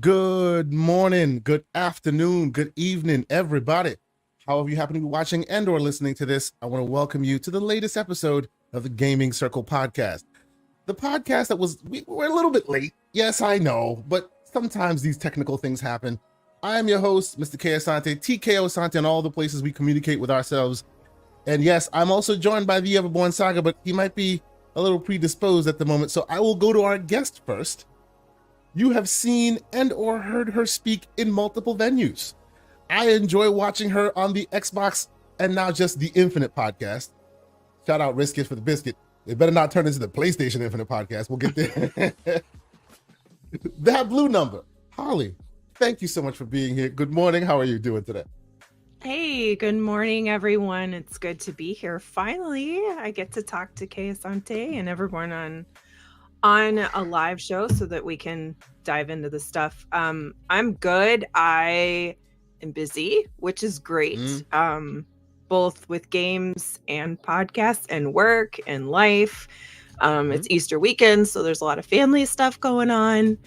Good morning, good afternoon, good evening, everybody. However you happen to be watching and or listening to this, I want to welcome you to the latest episode of the Gaming Circle podcast. The podcast that we're a little bit late. Yes, I know, but sometimes these technical things happen. I am your host, Mr. K. Asante, TKO Asante, on all the places we communicate with ourselves. And yes, I'm also joined by the Everborn Saga, but he might be a little predisposed at the moment. So I will go to our guest first. You have seen and or heard her speak in multiple venues. I enjoy watching her on the Xbox and now just the Infinite podcast. Shout out Riskit for the biscuit. It better not turn into the PlayStation Infinite podcast. We'll get there. That blue number. Holly, thank you so much for being here. Good morning. How are you doing today? Hey, good morning, everyone. It's good to be here. Finally, I get to talk to Kay Asante and everyone on a live show so that we can dive into the stuff. I'm good. I am busy, which is great. Both with games and podcasts and work and life. It's Easter weekend, so there's a lot of family stuff going on.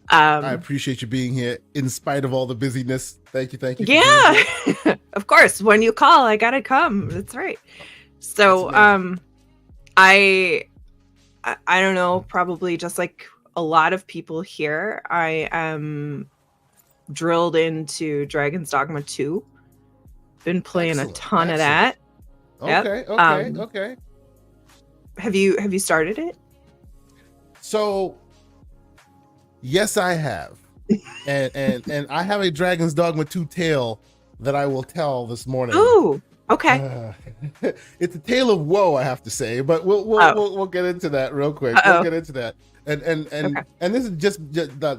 I appreciate you being here in spite of all the busyness. Thank you. Yeah, of course. When you call, I gotta come. That's right. So, I don't know, probably just like a lot of people here, I am drilled into Dragon's Dogma 2. Been playing a ton of that. Okay, Yep. okay. Have you started it? So, yes, I have. and I have a Dragon's Dogma 2 tale that I will tell this morning. Oh, okay. It's a tale of woe, I have to say, but we'll get into that real quick. We'll get into that, and this is just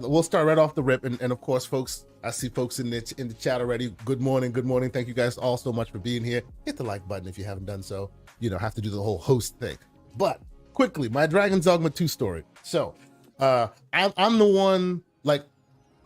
we'll start right off the rip, and of course, folks, I see folks in the chat already. Good morning. Thank you guys all so much for being here. Hit the like button if you haven't done so. You don't have to do the whole host thing. But quickly, my Dragon's Dogma 2 story. So, I'm the one, like,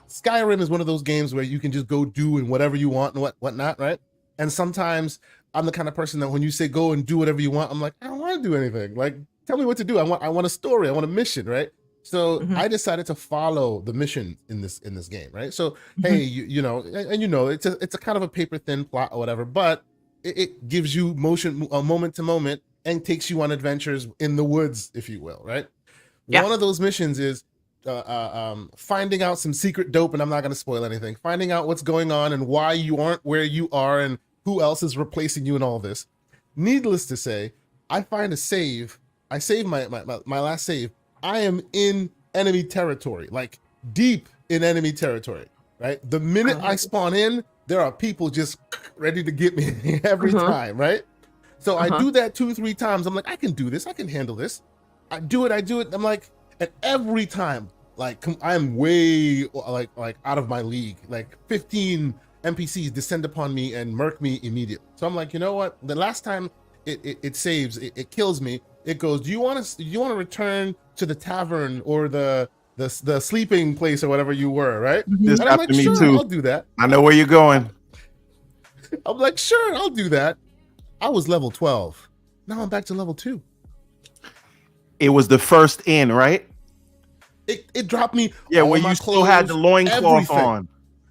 Skyrim is one of those games where you can just go do and whatever you want and whatnot, right? And sometimes I'm the kind of person that when you say go and do whatever you want, I'm like, I don't want to do anything. Like, tell me what to do. I want a story. I want a mission, right? So I decided to follow the mission in this game, right? So hey, you know, it's a kind of a paper thin plot or whatever, but it gives you motion, moment to moment, and takes you on adventures in the woods, if you will, right? Yeah. One of those missions is finding out some secret dope, and I'm not going to spoil anything. Finding out what's going on and why you aren't where you are and who else is replacing you and all this. Needless to say, I find a save. I save my last save. I am in enemy territory, like deep in enemy territory, right? The minute I spawn in, there are people just ready to get me every time, right? So I do that 2-3 times. I'm like, I can do this. I can handle this. I do it. I'm like, and every time, like, I'm way like out of my league. Like 15 NPCs descend upon me and murk me immediately. So I'm like, you know what? The last time it saves, it kills me. It goes, do you want to return to the tavern or the sleeping place or whatever you were, right? This and I'm like, happened to me sure, too. I'll do that. I know where you're going. I'm like, sure, I'll do that. I was level 12. Now I'm back to level 2. It was the first in, right? It dropped me. Yeah, where you still had the loincloth on.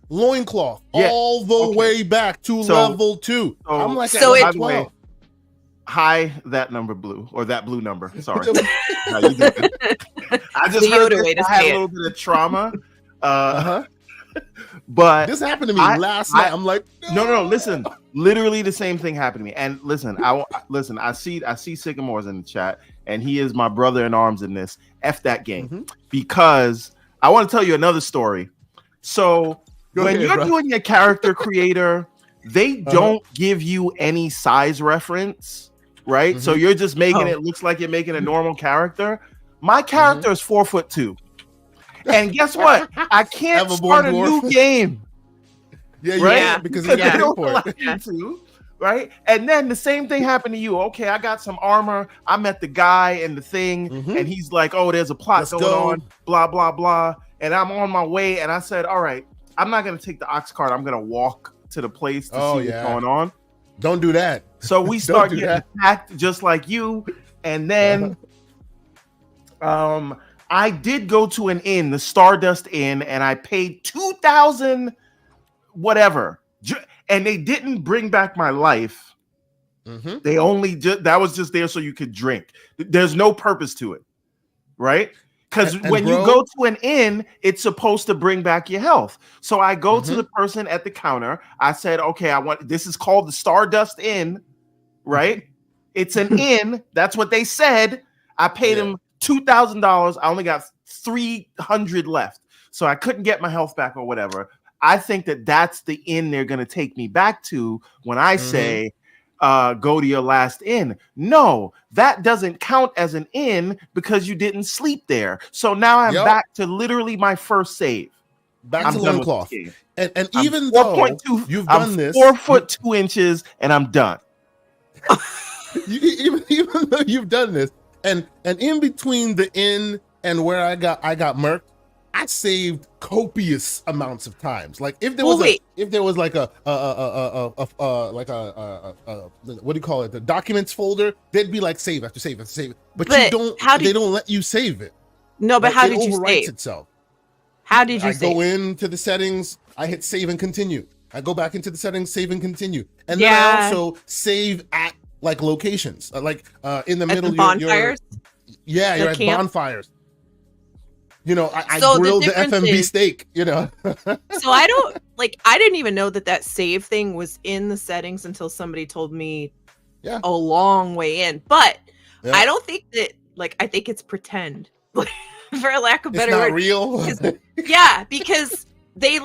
Loincloth, all the way back to level 2. I'm like, so by the way, hi, that number blue, or that blue number. Sorry. How you doing? I just heard this. I had a little bit of trauma. But this happened to me last night. I'm like, no. Listen, literally the same thing happened to me. And listen, I see Sycamore's in the chat, and he is my brother in arms in this. F that game, because I want to tell you another story. So when you're doing your character creator, they don't give you any size reference, right? So you're just making it looks like you're making a normal character. My character is 4'2". And guess what? I can't start a new game. Yeah, because you got to, right? And then the same thing happened to you. Okay, I got some armor. I met the guy and the thing, and he's like, "Oh, there's a plot going on." Blah blah blah. And I'm on my way, and I said, "All right, I'm not gonna take the ox cart. I'm gonna walk to the place to see what's going on." Don't do that. So we start getting attacked just like you, and then I did go to an inn, the Stardust Inn, and I paid 2,000 whatever, and they didn't bring back my life. Mm-hmm. They only that was just there so you could drink. There's no purpose to it, right? Because when you go to an inn, it's supposed to bring back your health. So I go to the person at the counter. I said, okay, this is called the Stardust Inn, right? It's an inn. That's what they said. I paid them $2,000. I only got 300 left. So I couldn't get my health back or whatever. I think that's the inn they're going to take me back to when I say, go to your last inn. No, that doesn't count as an inn because you didn't sleep there. So now I'm back to literally my first save. Back to loincloth. And even though you've done this, 4 foot 2 inches, and I'm done. even though you've done this, and in between the inn and where I got murked, I saved copious amounts of times. Like if there was like a what do you call it? The documents folder, they'd be like save after save after save. But you don't. They don't let you save it. No, but how did you save? Itself. How did you save? I go into the settings. I hit save and continue. I go back into the settings, save and continue, and then I also save at like locations, in the middle. Bonfires. You're at bonfires. You know, I grilled the FMB steak, you know. So I didn't even know that save thing was in the settings until somebody told me a long way in. But I don't think that, I think it's pretend, for a lack of better word. It's not real? Because they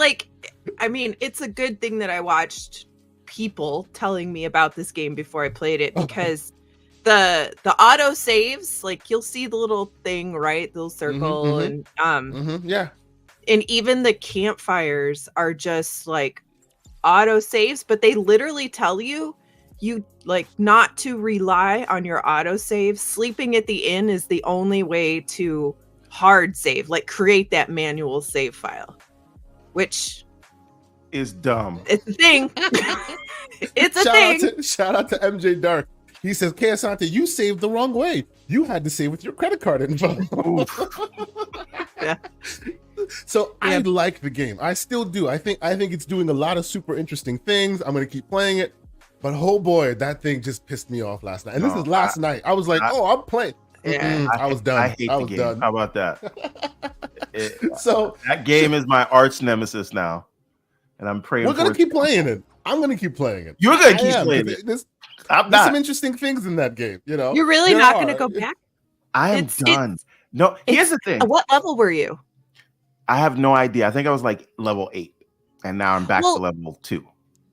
it's a good thing that I watched people telling me about this game before I played it, because the auto saves, you'll see the little thing, right? The little circle, and and even the campfires are just auto saves, but they literally tell you not to rely on your auto save. Sleeping at the inn is the only way to hard save, create that manual save file, which is dumb. It's a thing. It's a thing. Shout out to MJ Dark. He says, Asante, you saved the wrong way. You had to save with your credit card info. So I like the game. I still do. I think it's doing a lot of super interesting things. I'm going to keep playing it. But oh boy, that thing just pissed me off last night. And this is last night. I was like, I'm playing. I was done. I hate the game. Done. How about that? So that game is my arch nemesis now. And I'm praying we're going to keep playing it. I'm going to keep playing it. You're going to keep playing it. There's some interesting things in that game, you know. You're really not going to go back? I am done. No, here's the thing. What level were you? I have no idea. I think I was level 8, and now I'm back to level 2.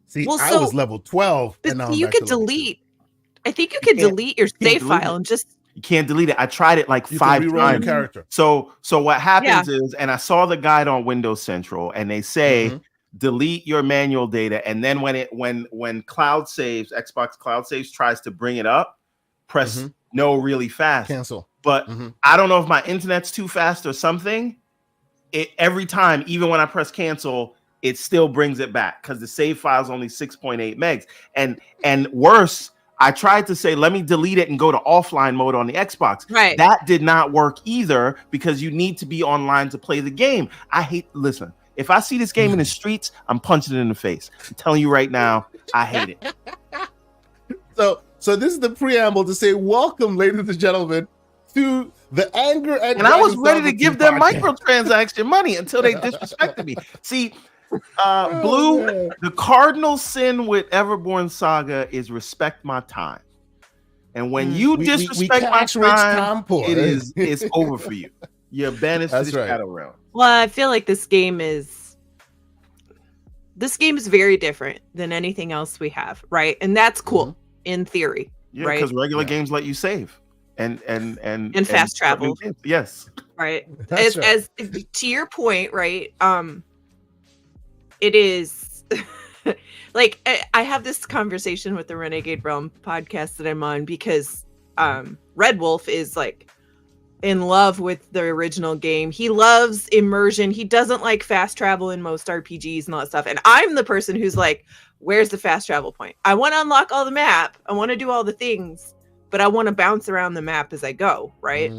See, I was level 12, and now you could delete. I think you could delete your save file and just. You can't delete it. I tried it 5 times. Character. So what happens is, and I saw the guide on Windows Central, and they say. Delete your manual data, and then when cloud saves, Xbox Cloud Saves tries to bring it up, press no really fast. Cancel. But I don't know if my internet's too fast or something. Every time, even when I press cancel, it still brings it back because the save file is only 6.8 megs. And worse, I tried to say, let me delete it and go to offline mode on the Xbox. Right. That did not work either because you need to be online to play the game. Listen. If I see this game in the streets, I'm punching it in the face. I'm telling you right now, I hate it. So this is the preamble to say, welcome, ladies and gentlemen, to the Anger and I was ready to give them microtransaction money until they disrespected me. See, Blue, the cardinal sin with Everborn Saga is respect my time. And when you disrespect my time, it's over for you. You're banished to the shadow realm. Well, I feel like this game is very different than anything else we have, right? And that's cool in theory, right? Because regular games let you save and fast travel. Yes, right. As to your point, right? It is I have this conversation with the Renegade Realm podcast that I'm on because Red Wolf is in love with the original game. He loves immersion. He doesn't like fast travel in most RPGs and all that stuff. And I'm the person who's where's the fast travel point? I want to unlock all the map. I want to do all the things, but I want to bounce around the map as I go, right?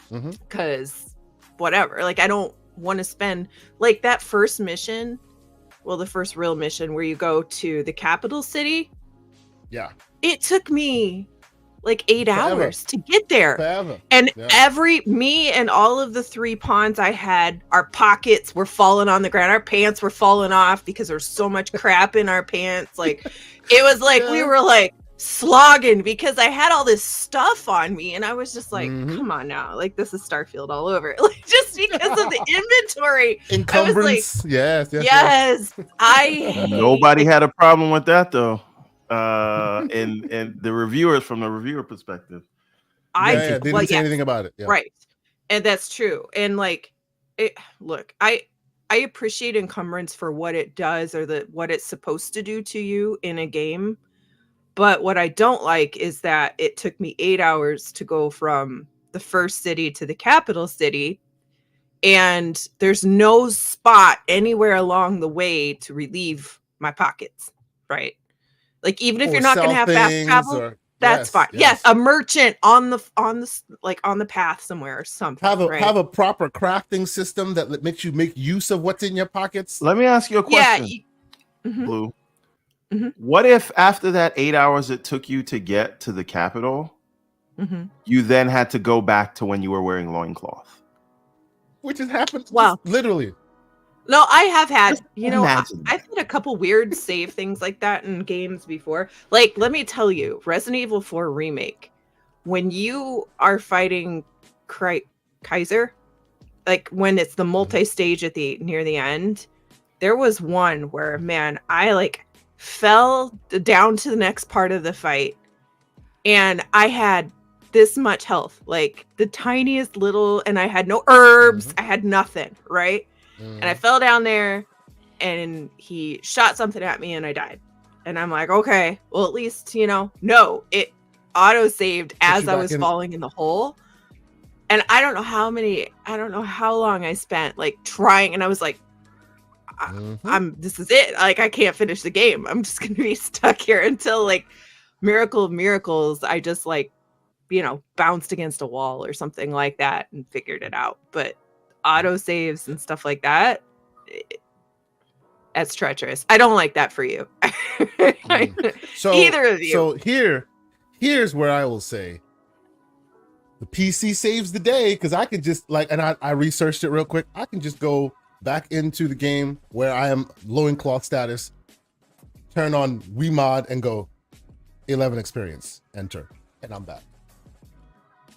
Because whatever. Like, I don't want to spend like that first mission. Well, the first real mission where you go to the capital city. Yeah. It took me like 8 hours to get there. Forever. And me and all of the 3 pawns I had, our pockets were falling on the ground. Our pants were falling off because there's so much crap in our pants. Like, it was like we were like slogging because I had all this stuff on me, and I was just like, come on now, like, this is Starfield all over. Like, just because of the inventory. Encumbrance. Like, yes. Nobody had a problem with that though. And the reviewers, from the reviewer perspective, they didn't say anything about it. Yeah. Right. And that's true. And like, look, I appreciate encumbrance for what it does or what it's supposed to do to you in a game. But what I don't like is that it took me 8 hours to go from the first city to the capital city, and there's no spot anywhere along the way to relieve my pockets, right? Like, even if you're not going to have fast travel, that's fine. Yes, a merchant on the path somewhere or something. Have a proper crafting system that makes you make use of what's in your pockets. Let me ask you a question, Blue. What if after that 8 hours it took you to get to the capital, you then had to go back to when you were wearing loincloth? Which has happened. Well, literally. No, I have had, I've had a couple weird save things like that in games before. Like, let me tell you, Resident Evil 4 Remake, when you are fighting Kaiser, like when it's the multi-stage near the end, there was one where, man, I like fell down to the next part of the fight, and I had this much health, like the tiniest little, and I had no herbs, I had nothing, right? And I fell down there, and he shot something at me, and I died. And I'm like, okay, well, at least, no, it auto-saved as I was falling in the hole. And I don't know how long I spent, like, trying, and I was like, this is it. Like, I can't finish the game. I'm just going to be stuck here until, like, miracle of miracles, I just, like, bounced against a wall or something like that and figured it out. But auto saves and stuff like that, that's treacherous. I don't like that for you. So either of you. So here's where I will say the PC saves the day, because I could just and I researched it real quick. I can just go back into the game where I am loincloth status, turn on Remod, and go 11 experience, enter, and I'm back.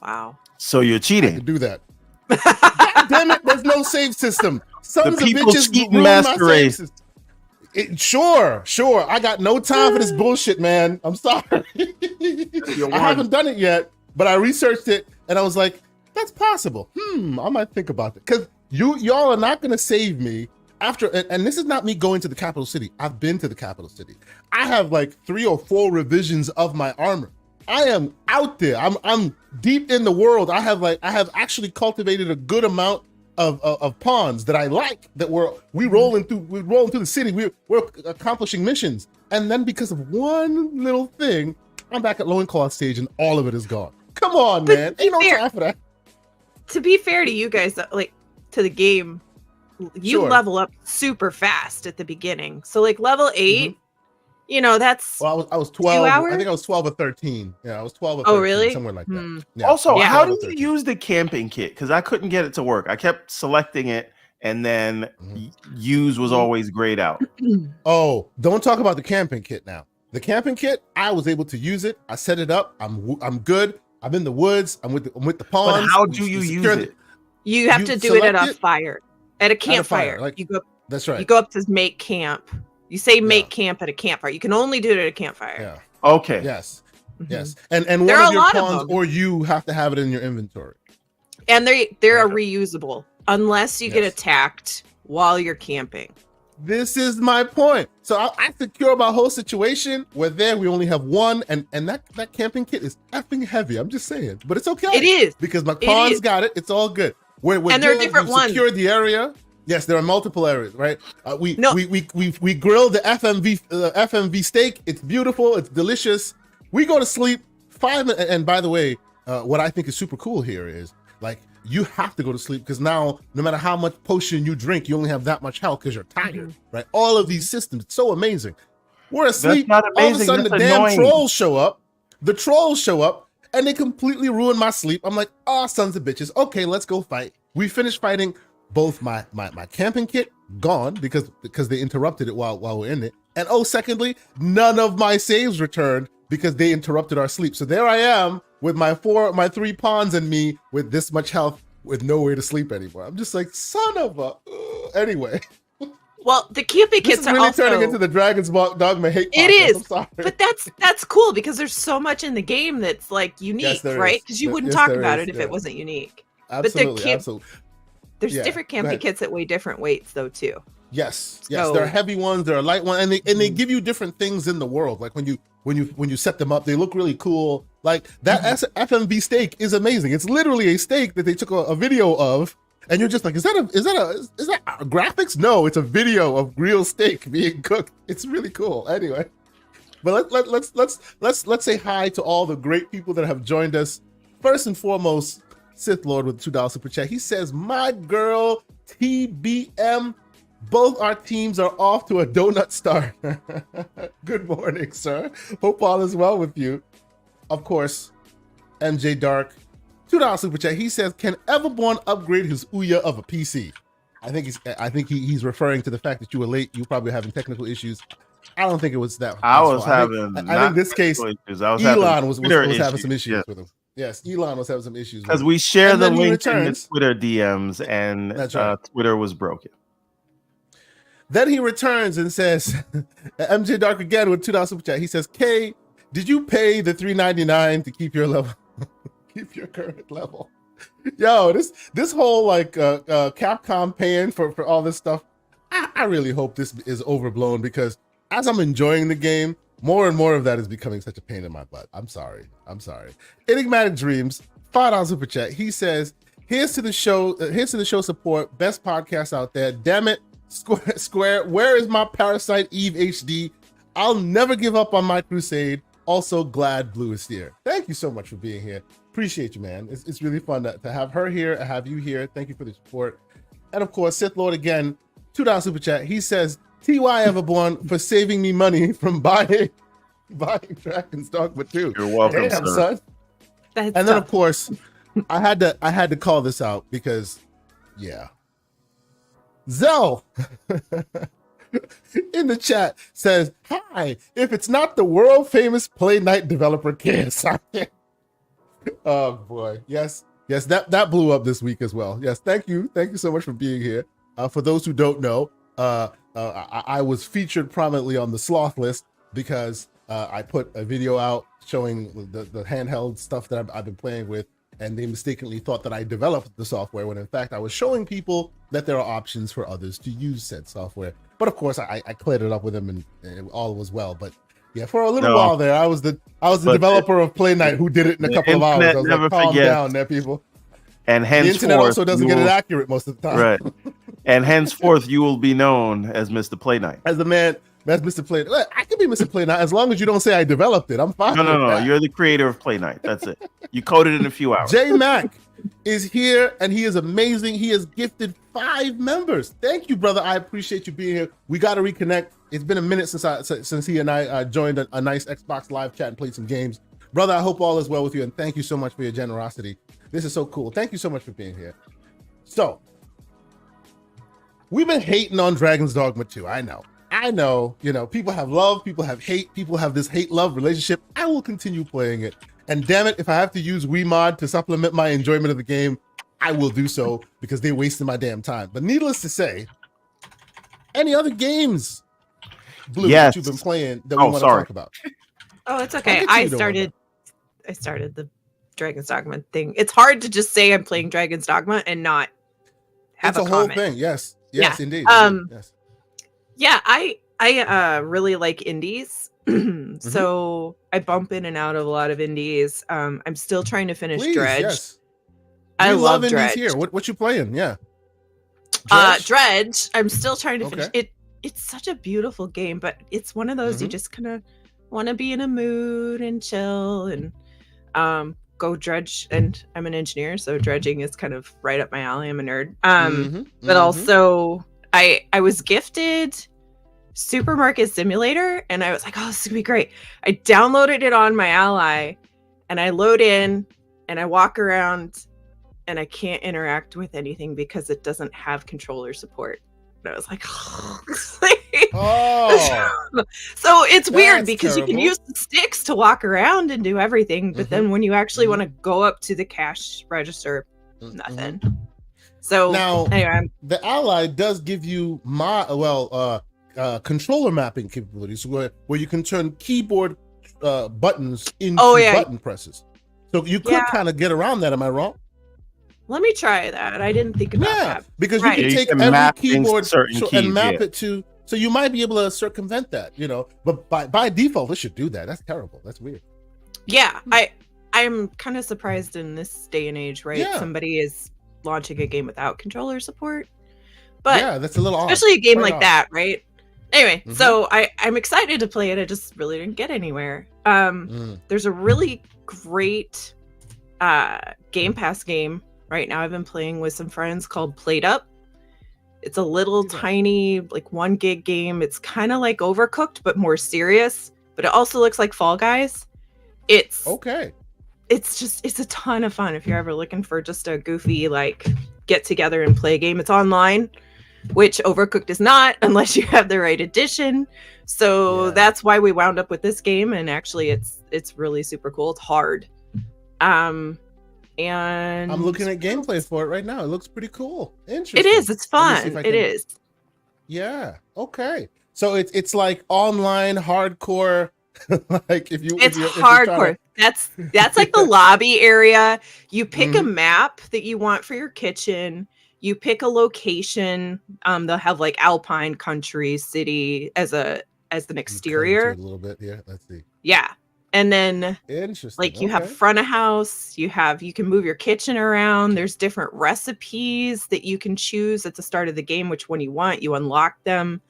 Wow. So you're cheating. I could do that. God damn it, there's no save system. Sons of bitches ruin my save system. Sure. I got no time for this bullshit, man. I'm sorry. I haven't done it yet, but I researched it, and I was like, that's possible. I might think about it. Because y'all are not going to save me after, and this is not me going to the capital city. I've been to the capital city. I have like 3 or 4 revisions of my armor. I am out there. I'm deep in the world. I have actually cultivated a good amount of pawns that I like, that we rolling through the city. We're accomplishing missions. And then because of one little thing, I'm back at loincloth stage and all of it is gone. Come on, man. Ain't no time for that. To be fair to you guys, like, to the game, you level up super fast at the beginning. So like level 8, that's I was 12. I think I was 12 or 13. Yeah, I was 12 or 13. Oh, really? Somewhere like that. Yeah. Also, how do you use the camping kit? Because I couldn't get it to work. I kept selecting it, and then use was always grayed out. Oh, don't talk about the camping kit now. The camping kit, I was able to use it. I set it up. I'm good. I'm in the woods. I'm with the pawns. But how do you use it? You have to do it at a fire, at a campfire. Like, you go. That's right. You go up to make camp. You say make camp at a campfire. You can only do it at a campfire. Yeah. Okay. Yes. Yes. And one of your pawns or you have to have it in your inventory. And they're reusable unless you get attacked while you're camping. This is my point. So I secure my whole situation where we only have one, and that camping kit is effing heavy. I'm just saying, but it's okay. It is because my pawns got it. It's all good. And there are different ones. Secured the area. Yes, there are multiple areas, right? We grilled the FMV steak. It's beautiful. It's delicious. We go to sleep 5 minutes. And by the way, what I think is super cool here is like you have to go to sleep because now, no matter how much potion you drink, you only have that much health because you're tired, right? All of these systems, it's so amazing. We're asleep. All of a sudden, the damn trolls show up. The trolls show up, and they completely ruin my sleep. I'm like, oh, sons of bitches. Okay, let's go fight. We finished fighting. Both my camping kit gone because they interrupted it while we're in it. And secondly, none of my saves returned because they interrupted our sleep. So there I am with my 3 pawns and me with this much health with nowhere to sleep anymore. I'm just like, son of a... Anyway. Well, the camping kits are really also turning into the Dragon's Dogma hate podcast. It is, I'm sorry. But that's cool because there's so much in the game that's like unique, right? Because you wouldn't talk about it if it wasn't unique. Absolutely, absolutely. There's different camping kits that weigh different weights, though, too. Yes, so, there are heavy ones, there are light ones, and they give you different things in the world. Like when you set them up, they look really cool. Like that FMV steak is amazing. It's literally a steak that they took a video of, and you're just like, is that graphics? No, it's a video of real steak being cooked. It's really cool. Anyway, but let's say hi to all the great people that have joined us. First and foremost, Sith Lord with $2 super chat. He says, my girl TBM, both our teams are off to a donut start. Good morning, sir. Hope all is well with you. Of course, MJ Dark, $2 super chat. He says, can Everborn upgrade his Ouya of a PC? I think he's referring to the fact that you were late. You probably having technical issues. I don't think it was that. I think in this case, Elon was having some issues with him. Yes, Elon was having some issues because we share the link in the Twitter DMs, and Twitter was broken. Then he returns and says, MJ Dark again with $2 super chat. He says, K, did you pay the $3.99 to keep your level, keep your current level? Yo, this whole like Capcom paying for all this stuff, I really hope this is overblown because as I'm enjoying the game, more and more of that is becoming such a pain in my butt. I'm sorry. Enigmatic Dreams, $5 super chat. He says, here's to the show support, best podcast out there. Damn it, Square, where is my Parasite Eve HD? I'll never give up on my crusade. Also glad Blue is here. Thank you so much for being here. Appreciate you, man. It's really fun to have her here, to have you here. Thank you for the support. And of course, Sith Lord again, $2 super chat. He says, TY Everborn for saving me money from buying Dragon's Dogma 2. You're welcome, damn, son. And then of course, I had to call this out because Zell in the chat says, hi, if it's not the world famous Play Night developer KSI. Oh boy, yes, that blew up this week as well. Yes, thank you so much for being here. For those who don't know, I was featured prominently on the sloth list because I put a video out showing the handheld stuff that I've been playing with, and they mistakenly thought that I developed the software when in fact I was showing people that there are options for others to use said software. But of course I cleared it up with them and all was well. But yeah, for a little while there, I was the developer of Play Night who did it in a couple of hours. I was like, calm down there, people. And henceforth, the internet also doesn't get it accurate most of the time. Right. And henceforth, you will be known as Mr. Play Night. As the man, that's Mr. Play Night. I can be Mr. Play Night as long as you don't say I developed it. I'm fine. No. You're the creator of Play Night. That's it. You coded it in a few hours. J Mac is here and he is amazing. He has gifted 5 members. Thank you, brother. I appreciate you being here. We got to reconnect. It's been a minute since he and I joined a nice Xbox live chat and played some games. Brother, I hope all is well with you and thank you so much for your generosity. This is so cool. Thank you so much for being here. So, we've been hating on Dragon's Dogma 2. I know, people have love, people have hate, people have this hate-love relationship. I will continue playing it. And damn it, if I have to use WeMod to supplement my enjoyment of the game, I will do so because they're wasting my damn time. But needless to say, any other games, Blue, that you've been playing that we want to talk about? Oh, it's okay. I started the Dragon's Dogma thing. It's hard to just say I'm playing Dragon's Dogma and not have a comment. Whole thing. Yes, indeed. Yes. Yeah, I really like indies. So I bump in and out of a lot of indies. I'm still trying to finish Dredge. Yes. I love Dredge. Here. What you playing? Yeah. Dredge. I'm still trying to finish it. It's such a beautiful game, but it's one of those you just kind of want to be in a mood and chill. And go dredge, and I'm an engineer, so dredging is kind of right up my alley. I'm a nerd. But also I was gifted Supermarket Simulator, and I was like, oh, this is gonna be great. I downloaded it on my Ally, and I load in and I walk around and I can't interact with anything because it doesn't have controller support. And I was like, oh. So it's weird because you can use the sticks to walk around and do everything, but then when you actually want to go up to the cash register, nothing. So now, anyway, the Ally does give you controller mapping capabilities where you can turn keyboard buttons into button presses. So you could kind of get around that. Am I wrong? Let me try that. I didn't think about that. Because you can take every keyboard and map it to, so you might be able to circumvent that, but by default, it should do that. That's terrible. That's weird. Yeah, I'm kind of surprised in this day and age, right? Yeah. Somebody is launching a game without controller support. But yeah, that's a little especially a game like that, right? Anyway, so I'm excited to play it. I just really didn't get anywhere. There's a really great Game Pass game right now I've been playing with some friends called Played Up. It's a little tiny, like 1 gig game. It's kind of like Overcooked, but more serious. But it also looks like Fall Guys. It's okay. It's a ton of fun if you're ever looking for just a goofy, like, get together and play game. It's online, which Overcooked is not unless you have the right edition. So that's why we wound up with this game. And actually, it's really super cool. It's hard. And I'm looking at gameplay for it right now. It looks pretty cool. Interesting. It is. It's fun. It is. Yeah. Okay. So it's like online hardcore. Like if hardcore. That's like the lobby area. You pick a map that you want for your kitchen. You pick a location. They'll have like Alpine country, city as an exterior. A little bit. Yeah. Let's see. Yeah. And then interesting. Like you have front of house, you can move your kitchen around. There's different recipes that you can choose at the start of the game, which one you want, you unlock them.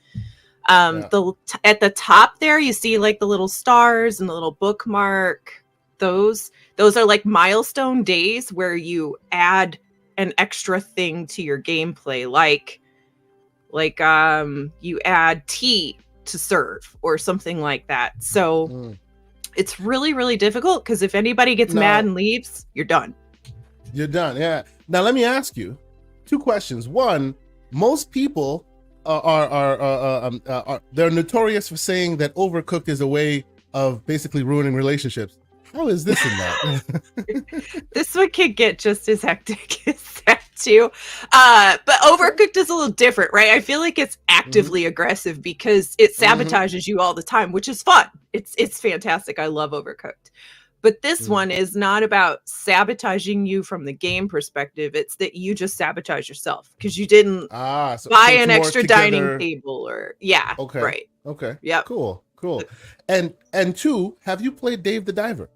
At the top there, you see like the little stars and the little bookmark. Those are like milestone days where you add an extra thing to your gameplay, like you add tea to serve or something like that. So it's really, really difficult because if anybody gets mad and leaves, you're done. You're done, yeah. Now let me ask you 2 questions. One, most people are they're notorious for saying that Overcooked is a way of basically ruining relationships. How is this in that? This one can get just as hectic as that too. But Overcooked is a little different, right? I feel like it's actively aggressive because it sabotages you all the time, which is fun. It's fantastic. I love Overcooked. But this one is not about sabotaging you from the game perspective. It's that you just sabotage yourself because you didn't buy an extra dining table or okay. Right. Okay. Yeah. Cool. And 2, have you played Dave the Diver?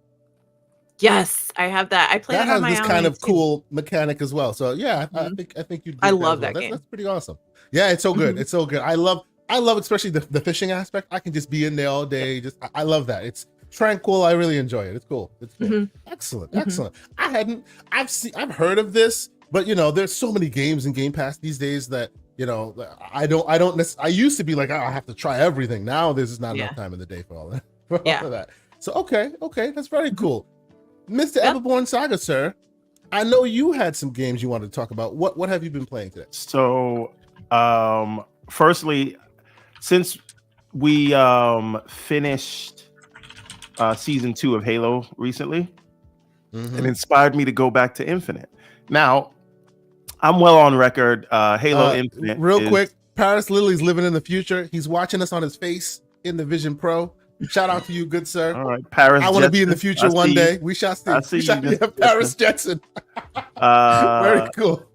Yes, I have that. I played that it on has my this kind of cool mechanic as well. So yeah, I think you. I love that game. That's pretty awesome. Yeah, it's so good. It's so good. I love especially the fishing aspect. I can just be in there all day. I love that. It's tranquil. I really enjoy it. It's cool. It's cool. Excellent. I've heard of this, but there's so many games in Game Pass these days that I used to be like, I have to try everything. Now there's just not enough time in the day for all that. All of that. So okay, that's very cool. Mr. Everborn Saga, sir, I know you had some games you wanted to talk about. What have you been playing today? So, firstly, since we finished season 2 of Halo recently, it inspired me to go back to Infinite. Now, I'm well on record. Halo Infinite. Real quick, Paris Lily's living in the future. He's watching us on his face in the Vision Pro. Shout out to you, good sir. All right, Paris. I want to be in the future one day. We shall see. We shall have Paris Jetson. Very cool.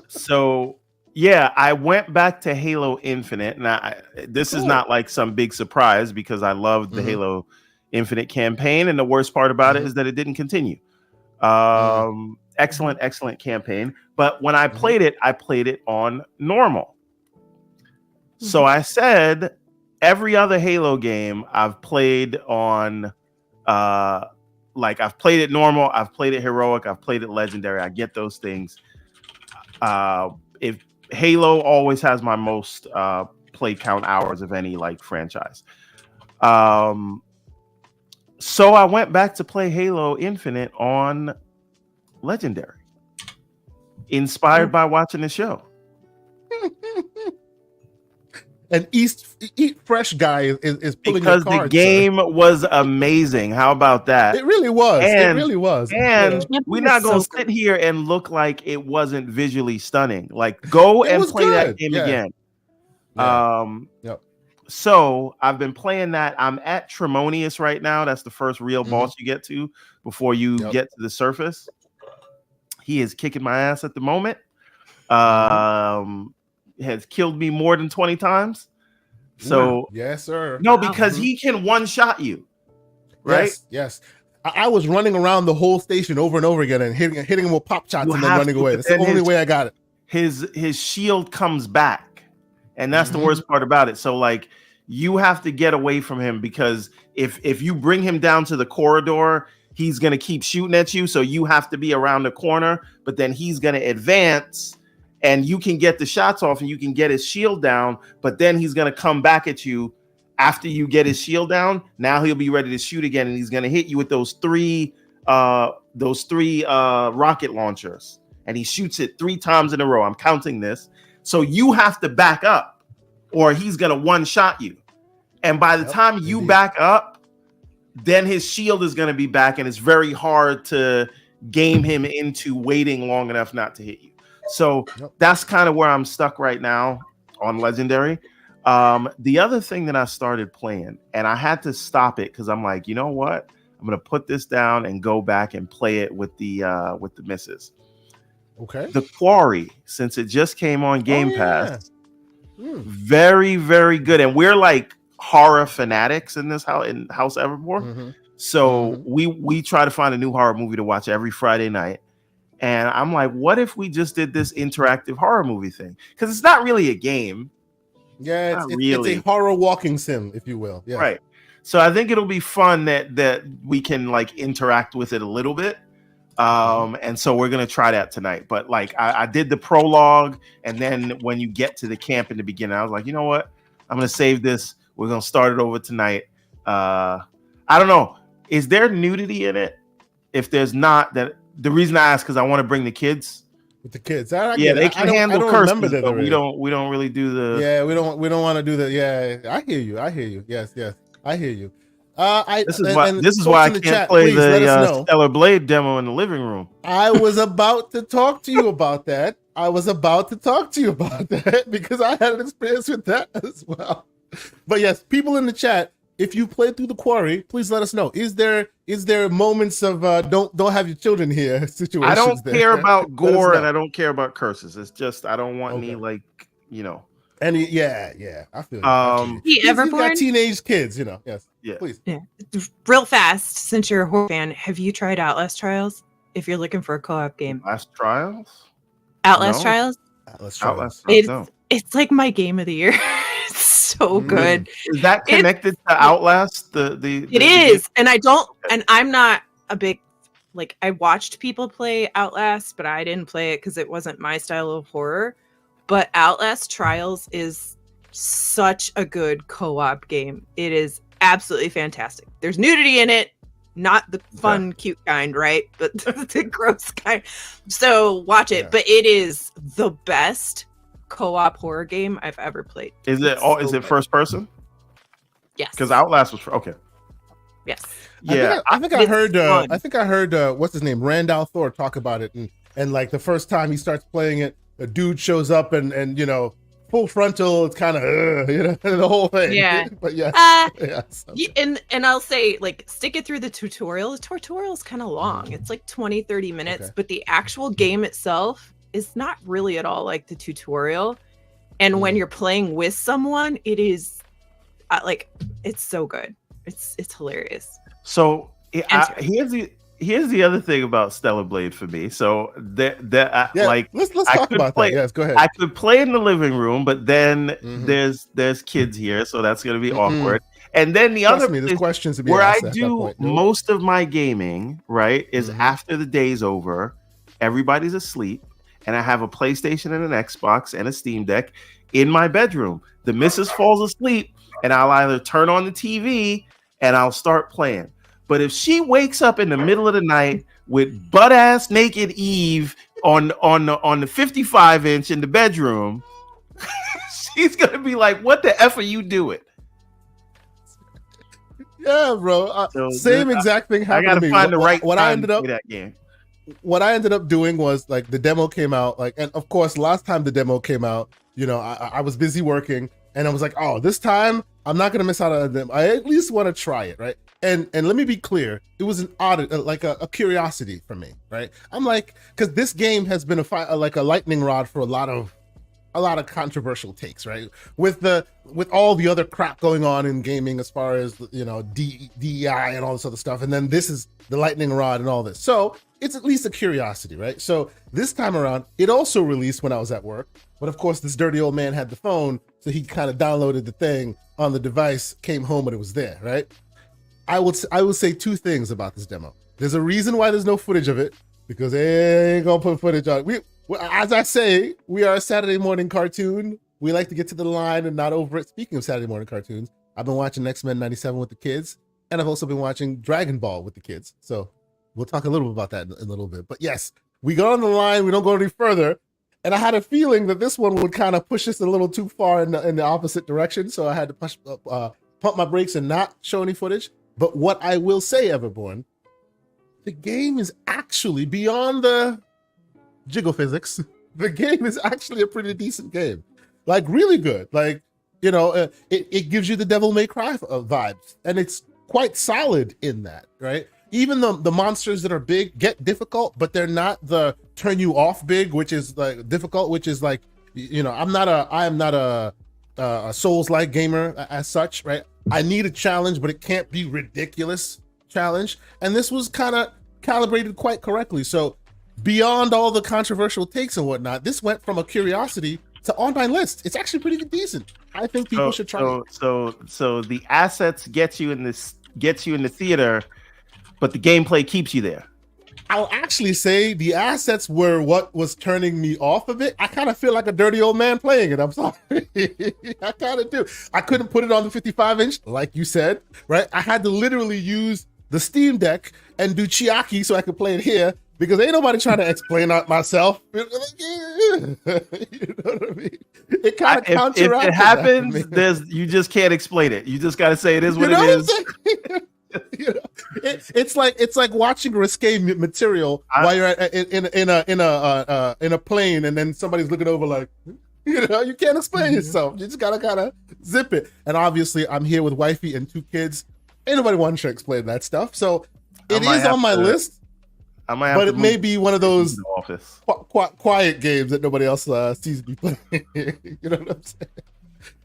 So yeah, I went back to Halo Infinite. Now, this is not like some big surprise because I loved the Halo Infinite campaign, and the worst part about it is that it didn't continue. Excellent campaign. But when I played it on normal. So I said, every other Halo game I've played on like I've played it normal, I've played it heroic, I've played it legendary. I get those things. If Halo always has my most play count hours of any like franchise. So I went back to play Halo Infinite on Legendary, inspired by watching the show. An Eat Fresh guy is pulling because the cards, the game was amazing. How about that? It really was. It really was. And we're not going to sit here and look like it wasn't visually stunning. Like, go and play that game again. So I've been playing that. I'm at Tremonius right now. That's the first real boss you get to before you get to the surface. He is kicking my ass at the moment. Has killed me more than 20 times. So yes, sir. No, because he can one-shot you. Right? Yes. I was running around the whole station over and over again and hitting him with pop shots and then running away. That's the only way I got it. His shield comes back. And that's the worst part about it. So like you have to get away from him, because if you bring him down to the corridor, he's going to keep shooting at you. So you have to be around the corner, but then he's going to advance and you can get the shots off and you can get his shield down, but then he's going to come back at you after you get his shield down. Now he'll be ready to shoot again, and he's going to hit you with those three rocket launchers, and he shoots it 3 times in a row. I'm counting this. So you have to back up or he's going to one-shot you. And by the time you back up, then his shield is going to be back, and it's very hard to game him into waiting long enough not to hit you. So that's kind of where I'm stuck right now on Legendary. The other thing that I started playing, and I had to stop it because I'm like, you know what? I'm going to put this down and go back and play it with the missus. Okay. The Quarry, since it just came on Game Pass, very, very good. And we're like horror fanatics in this house, in House Evermore. So we try to find a new horror movie to watch every Friday night. And I'm like, what if we just did this interactive horror movie thing? Because it's not really a game. Yeah, it's a horror walking sim, if you will. Yeah. Right. So I think it'll be fun that we can like interact with it a little bit. And so we're gonna try that tonight. But like I did the prologue, and then when you get to the camp in the beginning, I was like, you know what? I'm gonna save this. We're gonna start it over tonight. I don't know. Is there nudity in it? If there's not, that the reason I ask because I want to bring the kids. With the kids, they can handle curses, but we don't really do the. Yeah, we don't want to do the. Yeah, I hear you. Yes, I hear you. This is why I can't play the Stellar Blade demo in the living room. I was about to talk to you about that. Because I had an experience with that as well. But yes, people in the chat, if you played through the Quarry, please let us know. Is there moments of don't have your children here situations? I don't care about gore and I don't care about curses. It's just I don't want any like Any I feel you. He's got teenage kids, Yes. Yeah. Please. Yeah. Real fast, since you're a horror fan, have you tried Outlast Trials? If you're looking for a co-op game. Outlast Trials? Trials? It's like my game of the year. It's so good. Is that connected to Outlast? It is. And I'm not a big, like, I watched people play Outlast, but I didn't play it because it wasn't my style of horror. But Outlast Trials is such a good co-op game. It is absolutely fantastic. There's nudity in it, not the fun, cute kind, right? But the gross kind. So watch it. Yeah. But it is the best co-op horror game I've ever played. Is it? Is it first person? Yes. Because Outlast was okay. Yes. Yeah. I think I heard. What's his name? Randall Thor talk about it, and like the first time he starts playing it, a dude shows up and full frontal. It's kind of the whole thing. Yeah. But yeah. And I'll say, like, stick it through the tutorial. The tutorial is kind of long. It's like 20-30 minutes, but the actual game itself is not really at all like the tutorial. And when you're playing with someone, it is it's so good. It's hilarious. So here's the other thing about Stellar Blade for me. So let's talk about that. Yes, go ahead. I could play in the living room, but then there's kids here, so that's gonna be awkward. And then the Trust other me, there's questions to be where I asked at that do point, most of my gaming, right, is after the day's over, everybody's asleep, and I have a PlayStation and an Xbox and a Steam Deck in my bedroom. The missus falls asleep, and I'll either turn on the TV and I'll start playing. But if she wakes up in the middle of the night with butt ass naked Eve on the 55 inch in the bedroom, she's gonna be like, "What the f are you doing?" Yeah, bro. Same exact thing happened to me. I gotta find the right what time I ended to up play that game. What I ended up doing was like the demo came out, like, and of course, last time the demo came out, you know, I was busy working, and I was like, oh, this time I'm not gonna miss out on them. I at least want to try it, right? And let me be clear, it was an odd, like a curiosity for me, right? I'm like, because this game has been like a lightning rod for a lot of controversial takes, right? With all the other crap going on in gaming as far as, you know, DEI and all this other stuff, and then this is the lightning rod and all this. So it's at least a curiosity, right? So this time around, it also released when I was at work, but of course this dirty old man had the phone, so he kind of downloaded the thing on the device, came home, and it was there, right? I would say two things about this demo. There's a reason why there's no footage of it, because they ain't gonna put footage on it. As I say, we are a Saturday morning cartoon. We like to get to the line and not over it. Speaking of Saturday morning cartoons, I've been watching X-Men 97 with the kids, and I've also been watching Dragon Ball with the kids. So we'll talk a little bit about that in a little bit. But yes, we go on the line. We don't go any further. And I had a feeling that this one would kind of push us a little too far in the opposite direction. So I had to pump my brakes and not show any footage. But what I will say, Everborn, the game is actually beyond the jiggle physics. The game is actually a pretty decent game, like really good. Like, you know, it gives you the Devil May Cry vibes, and it's quite solid in that, right? Even the monsters that are big get difficult, but they're not the turn you off big, which is like difficult, which is like, you know, I am not a Souls-like gamer as such, right? I need a challenge, but it can't be ridiculous challenge. And this was kind of calibrated quite correctly. So beyond all the controversial takes and whatnot, this went from a curiosity to on my list. It's actually pretty decent. I think people should try it. So the assets gets you in the theater, but the gameplay keeps you there. I'll actually say the assets were what was turning me off of it. I kind of feel like a dirty old man playing it. I'm sorry. I kind of do. I couldn't put it on the 55 inch, like you said, right? I had to literally use the Steam Deck and do Chiaki so I could play it here, because ain't nobody trying to explain out myself. You know what I mean? It kind of counteracts. If it happens, you just can't explain it. You just got to say it is what it is. You know, it's like watching risque material while you're in a plane, and then somebody's looking over like, you know, you can't explain yourself. You just gotta kind of zip it. And obviously, I'm here with wifey and 2 kids. Ain't nobody wants to explain that stuff. So it is on my list. But it may be one of those quiet games that nobody else sees me playing. You know what I'm saying?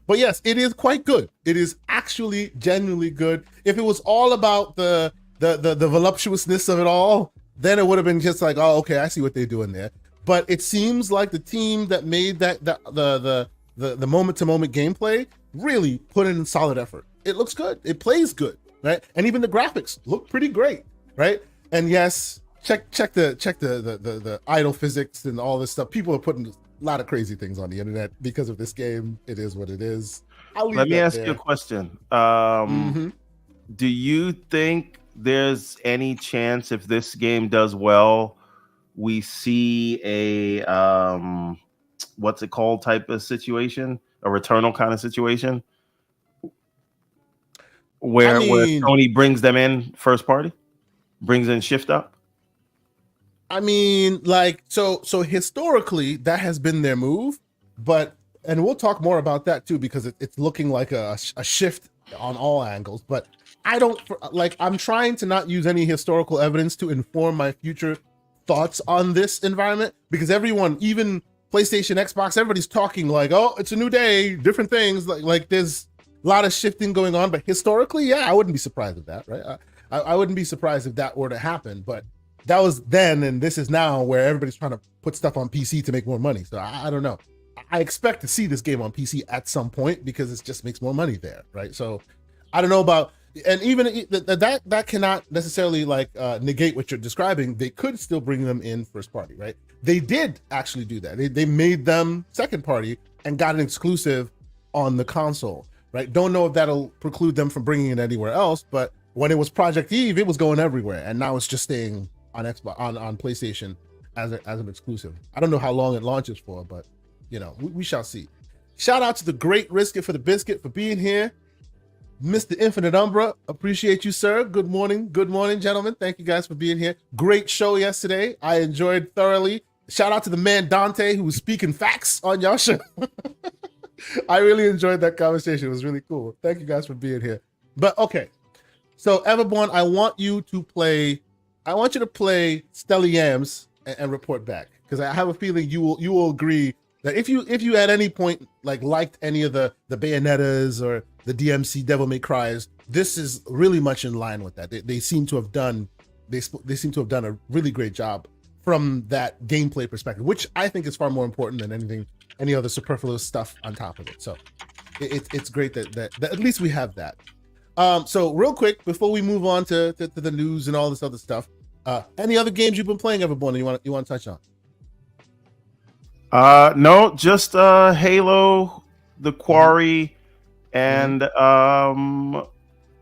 But yes, it is quite good. It is actually genuinely good. If it was all about the voluptuousness of it all, then it would have been just like, oh, okay, I see what they're doing there. But it seems like the team that made the moment-to-moment gameplay really put in solid effort. It looks good. It plays good, right? And even the graphics look pretty great, right? And yes, check the idle physics and all this stuff. People are putting a lot of crazy things on the internet because of this game. It is what it is. Let me ask you a question. Do you think there's any chance, if this game does well, we see a what's it called type of situation, a Returnal kind of situation, where Sony brings them in first party, brings in Shift Up? I mean, like, so historically that has been their move, and we'll talk more about that too, because it's looking like a shift on all angles. But I'm trying to not use any historical evidence to inform my future thoughts on this environment, because everyone, even PlayStation, Xbox, everybody's talking like, oh, it's a new day, different things. Like there's a lot of shifting going on. But historically, yeah, I wouldn't be surprised with that, right? I wouldn't be surprised if that were to happen. But that was then, and this is now, where everybody's trying to put stuff on PC to make more money. So I don't know. I expect to see this game on PC at some point, because it just makes more money there, right? So I don't know about, and even that cannot necessarily like negate what you're describing. They could still bring them in first party, right? They did actually do that. They made them second party and got an exclusive on the console, right? Don't know if that'll preclude them from bringing it anywhere else, but when it was Project Eve, it was going everywhere, and now it's just staying on Xbox, on PlayStation as an exclusive. I don't know how long it launches for, but we shall see. Shout out to the great Risket for the Biscuit for being here. Mr. Infinite Umbra, appreciate you, sir. Good morning, gentlemen. Thank you guys for being here. Great show yesterday. I enjoyed thoroughly. Shout out to the man Dante, who was speaking facts on y'all show. I really enjoyed that conversation. It was really cool. Thank you guys for being here. But okay, so Everborn, I want you to play Stelly Yams and report back, because I have a feeling you will agree that if you at any point liked any of the Bayonettas or the DMC Devil May Cries, this is really much in line with that. They seem to have done a really great job from that gameplay perspective, which I think is far more important than any other superfluous stuff on top of it. So it's great that at least we have that. So real quick before we move on to the news and all this other stuff, any other games you've been playing, Everborn, you want to touch on? No, just Halo, The Quarry, and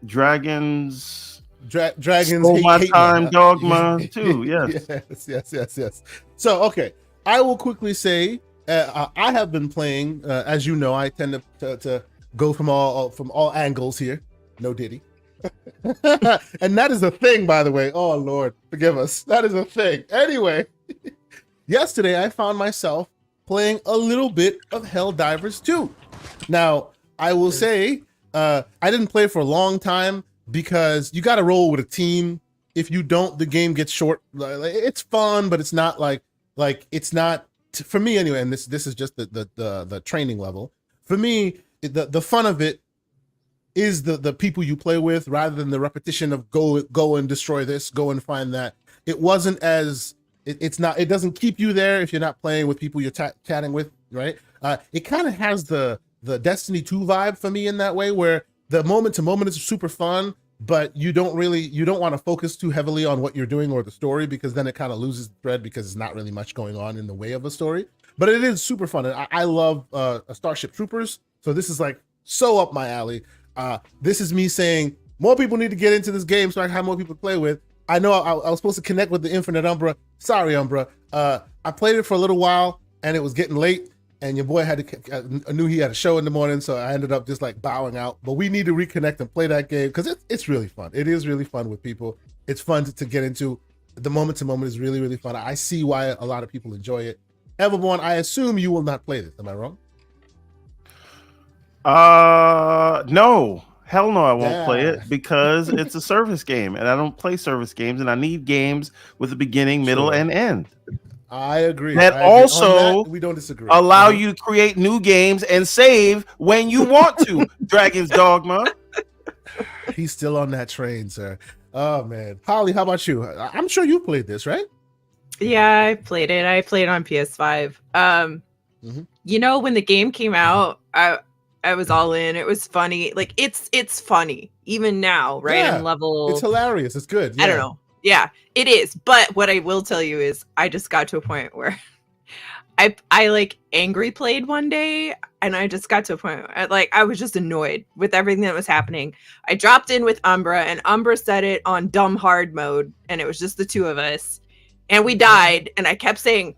Dragons Dragons my time Dogma too. Yes. So okay, I will quickly say I have been playing, as you know, I tend to go from all angles here. No Diddy. And that is a thing, by the way. Oh Lord, forgive us. That is a thing. Anyway, yesterday I found myself playing a little bit of Helldivers 2. Now, I will say, I didn't play for a long time because you got to roll with a team. If you don't, the game gets short. It's fun, but it's not it's not for me anyway. And this is just the training level. For me, the fun of it is the people you play with, rather than the repetition of go and destroy this, go and find that. It wasn't as it doesn't keep you there if you're not playing with people you're chatting with, right? It kind of has the Destiny 2 vibe for me in that way, where the moment to moment is super fun, but you don't want to focus too heavily on what you're doing or the story, because then it kind of loses the thread, because it's not really much going on in the way of a story. But it is super fun, and I love Starship Troopers, so this is so up my alley. This is me saying more people need to get into this game so I can have more people to play with. I know I was supposed to connect with the Infinite Umbra. Sorry, Umbra. I played it for a little while and it was getting late, and your boy I knew he had a show in the morning, so I ended up just bowing out. But we need to reconnect and play that game, because it's really fun. It is really fun with people. It's fun to get into. The moment to moment is really, really fun. I see why a lot of people enjoy it. Everborn, I assume you will not play this. Am I wrong? No. Hell no, I won't play it, because it's a service game, and I don't play service games, and I need games with a beginning, middle, and end. I agree. We don't disagree. Allow you to create new games and save when you want to. Dragon's Dogma. He's still on that train, sir. Oh man, Holly, how about you? I'm sure you played this, right? Yeah, I played it. I played on PS5. When the game came out, I was all in. It was funny. It's funny even now, right? Yeah, on level, it's hilarious. It's good. Yeah. I don't know. Yeah, it is. But what I will tell you is, I just got to a point where I angry played one day, and I just got to a point where, I was just annoyed with everything that was happening. I dropped in with Umbra, and Umbra set it on dumb hard mode, and it was just the two of us, and we died. And I kept saying,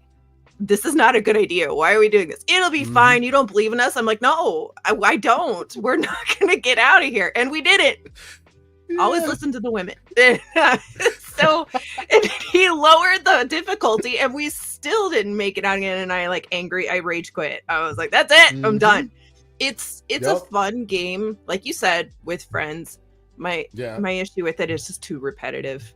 this is not a good idea. Why are we doing this? It'll be fine. You don't believe in us? I'm like, no, I don't. We're not going to get out of here. And we did it. Yeah. Always listen to the women. So and he lowered the difficulty, and we still didn't make it out again. And I I rage quit. I was like, that's it. I'm done. It's a fun game. Like you said, with friends. My issue with it is just too repetitive.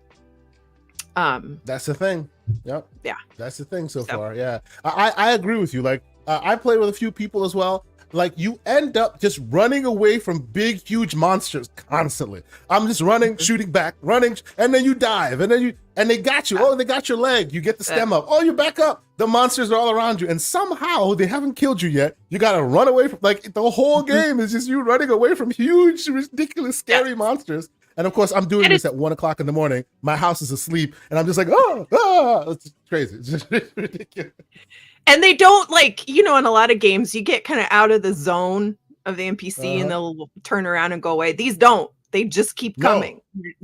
That's the thing. Yep. Yeah. That's the thing so far. Yeah. I agree with you. I play with a few people as well. like you end up just running away from big, huge monsters constantly. I'm just running, shooting back, running, and then you dive, and they got you. Oh, they got your leg. You get the stem up. Oh, you're back up. The monsters are all around you, and somehow they haven't killed you yet. You gotta run away from, like, the whole game is just you running away from huge, ridiculous, scary monsters. And of course, I'm doing this at 1 o'clock in the morning. My house is asleep, and I'm just like, it's crazy. It's just ridiculous. And they don't, like, in a lot of games, you get kind of out of the zone of the NPC and they'll turn around and go away. These don't. They just keep coming.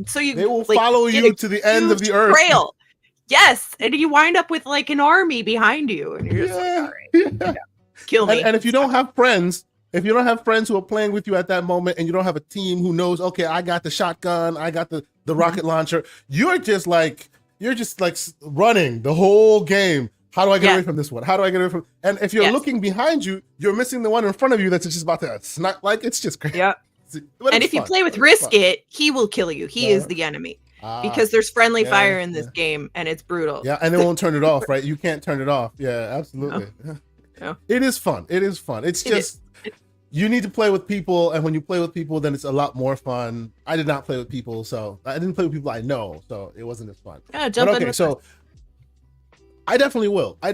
So they will follow you to the end of the earth. Trail. Yes. And you wind up with like an army behind you. And you're just like, all right, kill me. And if you don't have friends, who are playing with you at that moment, and you don't have a team who knows, okay, I got the shotgun, I got the rocket launcher, you're just like running the whole game. How do I get away from this one? How do I get away from? And if you're looking behind you, you're missing the one in front of you that's just about to snap. Like, it's just crazy. Yeah. And if you play with Risk It, he will kill you. He is the enemy because there's friendly fire in this game, and it's brutal. Yeah, and they won't turn it off, right? You can't turn it off. Yeah, absolutely. No. It is fun. It's just you need to play with people, and when you play with people, then it's a lot more fun. I did not play with people, so I didn't play with people I know, so it wasn't as fun. Yeah, jump in. So I definitely will. I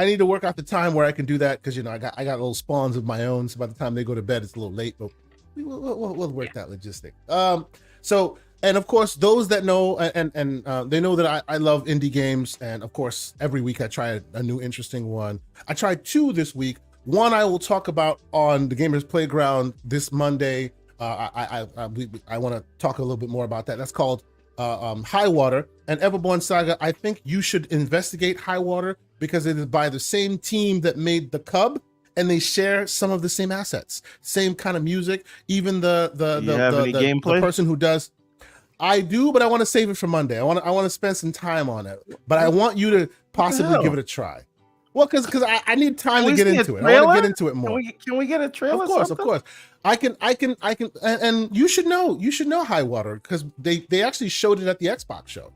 need to work out the time where I can do that because I got little spawns of my own. So by the time they go to bed, it's a little late, but we'll work that logistic. So, and of course, those that know and they know that I love indie games, and of course, every week I try a new interesting one. I tried 2 this week. One I will talk about on the Gamers Playground this Monday. I want to talk a little bit more about that. That's called Highwater. And Everborn Saga, I think you should investigate Highwater because it is by the same team that made the Cub, and they share some of the same assets, same kind of music. Even the person who does, I do, but I want to save it for Monday. I want to spend some time on it, but I want you to possibly give it a try. Well, because I need time to get into it. I want to get into it more. Can we get a trailer? Of course. I can, and you should know Highwater because they actually showed it at the Xbox show.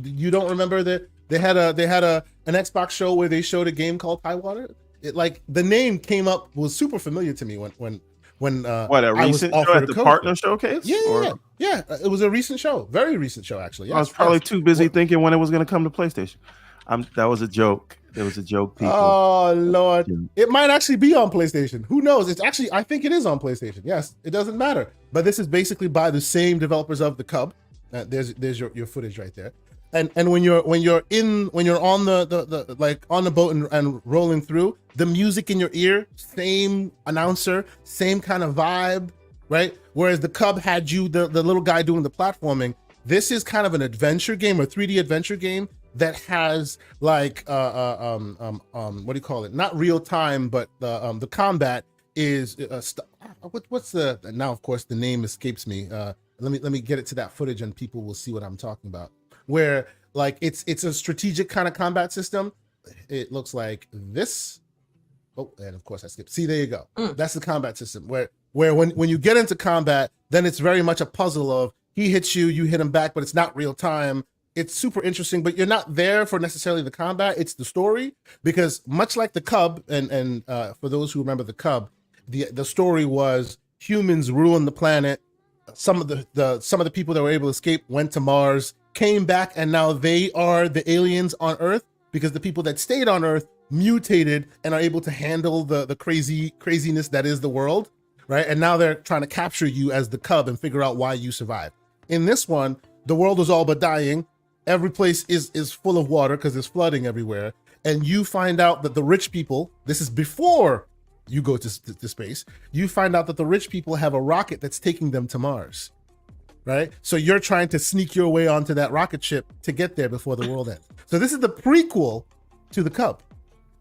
You don't remember that they had an Xbox show where they showed a game called Highwater? It, like, the name came up, was super familiar to me when what, a recent show at the partner showcase? Yeah. It was a recent show, very recent show actually. Yes, I was probably too busy thinking when it was going to come to PlayStation. That was a joke. It was a joke, people. Oh Lord, it might actually be on PlayStation. Who knows? It's actually, I think it is on PlayStation. Yes, it doesn't matter. But this is basically by the same developers of the Cub. There's your footage right there. And when you're on the like on the boat and rolling through, the music in your ear, same announcer, same kind of vibe, right? Whereas the Cub had you, the little guy doing the platforming. This is kind of an adventure game, a 3D adventure game that has like what do you call it? Not real time, but the combat is what's the, now of course the name escapes me. Let me get it to that footage and people will see what I'm talking about. Where like it's a strategic kind of combat system. It looks like this. Oh, and of course I skipped. See, there you go. That's the combat system where when you get into combat, then it's very much a puzzle of he hits you, you hit him back, but it's not real time. It's super interesting, but you're not there for necessarily the combat. It's the story, because much like the Cub, and for those who remember the Cub, the story was humans ruined the planet. Some of the people that were able to escape went to Mars, came back, and now they are the aliens on Earth because the people that stayed on Earth mutated and are able to handle the craziness that is the world, right? And now they're trying to capture you as the Cub and figure out why you survived. In this one, the world was all but dying. Every place is full of water because there's flooding everywhere. And you find out that the rich people, this is before you go to space, you find out that the rich people have a rocket that's taking them to Mars, right? So you're trying to sneak your way onto that rocket ship to get there before the world ends. So this is the prequel to the Cub,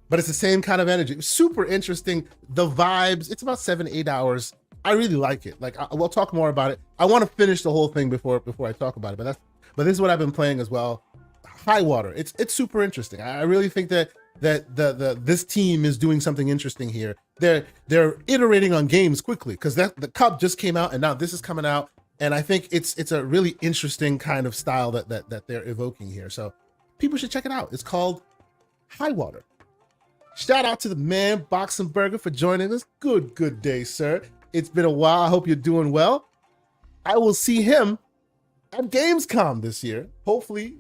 but it's the same kind of energy. Super interesting. The vibes, it's about 7-8 hours. I really like it. Like, we'll talk more about it. I want to finish the whole thing before I talk about it, but this is what I've been playing as well. Highwater. It's super interesting. I really think that this team is doing something interesting here. They're iterating on games quickly because the Cub just came out and now this is coming out, and I think it's a really interesting kind of style that they're evoking here. So people should check it out. It's called Highwater. Shout out to the man Boxenberger for joining us. Good day, sir. It's been a while. I hope you're doing well. I will see him at Gamescom this year. Hopefully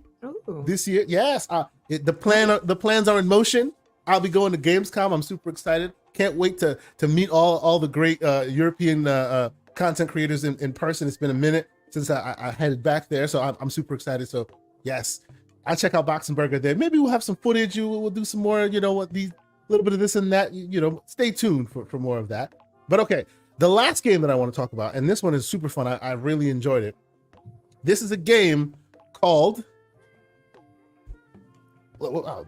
this year. Yes. The plans are in motion. I'll be going to Gamescom. I'm super excited. Can't wait to meet all the great European content creators in person. It's been a minute since I headed back there, so I'm super excited. So yes, I'll check out Boxenberger there. Maybe we'll have some footage. We'll do some more, these little bit of this and that. Stay tuned for more of that. But okay, the last game that I want to talk about, and this one is super fun. I really enjoyed it. This is a game called.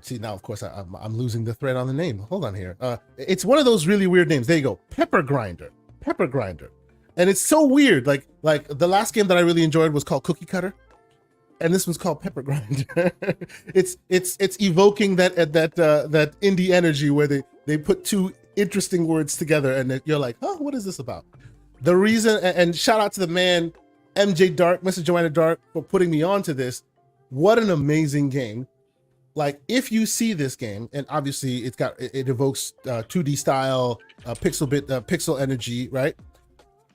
See, now of course I'm losing the thread on the name. Hold on here. It's one of those really weird names. There you go, Pepper Grinder, and it's so weird. Like the last game that I really enjoyed was called Cookie Cutter, and this one's called Pepper Grinder. it's evoking that indie energy where they put two interesting words together, and you're like, oh, what is this about? The reason, and shout out to the man MJ Dark, Mr. Joanna Dark, for putting me onto this. What an amazing game. Like, if you see this game, and obviously it evokes 2D style, pixel energy, right?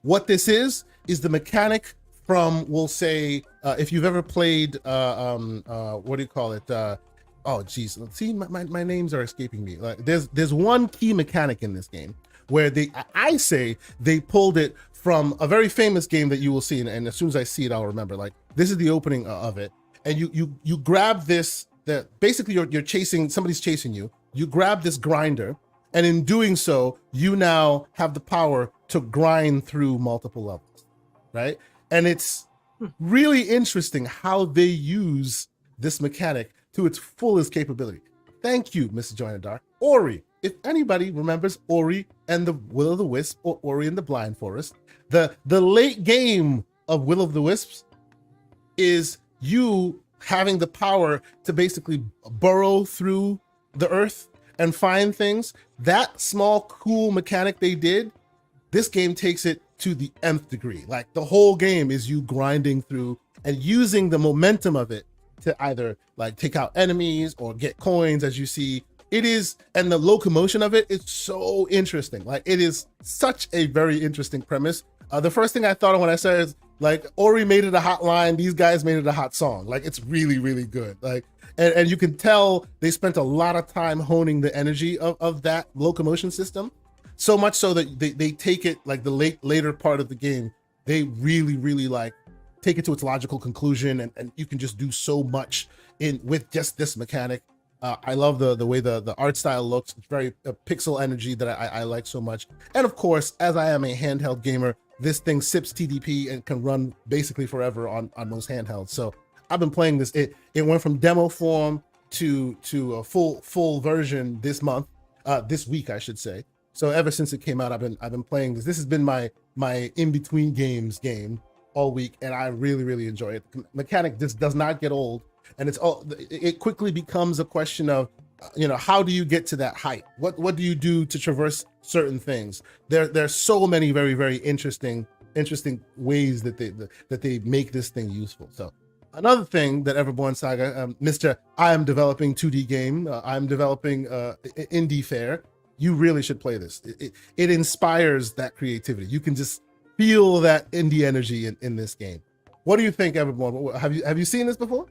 What this is the mechanic from, we'll say, if you've ever played, what do you call it? Oh, geez, see, my names are escaping me. Like, there's one key mechanic in this game where I say they pulled it from a very famous game that you will see, and as soon as I see it, I'll remember. Like, this is the opening of it, and you grab this. That basically you're chasing, somebody's chasing you. You grab this grinder, and in doing so, you now have the power to grind through multiple levels, right? And it's really interesting how they use this mechanic to its fullest capability. Thank you, Mr. Joanna Dark. Ori, if anybody remembers Ori and the Will of the Wisp, or Ori and the Blind Forest, the late game of Will of the Wisps is you having the power to basically burrow through the earth and find things. That small, cool mechanic they did, this game takes it to the nth degree. Like, the whole game is you grinding through and using the momentum of it to either like take out enemies or get coins, as you see. It is, and the locomotion of it is so interesting. Like, it is such a very interesting premise. The first thing I thought of when I said is, like, Ori made it a hot line, these guys made it a hot song. Like, it's really, really good. Like, and you can tell they spent a lot of time honing the energy of that locomotion system. So much so that they take it, like, the later part of the game, they really, really like take it to its logical conclusion, and you can just do so much with just this mechanic. I love the way the art style looks. It's very pixel energy that I like so much. And of course, as I am a handheld gamer, this thing sips TDP and can run basically forever on most handhelds. So I've been playing this. It went from demo form to a full version this week, I should say. So ever since it came out, I've been playing this. This has been my in between games game all week, and I really, really enjoy it. The mechanic just does not get old, and it quickly becomes a question of, how do you get to that height? What do you do to traverse certain things? There's so many very, very interesting ways that they make this thing useful. So another thing that Everborn Saga, Mr. I am developing 2D game, I'm developing indie fair. You really should play this. It inspires that creativity. You can just feel that indie energy in this game. What do you think, Everborn? Have you seen this before?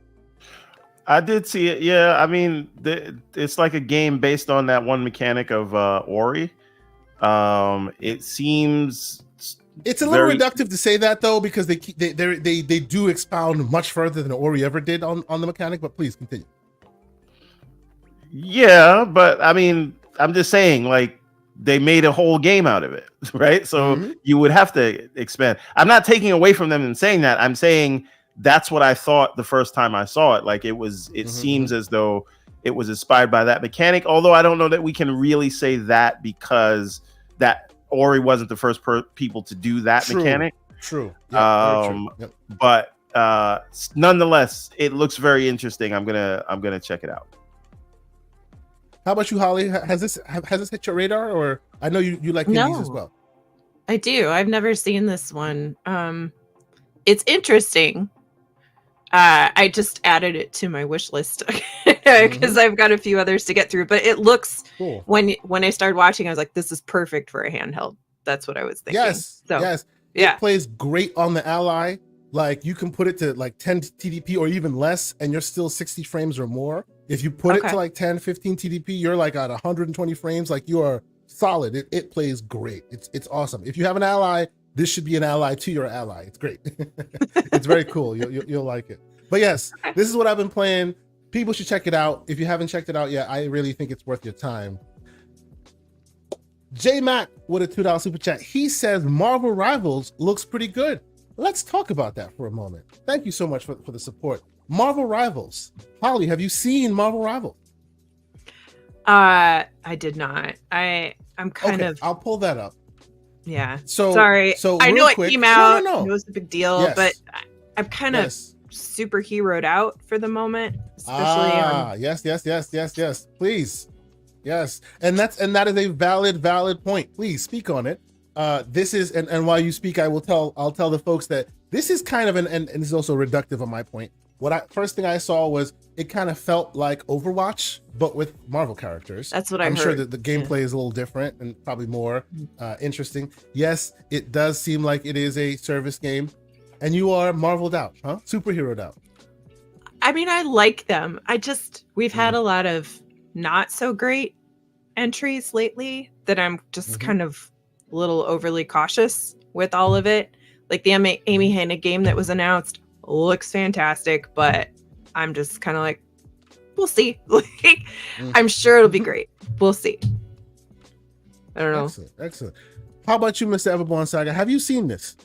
I did see it. Yeah, I mean, it's like a game based on that one mechanic of Ori. It seems it's a little reductive to say that, though, because they do expound much further than Ori ever did on the mechanic. But please continue. Yeah, but I mean, I'm just saying, like, they made a whole game out of it, right? So you would have to expand. I'm not taking away from them and saying that. I'm saying that's what I thought the first time I saw it. Like, it seems as though it was inspired by that mechanic. Although I don't know that we can really say that, because that Ori wasn't the first people to do that mechanic. True. Yeah, true. Yep. But nonetheless, it looks very interesting. I'm gonna check it out. How about you, Holly? Has this hit your radar? Or I know you like indies as well. I do. I've never seen this one. It's interesting. I just added it to my wish list because I've got a few others to get through. But it looks cool. When I started watching, I was like, this is perfect for a handheld. That's what I was thinking. Yes. It plays great on the Ally. Like you can put it to like 10 TDP or even less, and you're still 60 frames or more. If you put it to like 10, 15 TDP, you're like at 120 frames. Like you are solid. It plays great. It's awesome. If you have an Ally, this should be an ally to your ally. It's great. It's very cool. You'll like it. But yes, this is what I've been playing. People should check it out. If you haven't checked it out yet, I really think it's worth your time. J Mac with a $2 super chat. He says Marvel Rivals looks pretty good. Let's talk about that for a moment. Thank you so much for the support. Marvel Rivals. Holly, have you seen Marvel Rivals? I did not. I'm kind of. I'll pull that up. Yeah. Sorry. So I know it came out. No. It was a big deal, but I'm kind of superheroed out for the moment, especially on. Yes. Please. Yes. And that is a valid point. Please speak on it. This is and while you speak, I'll tell the folks that this is kind of and this is also reductive of my point. First thing I saw was it kind of felt like Overwatch, but with Marvel characters. That's what I'm sure that the gameplay is a little different and probably more interesting. Yes, it does seem like it is a service game, and you are Marveled out, huh? Superheroed out. I mean, I like them. We've had a lot of not so great entries lately that I'm just kind of a little overly cautious with all of it. Like the Amy Hennig game that was announced looks fantastic, but I'm just kind of like, we'll see. Like, I'm sure it'll be great. We'll see. I don't know. Excellent. How about you, Mr. Everborn Saga? Have you seen this?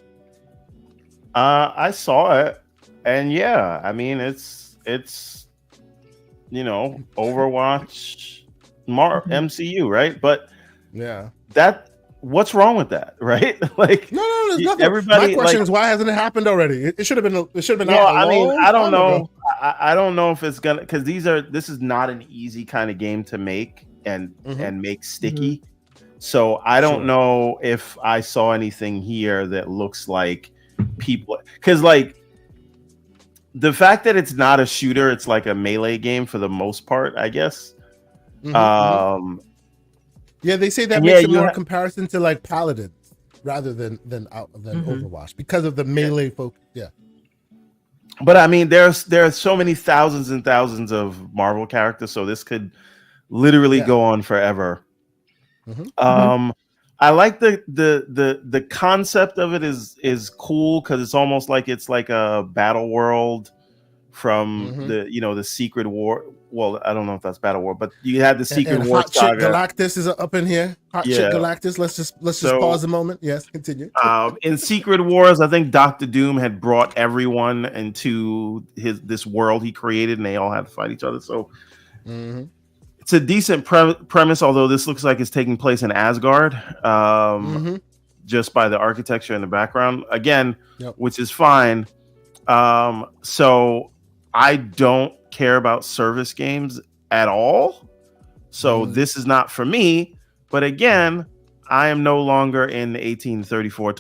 I saw it, and yeah, I mean it's Overwatch, MCU, right? But what's wrong with that, right? Like, no, there's nothing. Everybody. My question is, why hasn't it happened already? It should have been. It should have been. No, I mean, I don't know. I don't know if it's gonna, because this is not an easy kind of game to make and make sticky. So I don't know if I saw anything here that looks like people, because like the fact that it's not a shooter, it's like a melee game for the most part, I guess. Yeah, they say that makes it more comparison to like Paladins rather than Overwatch because of the melee focus. Yeah. But I mean, there are so many thousands and thousands of Marvel characters, so this could literally go on forever. I like the concept of it is cool because it's almost like it's like a battle world from the Secret War. Well, I don't know if that's Battle War, but you had the Secret War saga. Galactus is up in here. Hot shit Galactus. Let's just pause a moment. Yes, continue. In Secret Wars, I think Dr. Doom had brought everyone into this world he created, and they all had to fight each other. So it's a decent premise, although this looks like it's taking place in Asgard, just by the architecture in the background. Again, which is fine. So I don't care about service games at all, so this is not for me. But again, I am no longer in the 1834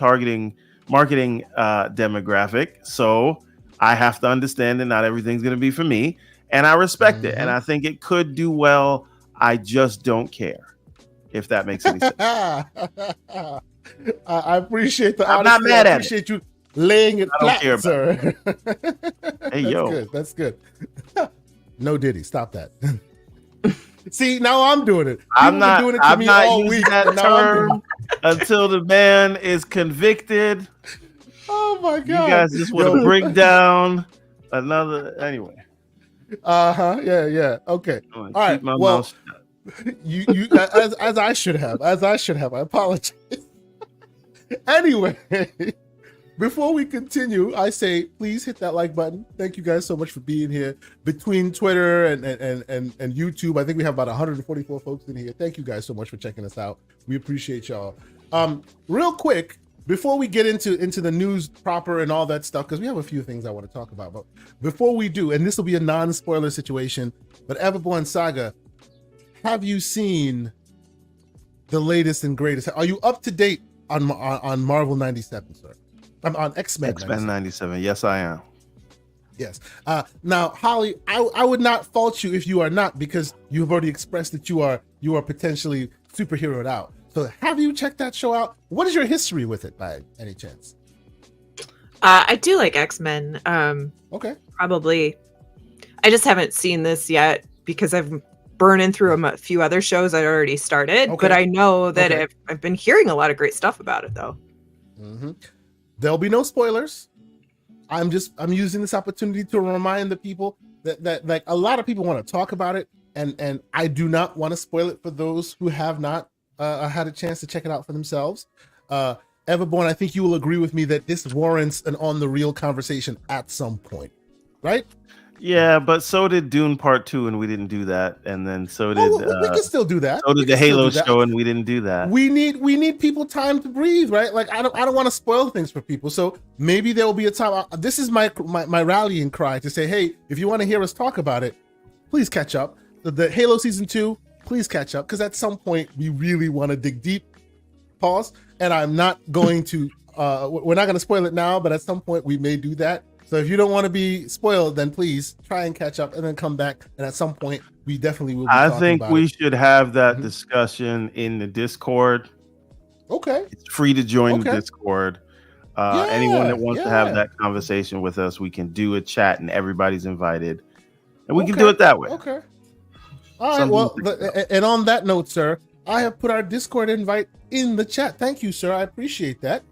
marketing demographic, so I have to understand that not everything's going to be for me, and I respect it, and I think it could do well. I just don't care, if that makes any sense. I appreciate the honesty. I'm not mad at it. I appreciate you laying it flat, sir. Hey, yo. That's good. No Diddy, stop that. See, now I'm doing it. I'm not doing it to me all week. That term until the man is convicted. Oh my god! You guys just want to bring down another. Anyway. Yeah. Okay. All right. Well, you as I should have. I apologize. Anyway. Before we continue, I say please hit that like button. Thank you guys so much for being here. Between Twitter and YouTube, I think we have about 144 folks in here. Thank you guys so much for checking us out. We appreciate y'all. Real quick, before we get into the news proper and all that stuff, because we have a few things I want to talk about. But before we do, and this will be a non-spoiler situation, but Everborn Saga, have you seen the latest and greatest? Are you up to date on Marvel 97, sir? I'm on X-Men 97. Yes, I am. Yes. Now, Holly, I would not fault you if you are not, because you've already expressed that you are potentially superheroed out. So have you checked that show out? What is your history with it by any chance? I do like X-Men. Okay. Probably. I just haven't seen this yet because I've burning through a few other shows I already started. Okay. But I know that I've been hearing a lot of great stuff about it, though. Mm-hmm. There'll be no spoilers. I'm using this opportunity to remind the people that like a lot of people want to talk about it, and I do not want to spoil it for those who have not had a chance to check it out for themselves. Everborn, I think you will agree with me that this warrants an on the real conversation at some point, right? Yeah, but so did Dune Part 2, and we didn't do that. And then so did we can still do that. So did the Halo show, and we didn't do that. We need people time to breathe, right? Like I don't want to spoil things for people. So maybe there will be a time. This is my rallying cry to say, hey, if you want to hear us talk about it, please catch up. The Halo Season 2, please catch up, because at some point we really want to dig deep. Pause. And I'm not going to. We're not going to spoil it now, but at some point we may do that. So if you don't want to be spoiled, then please try and catch up and then come back. And at some point, we definitely will be I think we should have that Mm-hmm. discussion in the Discord. Okay. It's free to join the Discord. Anyone that wants to have that conversation with us, we can do a chat and everybody's invited. And we can do it that way. Okay. All right. Well, and on that note, sir, I have put our Discord invite in the chat. Thank you, sir. I appreciate that.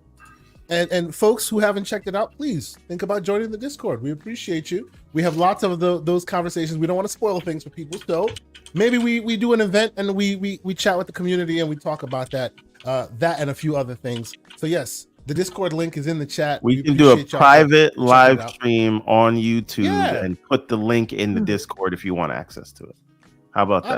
And folks who haven't checked it out, please think about joining the Discord. We appreciate you. We have lots of those conversations. We don't want to spoil things for people, so maybe we do an event and we chat with the community and we talk about that and a few other things. So yes, the Discord link is in the chat. We can do a private live stream on YouTube and put the link in the Discord if you want access to it. How about that?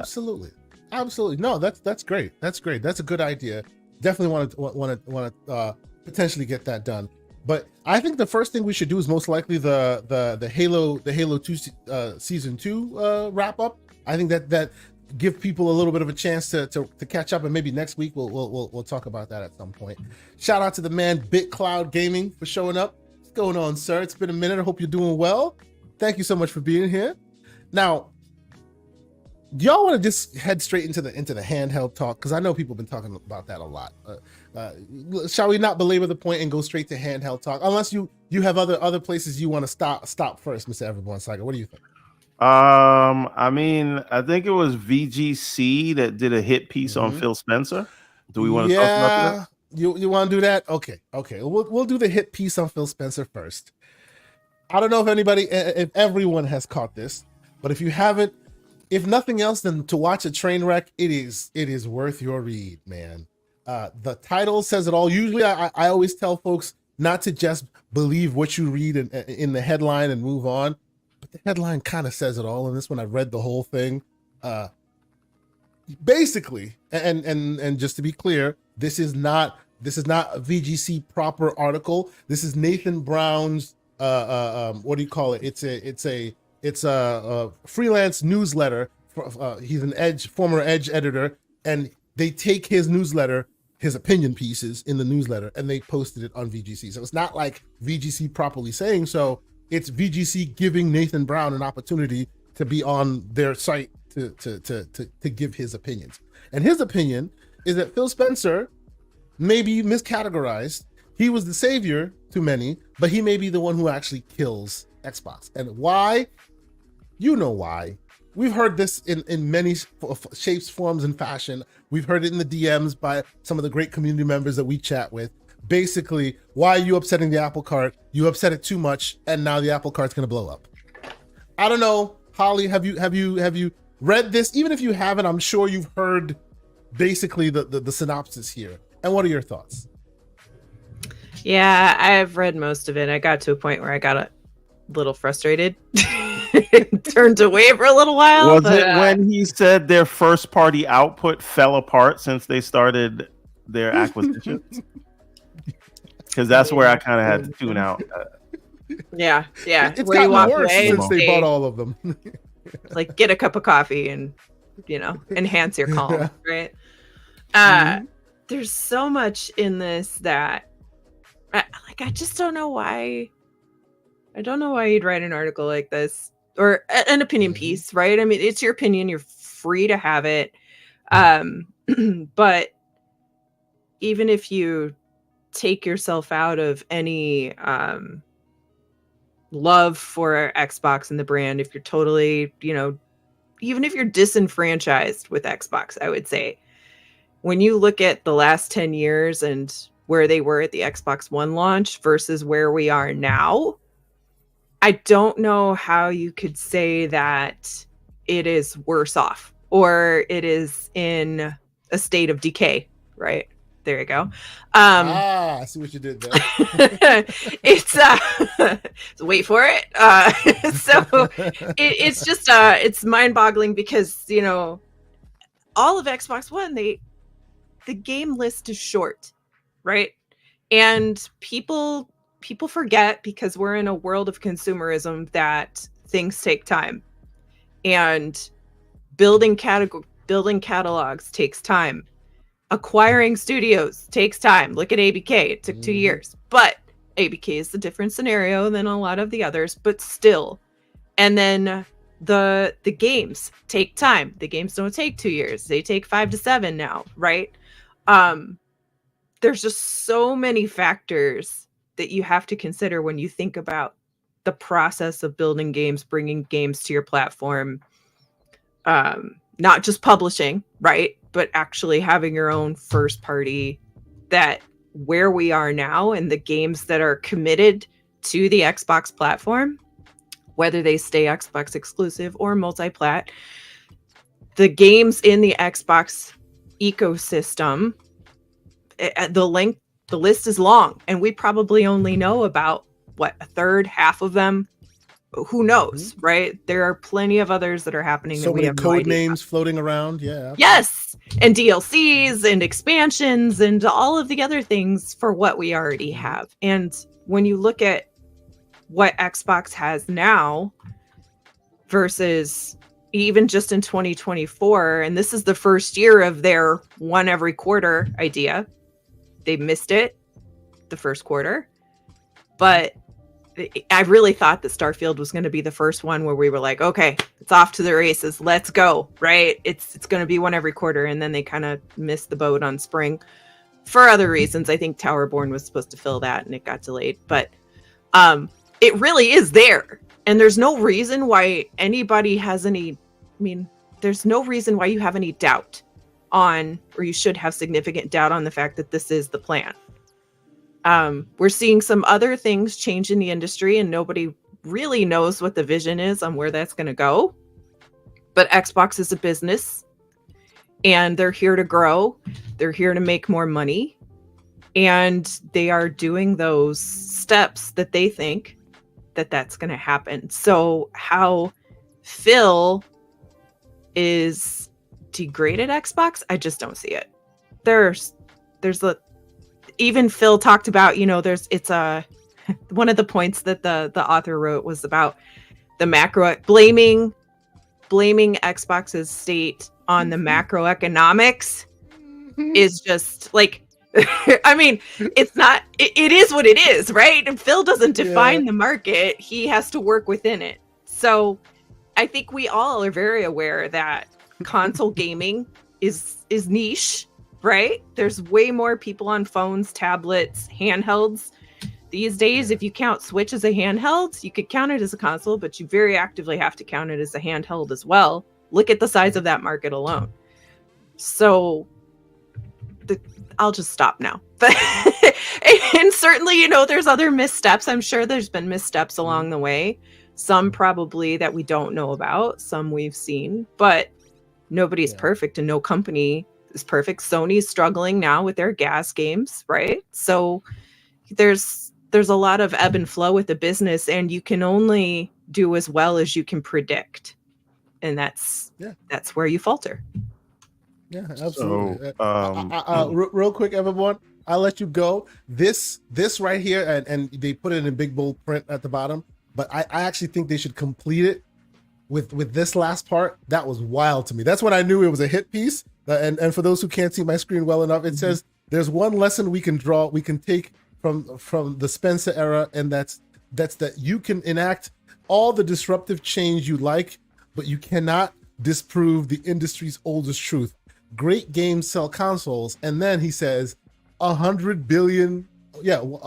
Absolutely. No, that's great. That's great. That's a good idea. Definitely want to potentially get that done. But I think the first thing we should do is most likely the Halo 2 season 2 wrap up. I think that give people a little bit of a chance to catch up, and maybe next week we'll talk about that at some point. Shout out to the man BitCloud Gaming for showing up. What's going on, sir? It's been a minute. I hope you're doing well. Thank you so much for being here. Now, do y'all want to just head straight into the handheld talk? Because I know people have been talking about that a lot. Shall we not belabor the point and go straight to handheld talk? Unless you have other places you want to stop first, Mr. Everborn Saga. What do you think? I mean, I think it was VGC that did a hit piece on Phil Spencer. Do we want to talk about that? You want to do that? Okay. We'll do the hit piece on Phil Spencer first. I don't know if everyone has caught this, but if you haven't, if nothing else than to watch a train wreck, it is worth your read, man. The title says it all. Usually I always tell folks not to just believe what you read in the headline and move on, but the headline kind of says it all. And this one, I read the whole thing. Basically, and just to be clear, this is not a VGC proper article. This is Nathan Brown's what do you call it? It's a freelance newsletter. He's an former Edge editor, and they take his newsletter, his opinion pieces in the newsletter, and they posted it on VGC. So it's not like VGC properly saying so. It's VGC giving Nathan Brown an opportunity to be on their site to give his opinions. And his opinion is that Phil Spencer may be miscategorized. He was the savior to many, but he may be the one who actually kills Xbox. And why? You know why. We've heard this in many shapes, forms, and fashion. We've heard it in the DMs by some of the great community members that we chat with. Basically, why are you upsetting the apple cart? You upset it too much, and now the apple cart's gonna blow up. I don't know, Holly, have you read this? Even if you haven't, I'm sure you've heard basically the synopsis here. And what are your thoughts? Yeah, I've read most of it. I got to a point where I got a little frustrated. Turned away for a little while. Was it when he said their first party output fell apart since they started their acquisitions? Because that's where I kind of had to tune out. Yeah. It's gotten worse since they bought all of them. Like, get a cup of coffee and, enhance your calm, right? There's so much in this that, I just don't know why I don't know why you'd write an article like this or an opinion piece, right? I mean, it's your opinion. You're free to have it. But even if you take yourself out of any love for Xbox and the brand, if you're totally, even if you're disenfranchised with Xbox, I would say, when you look at the last 10 years and where they were at the Xbox One launch versus where we are now, I don't know how you could say that it is worse off or it is in a state of decay, right? There you go. I see what you did there. It's wait for it. So it's just it's mind-boggling because all of Xbox One, the game list is short, right? And people forget, because we're in a world of consumerism, that things take time, and building catalogs takes time. Acquiring studios takes time. Look at ABK. It took 2 years, but ABK is a different scenario than a lot of the others, but still. And then the games take time. The games don't take 2 years. They take 5 to 7 now, right? There's just so many factors that you have to consider when you think about the process of building games, bringing games to your platform, not just publishing, right? But actually having your own first party, that where we are now and the games that are committed to the Xbox platform, whether they stay Xbox exclusive or multi-plat, the games in the Xbox ecosystem, the list is long, and we probably only know about a third, half of them. Who knows, right? There are plenty of others that are happening. So many code names floating around. Yeah. Yes. And DLCs and expansions and all of the other things for what we already have. And when you look at what Xbox has now versus even just in 2024, and this is the first year of their one every quarter idea. They missed it the first quarter, but I really thought that Starfield was going to be the first one where we were like, okay, it's off to the races. Let's go. Right. It's going to be one every quarter. And then they kind of missed the boat on spring for other reasons. I think Towerborn was supposed to fill that and it got delayed, but it really is there. And there's no reason why anybody has there's no reason why you have any doubt on, or you should have significant doubt on the fact that this is the plan. We're seeing some other things change in the industry, and nobody really knows what the vision is on where that's going to go. But Xbox is a business, and they're here to grow. They're here to make more money, and they are doing those steps that they think that's going to happen. So how Phil is degraded Xbox, I just don't see it. Even Phil talked about, it's one of the points that the author wrote was about the macro blaming Xbox's state on the macroeconomics is just like, I mean, it's not, it is what it is, right? And Phil doesn't define the market. He has to work within it. So I think we all are very aware that console gaming is niche, right? There's way more people on phones, tablets, handhelds. These days, if you count Switch as a handheld, you could count it as a console, but you very actively have to count it as a handheld as well. Look at the size of that market alone. So I'll just stop now. And certainly, there's other missteps. I'm sure there's been missteps along the way. Some probably that we don't know about, some we've seen, but nobody's perfect and no company is perfect. Sony's struggling now with their gas games, right? So there's a lot of ebb and flow with the business, and you can only do as well as you can predict. And that's where you falter. Yeah, absolutely. So, real quick, everyone, I'll let you go. This right here, and they put it in big bold print at the bottom, but I actually think they should complete it with this last part. That was wild to me. That's when I knew it was a hit piece. And for those who can't see my screen well enough, it says there's one lesson we can take from the Spencer era, and that's That's that you can enact all the disruptive change you like, but you cannot disprove the industry's oldest truth. Great games sell consoles. And then he says, $100 billion later,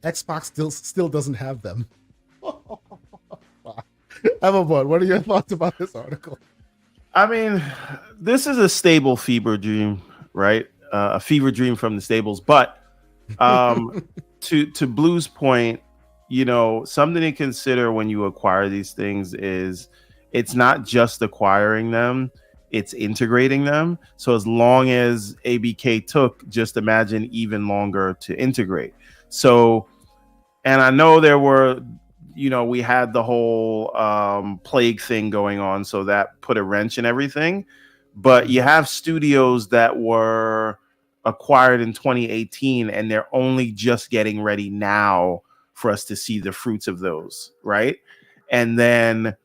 Xbox still doesn't have them. Everyone, what are your thoughts about this article? I mean, this is a stable fever dream, right? A fever dream from the stables. But to Blue's point, you know, something to consider when you acquire these things is it's not just acquiring them, it's integrating them. So as long as ABK took, just imagine even longer to integrate. So, and I know there were, you know, we had the whole plague thing going on, so that put a wrench in everything. But you have studios that were acquired in 2018, and they're only just getting ready now for us to see the fruits of those, right? And then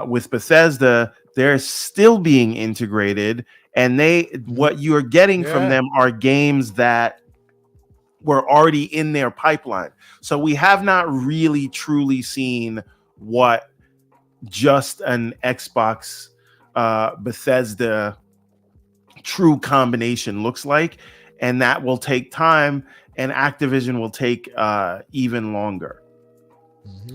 with Bethesda, they're still being integrated, and what you're getting from them are games that were already in their pipeline. So we have not really truly seen what just an Xbox Bethesda true combination looks like, and that will take time, and Activision will take even longer.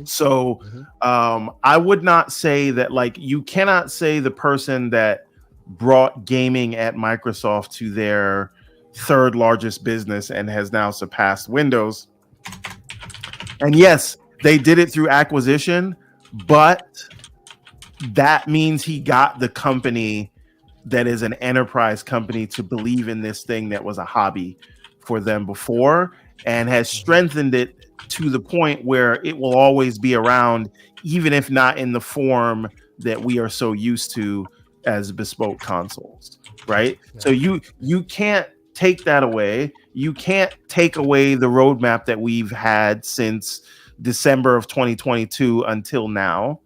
So I would not say that, like, you cannot say the person that brought gaming at Microsoft to their third largest business and has now surpassed Windows. And yes, they did it through acquisition, but that means he got the company that is an enterprise company to believe in this thing that was a hobby for them before, and has strengthened it to the point where it will always be around, even if not in the form that we are so used to as bespoke consoles, right? So you can't take that away. You can't take away the roadmap that we've had since December of 2022 until now.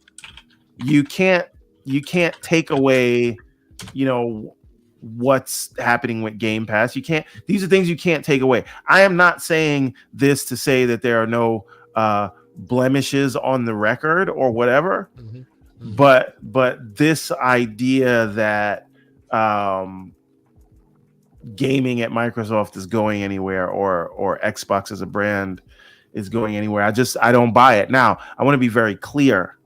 You can't take away, you know, what's happening with Game Pass. These are things you can't take away. I am not saying this to say that there are no blemishes on the record or whatever, but this idea that gaming at Microsoft is going anywhere, or Xbox as a brand is going anywhere, I don't buy it. Now, I want to be very clear.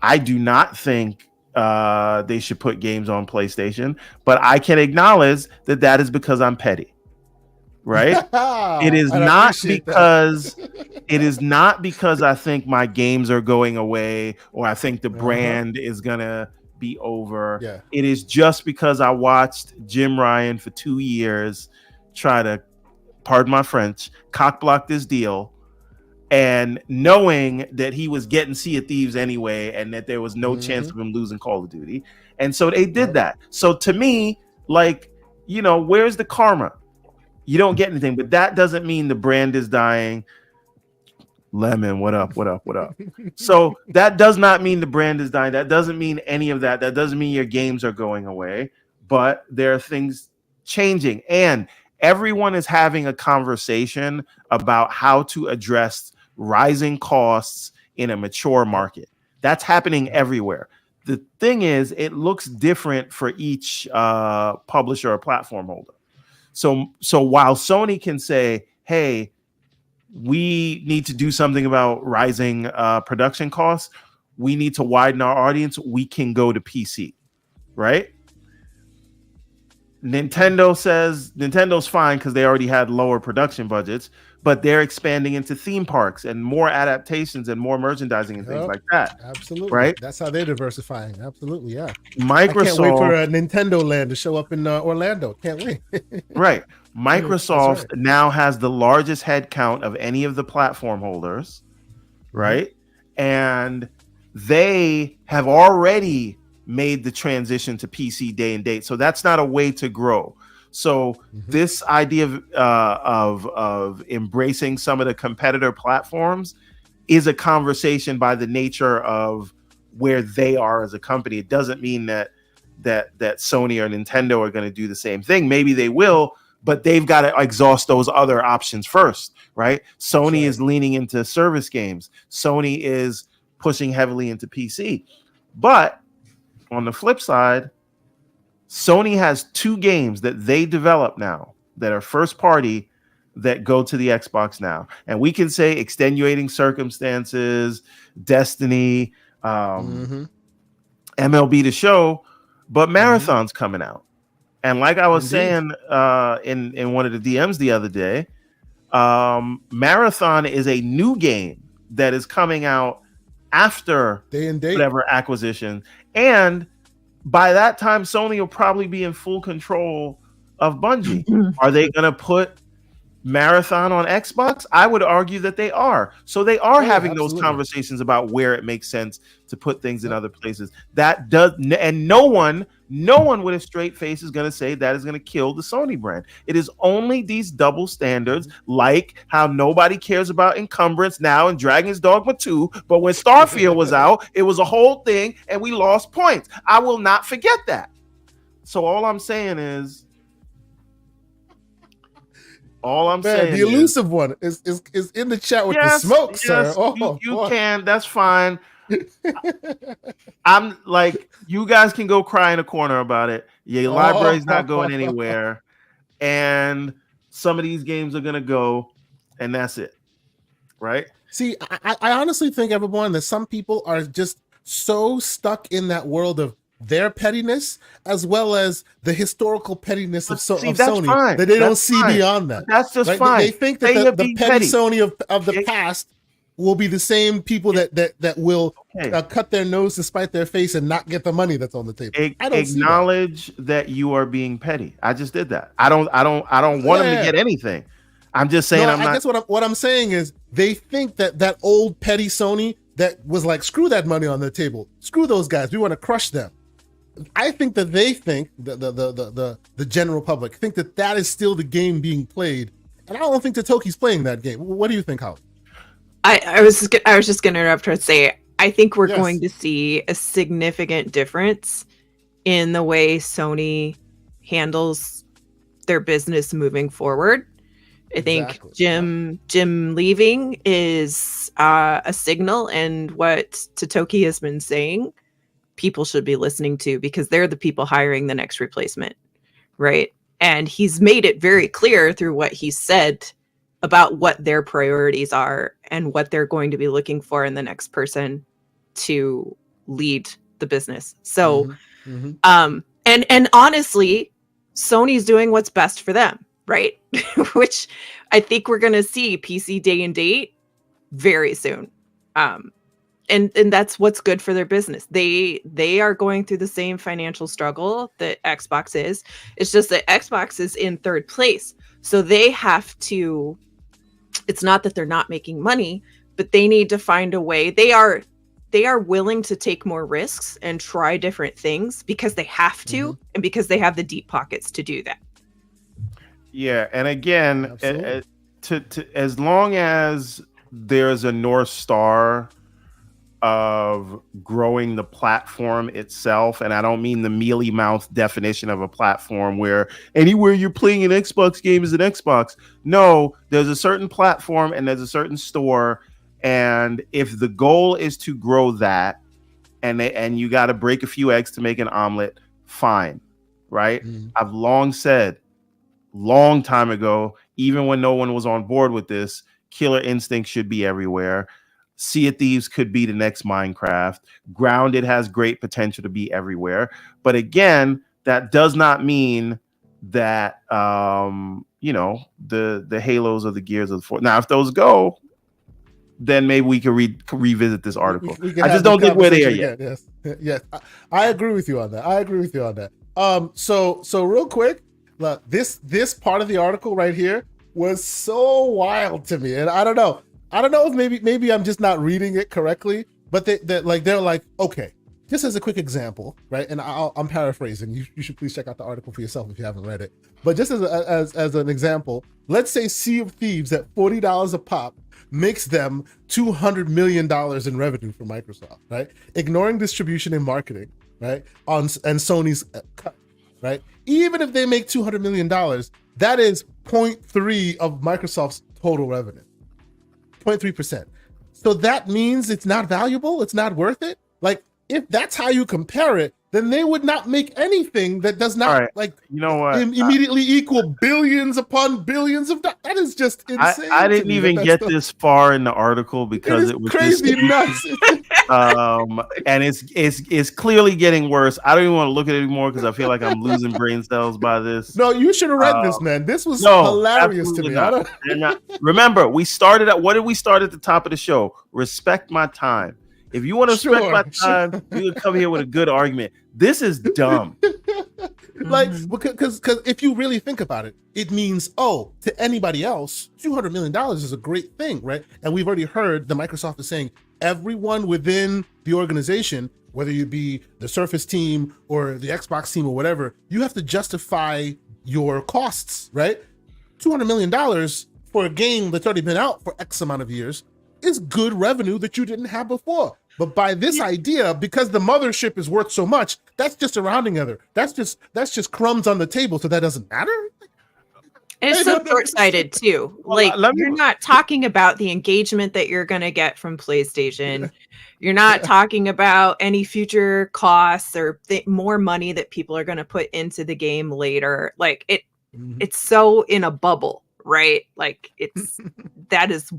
I do not think they should put games on PlayStation, but I can acknowledge that is because I'm petty, right? It is not because I think my games are going away, or I think the brand is gonna be over. It is just because I watched Jim Ryan for 2 years try to, pardon my French, cock block this deal, and knowing that he was getting Sea of Thieves anyway, and that there was no chance of him losing Call of Duty. And so they did that. So to me, like, you know, where's the karma? You don't get anything, but that doesn't mean the brand is dying. Lemon, what up? So that does not mean the brand is dying. That doesn't mean any of that. That doesn't mean your games are going away, but there are things changing, and everyone is having a conversation about how to address rising costs in a mature market. That's happening everywhere. The thing is, it looks different for each publisher or platform holder. So while Sony can say, hey, we need to do something about rising production costs, we need to widen our audience, we can go to PC, right? Nintendo says Nintendo's fine because they already had lower production budgets, but they're expanding into theme parks and more adaptations and more merchandising and things like that. Absolutely. Right? That's how they're diversifying. Absolutely, yeah. Microsoft, I can't wait for a Nintendo Land to show up in Orlando. Can't wait. Right. Microsoft now has the largest head count of any of the platform holders, right? And they have already made the transition to PC day and date. So that's not a way to grow. So this idea of embracing some of the competitor platforms is a conversation by the nature of where they are as a company. It doesn't mean that Sony or Nintendo are going to do the same thing. Maybe they will, but they've got to exhaust those other options first, right? Sony is leaning into service games. Sony is pushing heavily into PC. But on the flip side, Sony has 2 games that they develop now that are first party that go to the Xbox now. And we can say extenuating circumstances, Destiny, MLB The Show, but Marathon's coming out. And like I was saying in one of the DMs the other day, Marathon is a new game that is coming out after day and date whatever acquisition. And by that time, Sony will probably be in full control of Bungie. Are they going to put Marathon on Xbox? I would argue that they are. So they are having those conversations about where it makes sense to put things in other places. That does, and no one with a straight face is going to say that is going to kill the Sony brand. It is only these double standards, like how nobody cares about encumbrance now in Dragon's Dogma 2, but when Starfield was out, it was a whole thing and we lost points. I will not forget that. So all I'm saying is, the elusive one is in the chat with the smoke, sir. You can. That's fine. I'm like, you guys can go cry in a corner about it. Your library's not going anywhere, and some of these games are gonna go, and that's it, right? See, I honestly think, everyone, that some people are just so stuck in that world of their pettiness as well as the historical pettiness of Sony that they don't see beyond that. That's just fine. They think that the petty Sony of the past will be the same people that will cut their nose to spite their face and not get the money that's on the table. I don't acknowledge that you are being petty. I just did that. I don't want them to get anything. I'm just saying. I guess what I'm saying is they think that old petty Sony that was like, screw that money on the table, screw those guys, we want to crush them. I think that they think the general public think that is still the game being played, and I don't think that Toki's playing that game. What do you think, Howard? I was just going to interrupt her and say I think we're going to see a significant difference in the way Sony handles their business moving forward. I think Jim leaving is a signal, and what Toki has been saying, people should be listening to, because they're the people hiring the next replacement, right? And he's made it very clear through what he said about what their priorities are and what they're going to be looking for in the next person to lead the business. So, and honestly, Sony's doing what's best for them, right? Which I think we're going to see PC day and date very soon. And that's what's good for their business. They are going through the same financial struggle that Xbox is. It's just that Xbox is in third place. So they have to, it's not that they're not making money, but they need to find a way. They are willing to take more risks and try different things because they have to, and because they have the deep pockets to do that. Yeah, and again, as long as there's a North Star of growing the platform itself, and I don't mean the mealy mouth definition of a platform where anywhere you're playing an Xbox game is an Xbox. No, there's a certain platform and there's a certain store, and if the goal is to grow that, and you got to break a few eggs to make an omelet, fine, right? I've long said, long time ago, even when no one was on board with this, Killer Instinct should be everywhere. Sea of Thieves could be the next Minecraft. Grounded has great potential to be everywhere. But again, that does not mean that the Halos or the Gears of the Force. Now, if those go, then maybe we can revisit this article. I just don't think we're there yet. Yes. I agree with you on that. So real quick, look, this part of the article right here was so wild to me, and I don't know if maybe I'm just not reading it correctly, but they're like, okay, just as a quick example, right? And I'm paraphrasing. You should please check out the article for yourself if you haven't read it. But just as an example, let's say Sea of Thieves at $40 a pop makes them $200 million in revenue for Microsoft, right? Ignoring distribution and marketing, right? And Sony's cut, right? Even if they make $200 million, That is 0.3 of Microsoft's total revenue. 0.3%. So that means it's not valuable. It's not worth it. Like, if that's how you compare it, then they would not make anything that does not immediately equal billions upon billions of dollars. That is just insane. I didn't even get this far in the article because it was crazy nuts. And it's clearly getting worse. I don't even want to look at it anymore because I feel like I'm losing brain cells by this. No, you should have read this, man. This was hilarious to me. Remember, we started at, what did we start at the top of the show? Respect my time. If you want to respect my time, you can come here with a good argument. This is dumb. Like, because if you really think about it, it means, to anybody else, $200 million is a great thing, right? And we've already heard that Microsoft is saying everyone within the organization, whether you be the Surface team or the Xbox team or whatever, you have to justify your costs, right? $200 million for a game that's already been out for X amount of years is good revenue that you didn't have before. But by this idea, because the mothership is worth so much, that's just a rounding error. That's just crumbs on the table, so that doesn't matter. And it's so short-sighted too. Like, you're not talking about the engagement that you're going to get from PlayStation. You're not talking about any future costs or more money that people are going to put into the game later. Like, it's so in a bubble, right? Like, that is.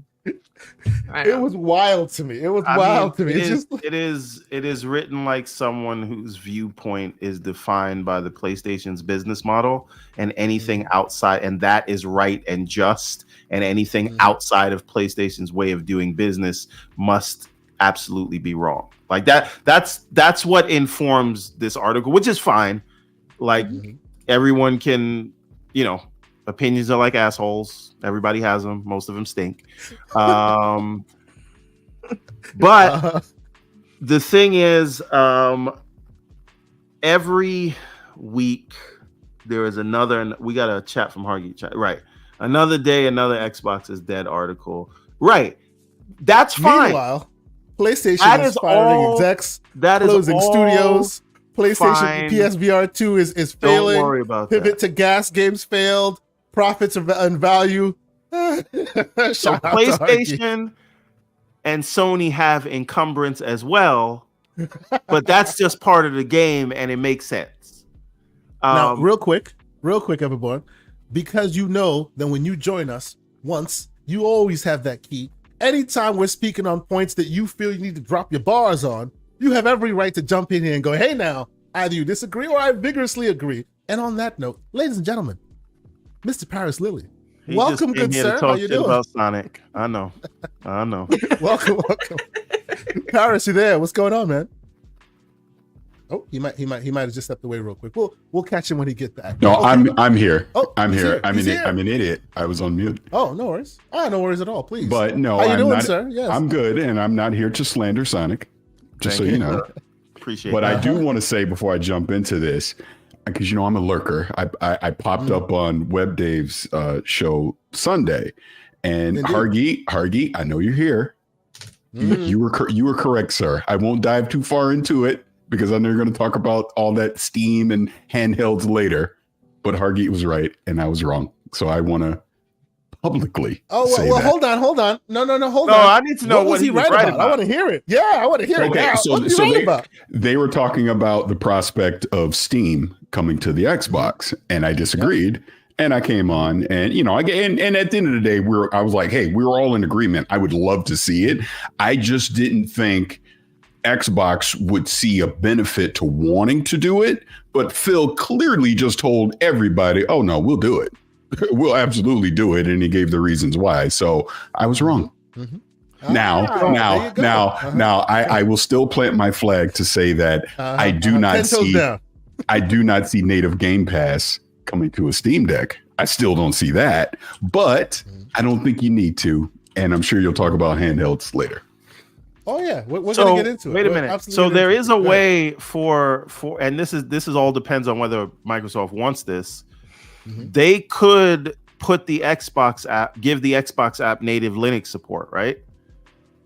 It was wild to me. It was wild to me. It is written like someone whose viewpoint is defined by the PlayStation's business model, and anything outside, and that is right and just, and anything outside of PlayStation's way of doing business must absolutely be wrong. Like that's what informs this article, which is fine. Like everyone can, opinions are like assholes. Everybody has them. Most of them stink. But the thing is, every week there is another. We got a chat from Hargy. Right. Another day, another Xbox is dead article. Right. That's fine. Meanwhile, PlayStation is firing execs, closing studios. PlayStation PSVR 2 is failing. Don't worry about Pivot to gas games failed. Profits and value. So PlayStation and Sony have encumbrance as well, but that's just part of the game, and it makes sense. Now, real quick, everyone, because you know that when you join us once, you always have that key. Anytime we're speaking on points that you feel you need to drop your bars on, you have every right to jump in here and go, hey, now, either you disagree or I vigorously agree. And on that note, ladies and gentlemen, Mr. Paris Lilly. Welcome, good sir. How you doing? About Sonic. I know. welcome. Paris, you there? What's going on, man? Oh, he might have just stepped away real quick. We'll catch him when he gets back. No, okay. I'm here. Oh, I'm here. I'm an idiot. I was on mute. Oh, no worries. No worries at all. Please. But no, how you doing, sir? Yes, I'm good, and I'm not here to slander Sonic. Just Thank so you know. Appreciate. But I do want to say before I jump into this, because I'm a lurker. I popped up on Web Dave's show Sunday, and Hargy, I know you're here. You were correct, sir. I won't dive too far into it because I know you're going to talk about all that Steam and handhelds later. But Hargy was right, and I was wrong. So I want to publicly. Say that. Hold on. No, hold on. I need to know what he right about. I want to hear it. Yeah, I want to hear it. Now. So what right about? They were talking about the prospect of Steam coming to the Xbox, and I disagreed. Yep. And I came on, and and at the end of the day, I was like, hey, we were all in agreement. I would love to see it. I just didn't think Xbox would see a benefit to wanting to do it. But Phil clearly just told everybody, oh no, we'll do it. We'll absolutely do it. And he gave the reasons why. So I was wrong. Now, I will still plant my flag to say that I do not see native Game Pass coming to a Steam Deck. I still don't see that, but I don't think you need to. And I'm sure you'll talk about handhelds later. Oh yeah, we're going to get into it. Wait a minute. So there is a way for, and this is all depends on whether Microsoft wants this. They could put the Xbox app, give the Xbox app native Linux support, right?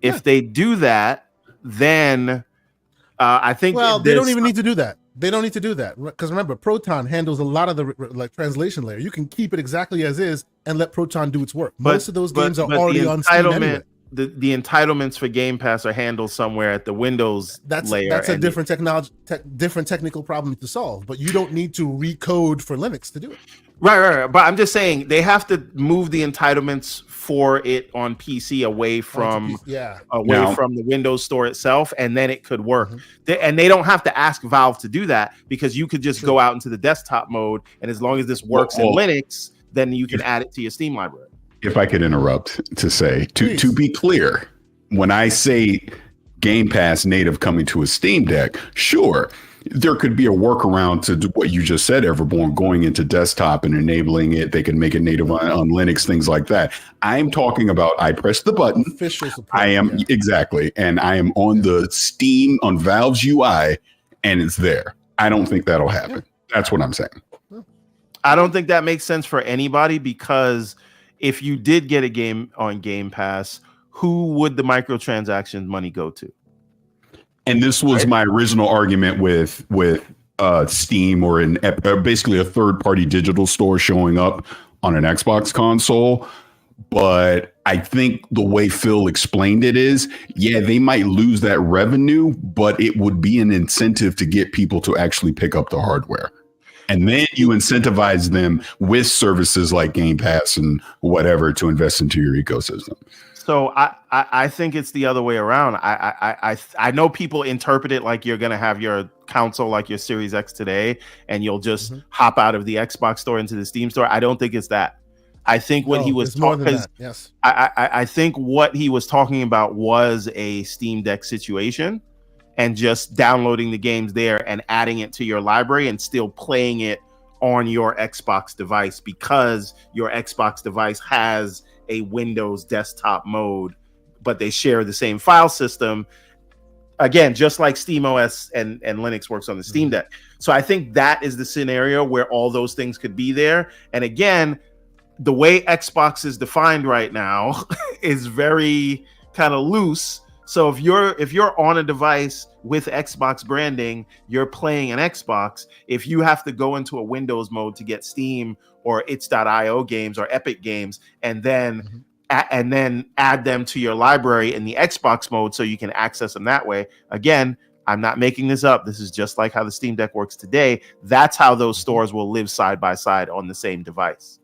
If they do that, then I think. Well, they don't even need to do that. They don't need to do that because remember, Proton handles a lot of the translation layer. You can keep it exactly as is and let Proton do its work. Most of those games are already on Steam anyway. The entitlements for Game Pass are handled somewhere at the Windows layer. That's a different different technical problem to solve. But you don't need to recode for Linux to do it. Right. But I'm just saying they have to move the entitlements for it on PC away from the Windows Store itself, and then it could work. And they don't have to ask Valve to do that because you could just go out into the desktop mode, and as long as this works in Linux, then you can add it to your Steam library. If I could interrupt to say, to be clear, when I say Game Pass native coming to a Steam Deck, sure, there could be a workaround to do what you just said, Everborn, going into desktop and enabling it. They can make it native on Linux, things like that. I'm talking about I press the button. Official support, I am exactly, and I am on the Steam on Valve's UI, and it's there. I don't think that'll happen. That's what I'm saying. I don't think that makes sense for anybody because if you did get a game on Game Pass, who would the microtransaction money go to? And this was my original argument with Steam or basically a third-party digital store showing up on an Xbox console. But I think the way Phil explained it is, they might lose that revenue, but it would be an incentive to get people to actually pick up the hardware. And then you incentivize them with services like Game Pass and whatever to invest into your ecosystem. So I think it's the other way around. I know people interpret it like you're going to have your console like your Series X today, and you'll just hop out of the Xbox store into the Steam store. I don't think it's that. I think what he was talking, yes. I think what he was talking about was a Steam Deck situation, and just downloading the games there and adding it to your library and still playing it on your Xbox device because your Xbox device has a Windows desktop mode, but they share the same file system. Again, just like SteamOS and Linux works on the Steam Deck. So I think that is the scenario where all those things could be there. And again, the way Xbox is defined right now is very kind of loose. So if you're on a device with Xbox branding, you're playing an Xbox. If you have to go into a Windows mode to get Steam or itch.io games or Epic games, and then add them to your library in the Xbox mode so you can access them that way. Again, I'm not making this up. This is just like how the Steam Deck works today. That's how those stores will live side by side on the same device.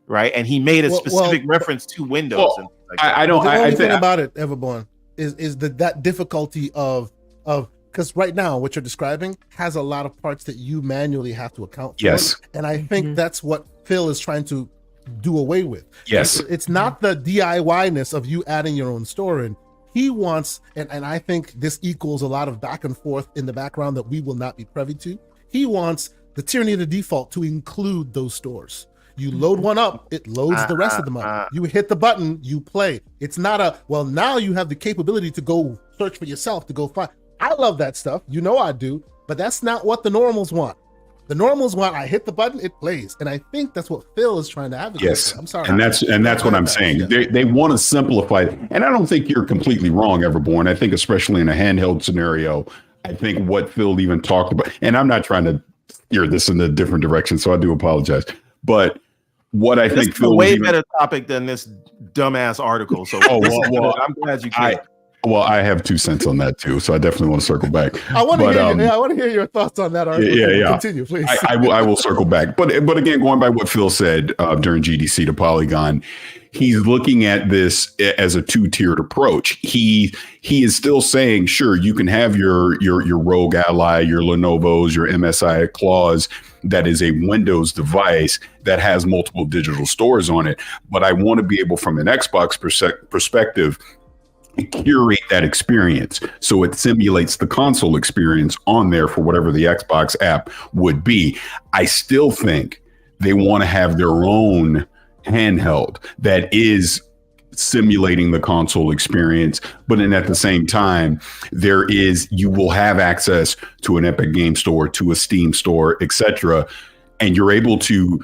Right. And he made a specific reference to Windows. And like I don't. The only thing about it, Everborn, is that difficulty of because right now what you're describing has a lot of parts that you manually have to account for. Yes. And I think that's what Phil is trying to do away with. Yes. It's not the DIY-ness of you adding your own store in. He wants, and I think this equals a lot of back and forth in the background that we will not be privy to. He wants the tyranny of the default to include those stores. You load one up, it loads the rest of them up. You hit the button, you play. It's not now you have the capability to go search for yourself, to go find. I love that stuff. You know I do, but that's not what the normals want. The normals want, I hit the button, it plays. And I think that's what Phil is trying to advocate. Yes. For. I'm sorry. And that's what I'm saying. Yeah. They want to simplify it. And I don't think you're completely wrong, Everborn. I think especially in a handheld scenario, I think what Phil even talked about, and I'm not trying to steer this in a different direction, so I do apologize. But what I think Phil is a way better topic than this dumbass article. So I'm glad you came. I have 2 cents on that too, so I definitely want to circle back. I want to hear your thoughts on that article. Yeah. Continue, please. I will circle back. But again, going by what Phil said during GDC to Polygon, he's looking at this as a 2-tiered approach. He is still saying, sure, you can have your Rogue Ally, your Lenovo's, your MSI Claws, that is a Windows device that has multiple digital stores on it. But I want to be able, from an Xbox perspective, curate that experience so it simulates the console experience on there for whatever the Xbox app would be. I still think they want to have their own handheld that is simulating the console experience, but then at the same time, you will have access to an Epic Game Store, to a Steam store, etc., and you're able to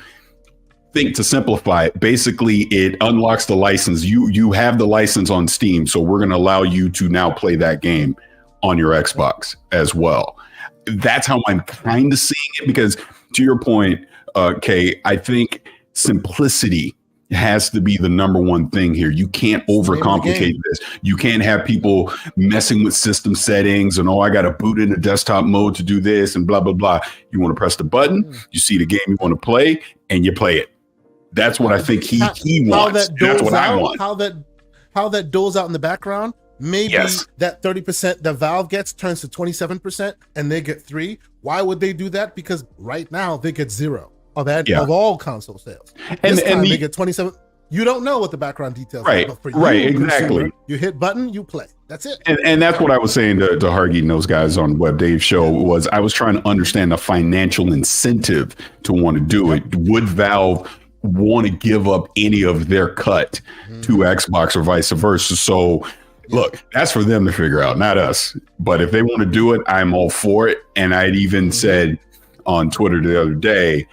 think to simplify it. Basically, it unlocks the license. You have the license on Steam, so we're going to allow you to now play that game on your Xbox as well. that's how I'm kind of seeing it, because to your point, Kay, I think simplicity has to be the number one thing here. You can't overcomplicate this. You can't have people messing with system settings and, I got to boot into desktop mode to do this and blah, blah, blah. You want to press the button, you see the game you want to play, and you play it. That's what I think he wants. That's what I want. How that doles out in the background, maybe that 30% that Valve gets turns to 27% and they get 3. Why would they do that? Because right now they get 0 of all console sales. And they get 27. You don't know what the background details are. But for you, exactly. You hit button, you play. That's it. And that's what I was saying to Hargy and those guys on Web Dave show, was I was trying to understand the financial incentive to want to do it. Would Valve want to give up any of their cut to Xbox or vice versa? So look, that's for them to figure out, not us. But if they want to do it, I'm all for it. And I'd even said on Twitter the other day,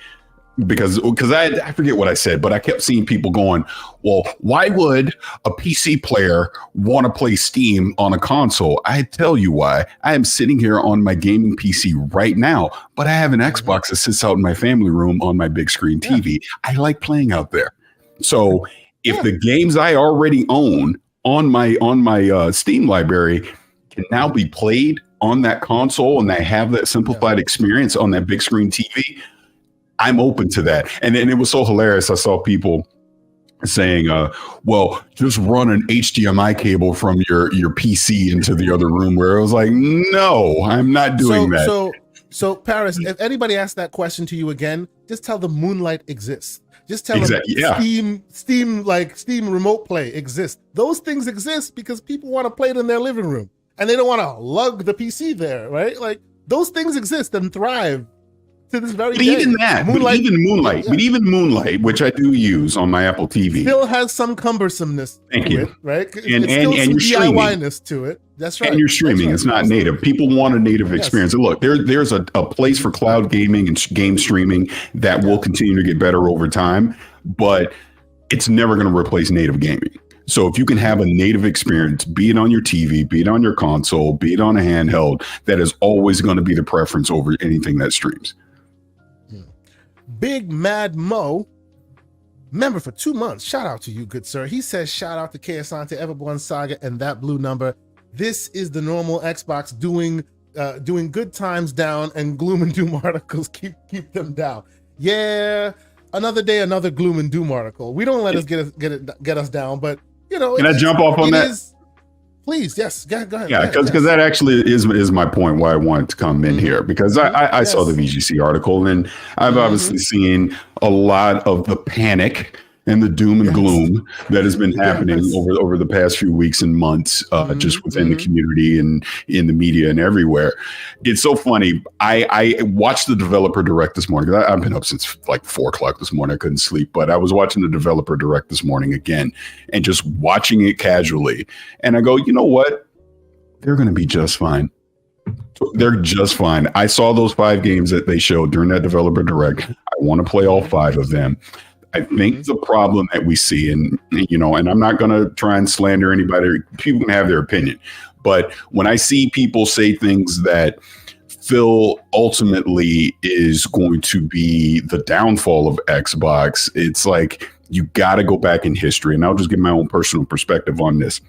because I forget what I said, but I kept seeing people going, well, why would a PC player want to play Steam on a console? I tell you why. I am sitting here on my gaming PC right now, but I have an Xbox that sits out in my family room on my big screen TV. I like playing out there. So if the games I already own on my Steam library can now be played on that console, and I have that simplified experience on that big screen TV, I'm open to that. And then it was so hilarious. I saw people saying, well, just run an HDMI cable from your PC into the other room, where I was like, no, I'm not doing that. So Paris, if anybody asks that question to you again, just tell them Moonlight exists. Just tell them Steam Remote Play exists. Those things exist because people want to play it in their living room and they don't want to lug the PC there, right? Like, those things exist and thrive to this very day. Even Moonlight, which I do use on my Apple TV, still has some cumbersomeness to it, right? And you're streaming. DIY-ness to it. That's right. And you're streaming. It's not native. People want a native experience. And look, there's a place for cloud gaming and game streaming that will continue to get better over time, but it's never going to replace native gaming. So if you can have a native experience, be it on your TV, be it on your console, be it on a handheld, that is always going to be the preference over anything that streams. Big Mad Mo, member for 2 months. Shout out to you, good sir. He says, shout out to Kay Asante, Everborn Saga, and that blue number. This is the normal Xbox doing good times down, and gloom and doom articles keep them down. Yeah, another day, another gloom and doom article. We don't let us get us down, but you know. Can I jump off on that? Please, yes. Go ahead. Yeah, because that actually is my point why I wanted to come in here, because I saw the VGC article, and I've obviously seen a lot of the panic and the doom and gloom that has been happening over the past few weeks and months, just within the community and in the media and everywhere. It's so funny. I watched the developer direct this morning. I've been up since like 4:00 this morning. I couldn't sleep, but I was watching the developer direct this morning again and just watching it casually. And I go, you know what? They're going to be just fine. They're just fine. I saw those 5 games that they showed during that developer direct. I want to play all 5 of them. I think the problem that we see, and I'm not going to try and slander anybody. People can have their opinion, but when I see people say things that Phil ultimately is going to be the downfall of Xbox, it's like you got to go back in history. And I'll just give my own personal perspective on this.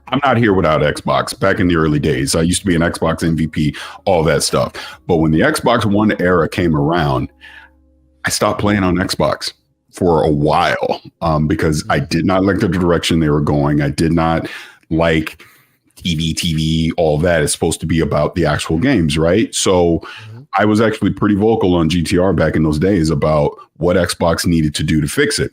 I'm not here without Xbox. Back in the early days, I used to be an Xbox MVP, all that stuff. But when the Xbox One era came around, I stopped playing on Xbox for a while because I did not like the direction they were going. I did not like TV, all that. It's supposed to be about the actual games, right? So I was actually pretty vocal on GTR back in those days about what Xbox needed to do to fix it.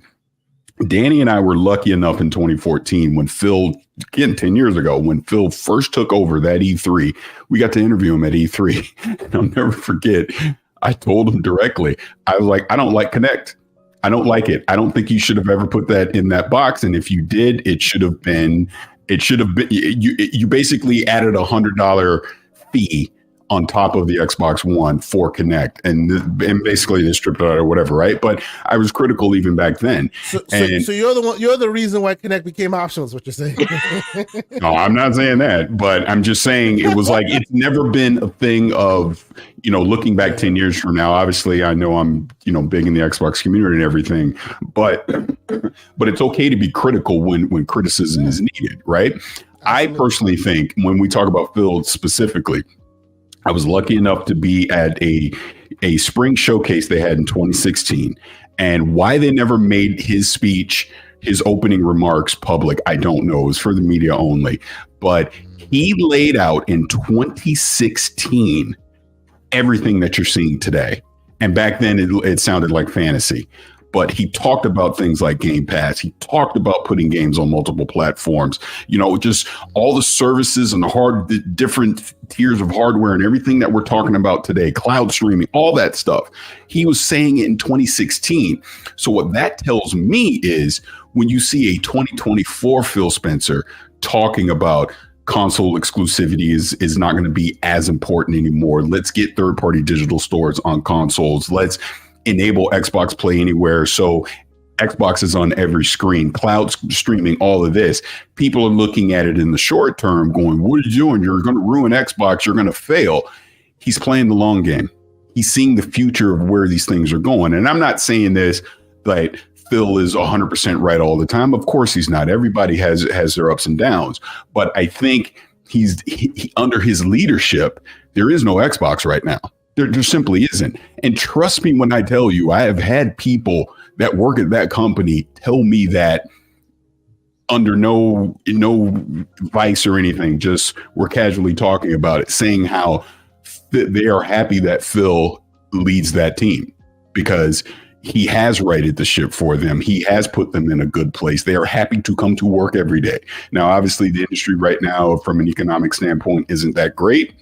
Danny and I were lucky enough in 2014 when Phil, again, 10 years ago, when Phil first took over that E3, we got to interview him at E3. And I'll never forget, I told him directly, I was like, I don't like Kinect. I don't like it. I don't think you should have ever put that in that box. And if you did, it should have been, you basically added $100 fee on top of the Xbox One for Kinect, and basically they stripped it out or whatever, right? But I was critical even back then. So you're the reason why Kinect became optional, is what you're saying. No, I'm not saying that, but I'm just saying it was like, it's never been a thing of, looking back 10 years from now. Obviously, I know I'm, big in the Xbox community and everything, but it's okay to be critical when criticism is needed, right? I personally think when we talk about Phil specifically, I was lucky enough to be at a spring showcase they had in 2016, and why they never made his speech, his opening remarks public, I don't know. It was for the media only, but he laid out in 2016 everything that you're seeing today. And back then it sounded like fantasy. But he talked about things like Game Pass. He talked about putting games on multiple platforms, just all the services and the different tiers of hardware and everything that we're talking about today, cloud streaming, all that stuff. He was saying it in 2016. So what that tells me is when you see a 2024 Phil Spencer talking about console exclusivity is not going to be as important anymore. Let's get third-party digital stores on consoles. Let's enable Xbox Play Anywhere, so Xbox is on every screen, cloud streaming, all of this. People are looking at it in the short term going, what are you doing? You're going to ruin Xbox. You're going to fail. He's playing the long game. He's seeing the future of where these things are going. And I'm not saying this like Phil is 100% right all the time. Of course he's not. Everybody has their ups and downs. But I think he under his leadership, there is no Xbox right now. There simply isn't. And trust me when I tell you, I have had people that work at that company tell me that under no vice or anything, just we're casually talking about it, saying how they are happy that Phil leads that team because he has righted the ship for them. He has put them in a good place. They are happy to come to work every day. Now, obviously, the industry right now, from an economic standpoint, isn't that great.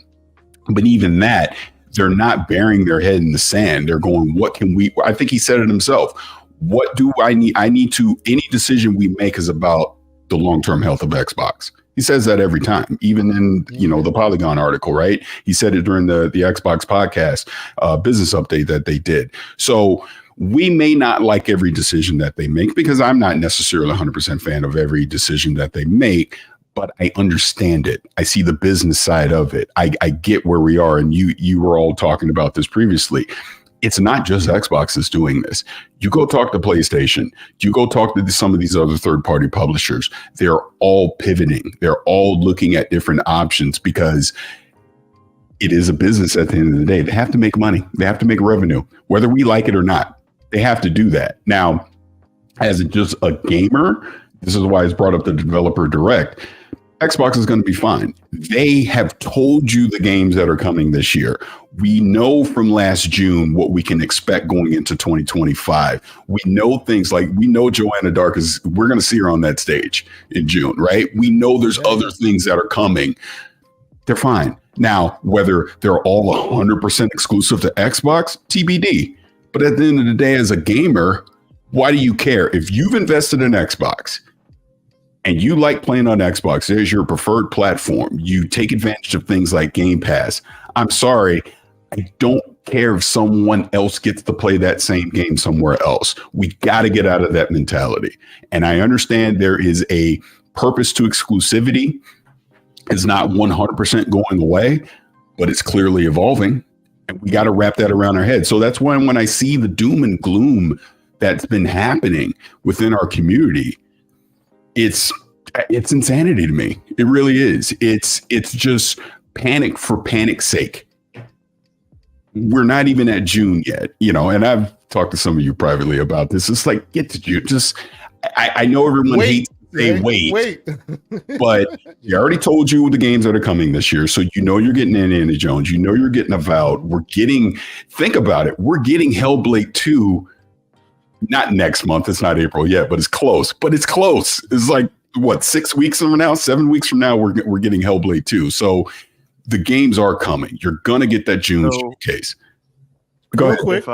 But even that, they're not burying their head in the sand. They're going, what can we, I think he said it himself. What do I need? I need to, any decision we make is about the long-term health of Xbox. He says that every time, even in, the Polygon article, right? He said it during the Xbox podcast business update that they did. So we may not like every decision that they make because I'm not necessarily 100% fan of every decision that they make, but I understand it. I see the business side of it. I get where we are. And you were all talking about this previously. It's not just Xbox that's doing this. You go talk to PlayStation. You go talk to some of these other third-party publishers. They're all pivoting. They're all looking at different options because it is a business at the end of the day. They have to make money. They have to make revenue, whether we like it or not. They have to do that. Now, as just a gamer, this is why it's brought up the developer direct. Xbox is going to be fine. They have told you the games that are coming this year. We know from last June what we can expect going into 2025. We know things like, we know Joanna Dark we're going to see her on that stage in June, right? We know there's other things that are coming. They're fine. Now, whether they're all 100% exclusive to Xbox, TBD. But at the end of the day, as a gamer, why do you care? If you've invested in Xbox, and you like playing on Xbox, there's your preferred platform. You take advantage of things like Game Pass. I'm sorry, I don't care if someone else gets to play that same game somewhere else. We got to get out of that mentality. And I understand there is a purpose to exclusivity. It's not 100% going away, but it's clearly evolving. And we got to wrap that around our head. So that's when I see the doom and gloom that's been happening within our community, it's insanity to me. It really is. It's just panic for panic's sake. We're not even at June yet, and I've talked to some of you privately about this. It's like, get to June. I know everyone hates to say wait. But you already told you the games that are coming this year. So you're getting Indiana Jones. You're getting Avowed. Think about it. We're getting Hellblade 2. Not next month. It's not April yet, but it's close. It's like, what, 6 weeks from now, 7 weeks from now, we're getting Hellblade 2. So the games are coming. You're going to get that June showcase. Go ahead. Quick.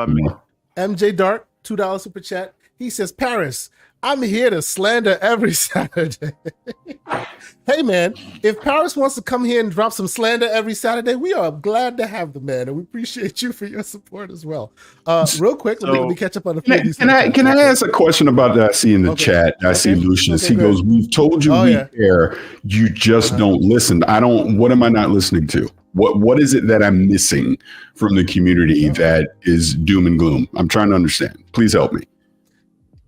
MJ Dark, $2 super chat. He says, Paris, I'm here to slander every Saturday. Hey, man, if Paris wants to come here and drop some slander every Saturday, we are glad to have the man, and we appreciate you for your support as well. Real quick, let me catch up on a few of these. Can I ask a question about that? I see in the chat. I see Lucius. He goes, "We've told you we care. You just don't listen." What am I not listening to? What is it that I'm missing from the community that is doom and gloom? I'm trying to understand. Please help me.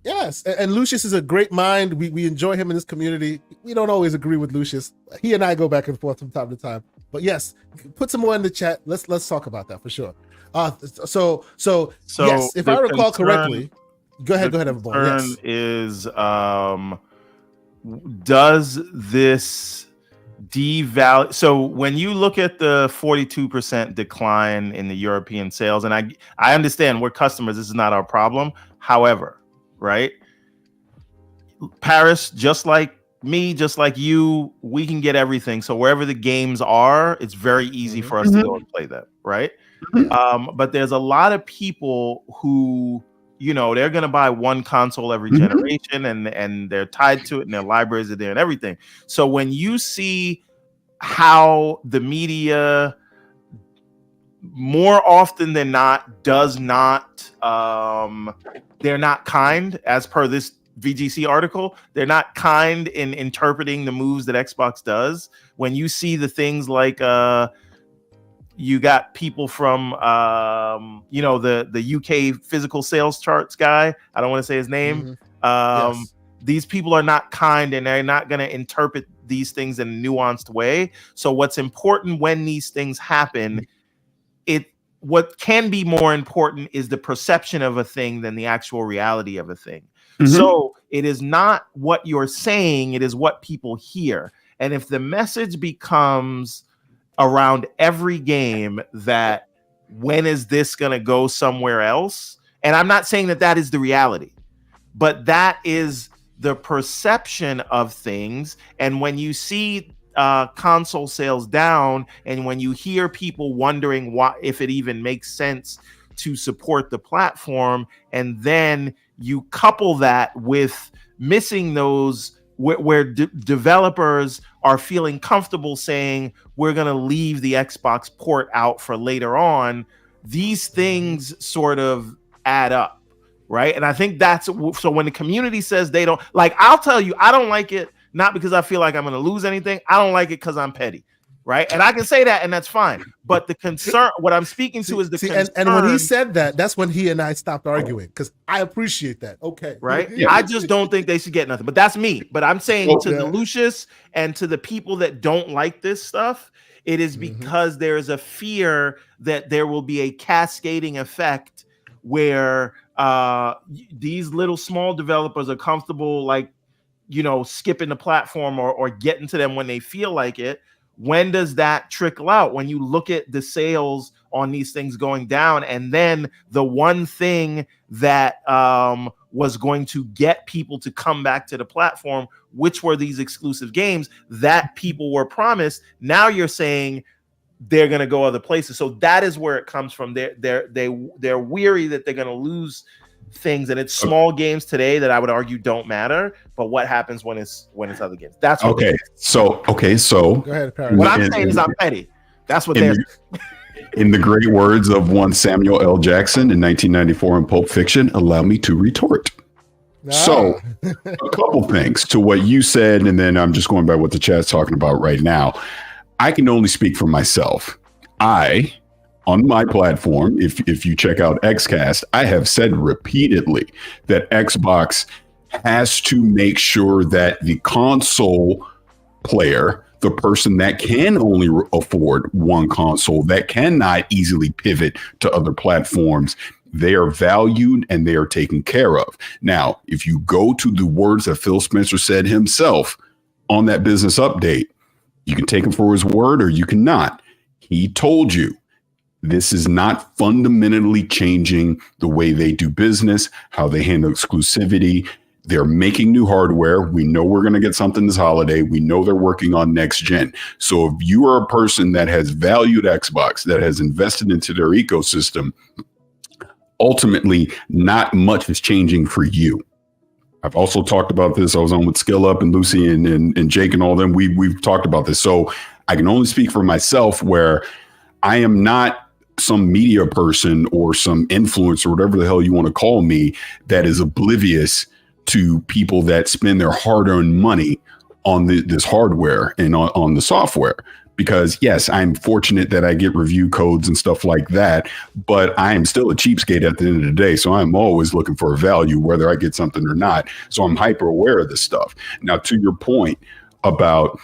Yes, and Lucius is a great mind. We enjoy him in this community. We don't always agree with Lucius. He and I go back and forth from time to time. But yes, put some more in the chat. Let's talk about that for sure. So yes, if I recall correctly, go ahead, everyone. Yes. Is does this devalue? So when you look at the 42% decline in the European sales, and I understand we're customers. This is not our problem. However, right, Paris, just like me, just like you, we can get everything. So wherever the games are, it's very easy for us to go and play them, right? But there's a lot of people who, they're going to buy one console every generation, and they're tied to it, and their libraries are there and everything. So when you see how the media more often than not does not, they're not kind, as per this VGC article, they're not kind in interpreting the moves that Xbox does. When you see the things like you got people from the UK physical sales charts guy, I don't want to say his name. These people are not kind, and they're not going to interpret these things in a nuanced way. So what's important when these things happen, what can be more important is the perception of a thing than the actual reality of a thing. So it is not what you're saying, it is what people hear. And if the message becomes around every game that when is this going to go somewhere else? And I'm not saying that is the reality, but that is the perception of things. And when you see console sales down, and when you hear people wondering if it even makes sense to support the platform, and then you couple that with missing those where developers are feeling comfortable saying we're going to leave the Xbox port out for later on, these things sort of add up, right? And I think so when the community says they don't like, I'll tell you, I don't like it, not because I feel like I'm going to lose anything. I don't like it because I'm petty, right? And I can say that, and that's fine. But the concern, what I'm speaking to is the concern. And when he said that, that's when he and I stopped arguing, because I appreciate that. Okay. Right? Yeah. I just don't think they should get nothing. But that's me. But I'm saying to the Lucius and to the people that don't like this stuff, it is because there is a fear that there will be a cascading effect where these little small developers are comfortable, like, skipping the platform or getting to them when they feel like it. When does that trickle out? When you look at the sales on these things going down, and then the one thing that was going to get people to come back to the platform, which were these exclusive games that people were promised, now you're saying they're going to go other places. So that is where it comes from. They're weary that they're going to lose things, and it's small games today that I would argue don't matter, but what happens when it's other games? That's what So go ahead, Paris. What I'm saying is I'm petty. That's what they're in the great words of one Samuel L. Jackson in 1994 in Pulp Fiction, allow me to retort. So a couple things to what you said, and then I'm just going by what the chat's talking about right now. I can only speak for myself. On my platform, if you check out XCast, I have said repeatedly that Xbox has to make sure that the console player, the person that can only afford one console, that cannot easily pivot to other platforms, they are valued and they are taken care of. Now, if you go to the words that Phil Spencer said himself on that business update, you can take him for his word or you cannot. He told you, this is not fundamentally changing the way they do business, how they handle exclusivity. They're making new hardware. We know we're going to get something this holiday. We know they're working on next gen. So if you are a person that has valued Xbox, that has invested into their ecosystem, ultimately not much is changing for you. I've also talked about this. I was on with Skill Up and Lucy and Jake and all them. We've talked about this. So I can only speak for myself, where I am not some media person or some influencer, whatever the hell you want to call me, that is oblivious to people that spend their hard-earned money on this hardware and on the software. Because yes, I'm fortunate that I get review codes and stuff like that, but I am still a cheapskate at the end of the day. So I'm always looking for a value, whether I get something or not. So I'm hyper aware of this stuff. Now, to your point about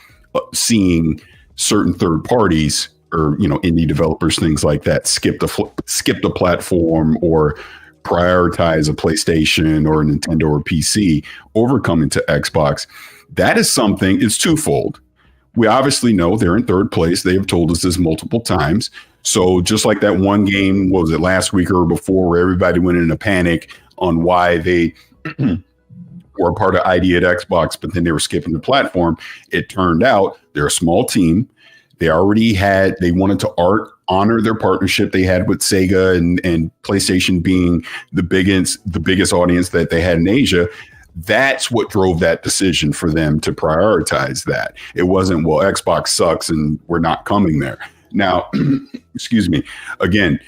seeing certain third parties or, indie developers, things like that, skip the platform or prioritize a PlayStation or a Nintendo or PC over coming to Xbox. That is something, it's twofold. We obviously know they're in third place. They have told us this multiple times. So just like that one game, what was it, last week or before, where everybody went in a panic on why they were a part of ID at Xbox, but then they were skipping the platform. It turned out they're a small team. They wanted to honor their partnership they had with Sega and PlayStation being the biggest audience that they had in Asia. That's what drove that decision for them to prioritize that. It wasn't, well, Xbox sucks and we're not coming there. Now, excuse me, again,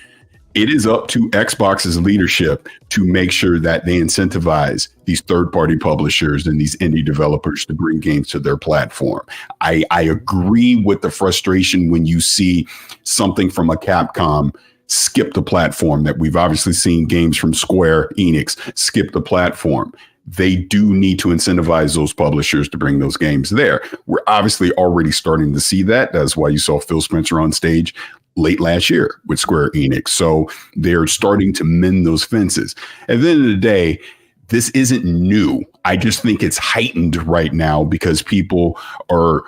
it is up to Xbox's leadership to make sure that they incentivize these third-party publishers and these indie developers to bring games to their platform. I agree with the frustration when you see something from a Capcom skip the platform, that we've obviously seen games from Square Enix skip the platform. They do need to incentivize those publishers to bring those games there. We're obviously already starting to see that. That's why you saw Phil Spencer on stage late last year with Square Enix. So they're starting to mend those fences. At the end of the day, this isn't new. I just think it's heightened right now because people are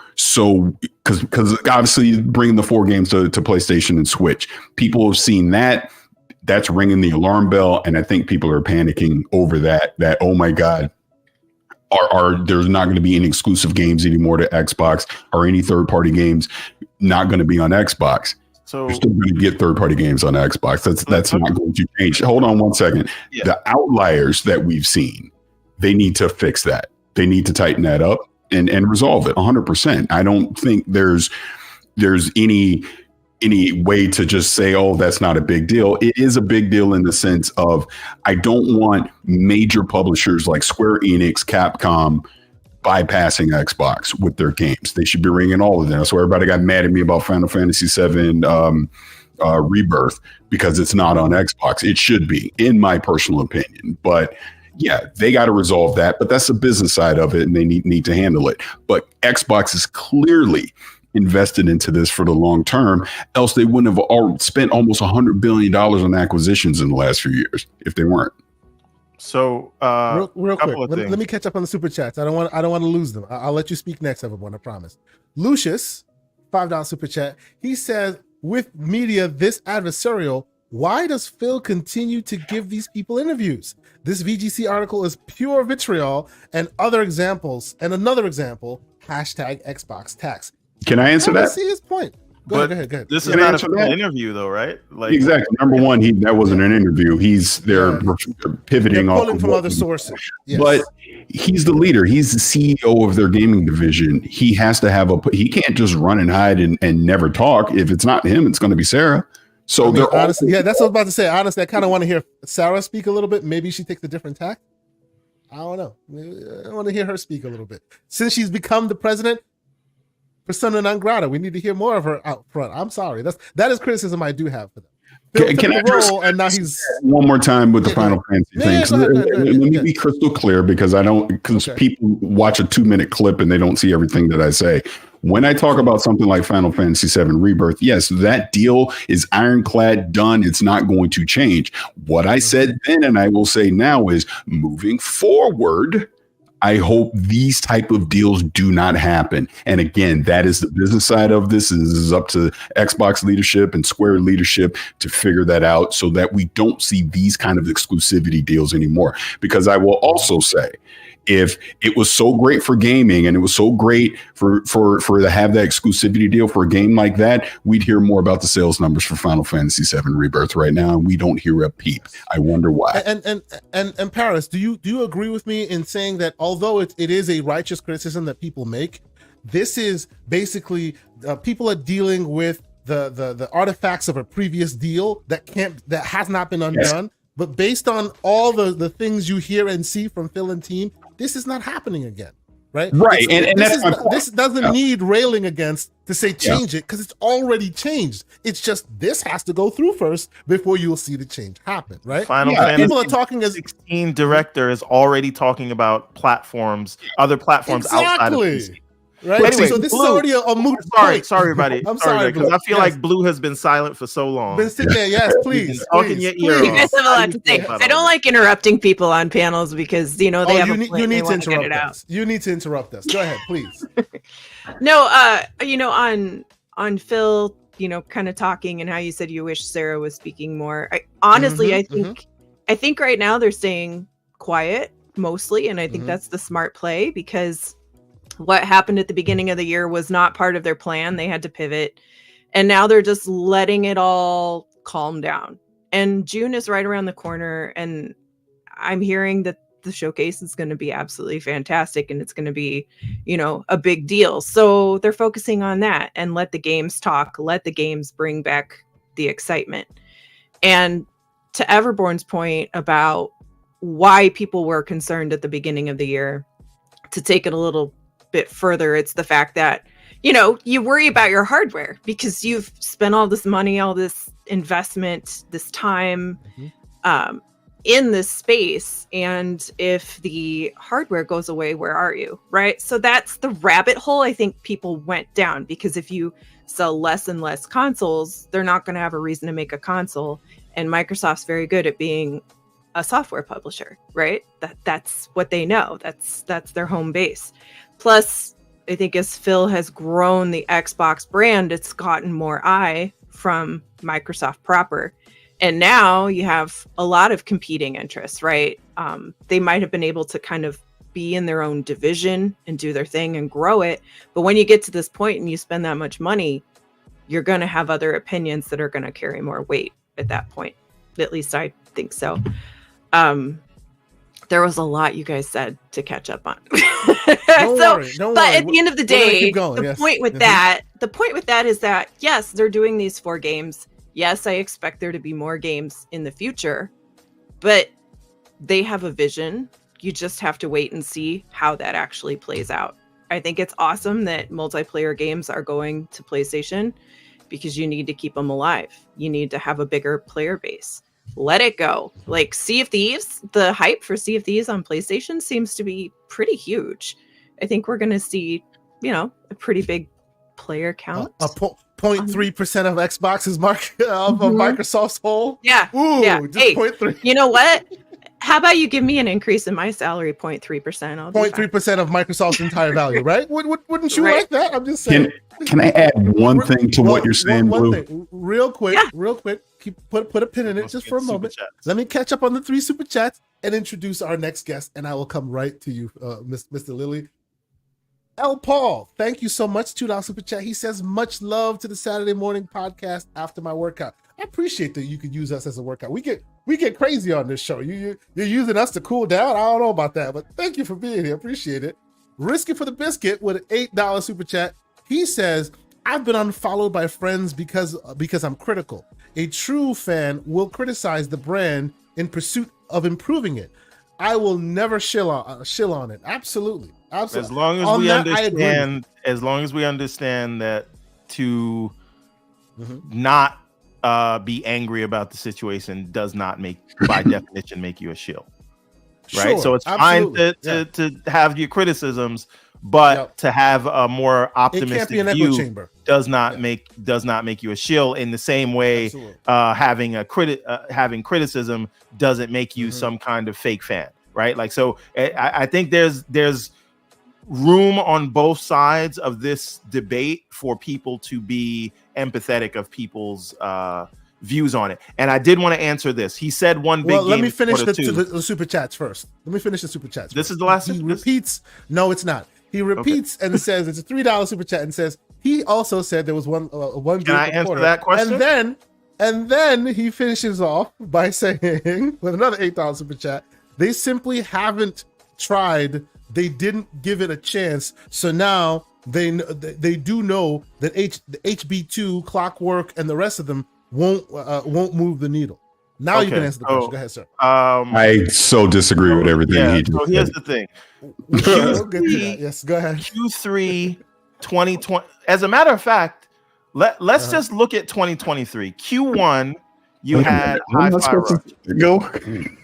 because obviously bringing the 4 games to PlayStation and Switch, people have seen that. That's ringing the alarm bell, and I think people are panicking over that. Oh my God, there's not going to be any exclusive games anymore to Xbox, or any third-party games not going to be on Xbox. So you're still going to get third-party games on Xbox. That's not going to change. Hold on one second. Yeah. The outliers that we've seen, they need to fix that. They need to tighten that up and resolve it 100%. I don't think there's any way to just say, oh, that's not a big deal. It is a big deal in the sense of, I don't want major publishers like Square Enix, Capcom bypassing Xbox with their games. They should be bringing all of them. That's why everybody got mad at me about Final Fantasy VII Rebirth, because it's not on Xbox. It should be, in my personal opinion. But yeah, they got to resolve that. But that's the business side of it, and they need to handle it. But Xbox is clearly invested into this for the long term, else they wouldn't have spent almost $100 billion on acquisitions in the last few years if they weren't. So real quick, let me catch up on the super chats. I don't want to lose them. I'll let you speak next, everyone, I promise. Lucius, $5 super chat. He says, with media this adversarial, why does Phil continue to give these people interviews? This VGC article is pure vitriol, and another example, #Xbox tax. Can I answer that? I see his point. Go ahead. This is not an interview, though, right? Like, exactly. Number one, that wasn't an interview. They're pivoting off from other sources. Yes. But he's the leader. He's the CEO of their gaming division. He has to have he can't just run and hide and never talk. If it's not him, it's going to be Sarah. So they're honestly, that's what I was about to say. Honestly, I kind of want to hear Sarah speak a little bit. Maybe she takes a different tack. I don't know. I want to hear her speak a little bit. Since she's become the president, persona non grata, we need to hear more of her out front. I'm sorry. That is criticism I do have for them. Can I and now he's one more time with the Final Fantasy thing? Let me be crystal clear, because people watch a 2-minute clip and they don't see everything that I say. When I talk about something like Final Fantasy VII Rebirth, yes, that deal is ironclad, done. It's not going to change. What I said then, and I will say now, is moving forward, I hope these type of deals do not happen. And again, that is the business side of this. This is up to Xbox leadership and Square leadership to figure that out, so that we don't see these kind of exclusivity deals anymore. Because I will also say, if it was so great for gaming and it was so great for to have that exclusivity deal for a game like that, we'd hear more about the sales numbers for Final Fantasy VII Rebirth right now, and we don't hear a peep. I wonder why. And Paris, do you agree with me in saying that although it is a righteous criticism that people make, this is basically people are dealing with the artifacts of a previous deal that has not been undone. Yes. But based on all the things you hear and see from Phil and team, this is not happening again, right? Right, and this doesn't need railing against to say change it, because it's already changed. It's just this has to go through first before you'll see the change happen, right? Final Fantasy people are talking as 16 director is already talking about platforms, other platforms outside of PC. Right. Anyway, so this Blue, is already a moot point. Sorry, everybody. I'm sorry, because I feel like Blue has been silent for so long. Been sitting there, yes, please. Talking your ear You guys have a lot to say. I don't like interrupting people on panels because they have you need to interrupt us. You need to interrupt us. Go ahead, please. No, on Phil, kind of talking and how you said you wish Sarah was speaking more. I think right now they're staying quiet mostly, and I think that's the smart play, because what happened at the beginning of the year was not part of their plan. They had to pivot, and now they're just letting it all calm down. And June is right around the corner, and I'm hearing that the showcase is going to be absolutely fantastic, and it's going to be, a big deal. So they're focusing on that, and let the games talk, let the games bring back the excitement. And to Everborn's point about why people were concerned at the beginning of the year, to take it a little bit further, it's the fact that you worry about your hardware because you've spent all this money, all this investment, this time in this space, and if the hardware goes away, where are you, right? So that's the rabbit hole I think people went down, because if you sell less and less consoles, they're not going to have a reason to make a console, and Microsoft's very good at being a software publisher, right? That's what they know. That's their home base. Plus, I think as Phil has grown the Xbox brand, it's gotten more eye from Microsoft proper. And now you have a lot of competing interests, right? They might have been able to kind of be in their own division and do their thing and grow it. But when you get to this point and you spend that much money, you're going to have other opinions that are going to carry more weight at that point. At least I think so. There was a lot you guys said to catch up on. Don't worry. But at the end of the day, the point with that is that, yes, they're doing these 4 games. Yes, I expect there to be more games in the future, but they have a vision. You just have to wait and see how that actually plays out. I think it's awesome that multiplayer games are going to PlayStation, because you need to keep them alive. You need to have a bigger player base. Let it go. Like Sea of Thieves, the hype for Sea of Thieves on PlayStation seems to be pretty huge. I think we're going to see, a pretty big player count. 0.3% of Xbox's market of Microsoft's whole. Yeah. Ooh, yeah. just hey, 0.3. You know what? How about you give me an increase in my salary, 0.3%? 0.3% of Microsoft's entire value, right? Wouldn't you like that? I'm just saying. Can I add one thing to what you're saying, Blue? Thing. Real quick. Put a pin in it just for a moment. Let me catch up on the 3 super chats and introduce our next guest, and I will come right to you, Mr. Lilly. L. Paul, thank you so much. $2 super chat. He says, much love to the Saturday morning podcast after my workout. I appreciate that you could use us as a workout. We get crazy on this show. You're using us to cool down. I don't know about that, but thank you for being here. Appreciate it. Risky for the Biscuit with an $8 super chat. He says, I've been unfollowed by friends because I'm critical. A true fan will criticize the brand in pursuit of improving it. I will never shill on it. Absolutely. As long as we understand that to not be angry about the situation does not by definition make you a shill. Right. Sure, so it's absolutely fine to have your criticisms, but to have a more optimistic view does not make you a shill. In the same way, having criticism doesn't make you some kind of fake fan, right? Like, so I think there's room on both sides of this debate for people to be empathetic of people's views on it. And I did want to answer this. He said one big game. Let me finish the the super chats first. This is the last. He repeats. No, it's not. He repeats and says it's a $3 super chat and says he also said there was one game. Can I answer that question? And then he finishes off by saying with another $8 super chat, they simply haven't tried. They didn't give it a chance. So now they do know that the HB2, Clockwork, and the rest of them won't move the needle. Now you can answer the question. Go ahead, sir. I so disagree with everything he just so here's said. the thing. Yes, go ahead. Q3 2020. As a matter of fact, let's just look at 2023. Q1, you had Hi-Fi Rush. Go.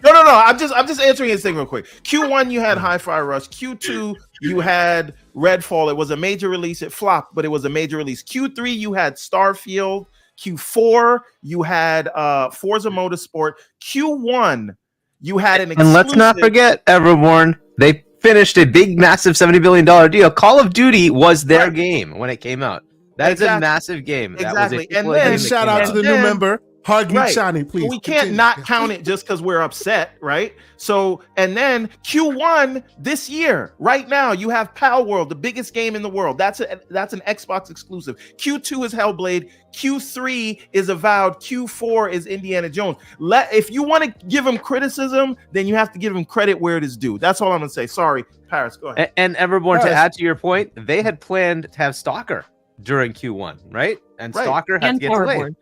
No. I'm just answering his thing real quick. Q1, you had Hi-Fi Rush. Q2, you had Redfall. It was a major release. It flopped, but it was a major release. Q3, you had Starfield. Q4, you had Forza Motorsport. Q1, you had an exclusive. And let's not forget, Everborn, they finished a big, massive $70 billion deal. Call of Duty was their game when it came out. That is a massive game. Exactly. And then shout out to the new member, Hard Geek Shiny, please. We can't not count it just because we're upset, right? So, and then Q1 this year, right now, you have Pal World, the biggest game in the world. That's an Xbox exclusive. Q2 is Hellblade. Q3 is Avowed. Q4 is Indiana Jones. If you want to give them criticism, then you have to give them credit where it is due. That's all I'm gonna say. Sorry, Paris, go ahead. And Everborn, to add to your point, they had planned to have Stalker during Q1, right? And Stalker had to get delayed.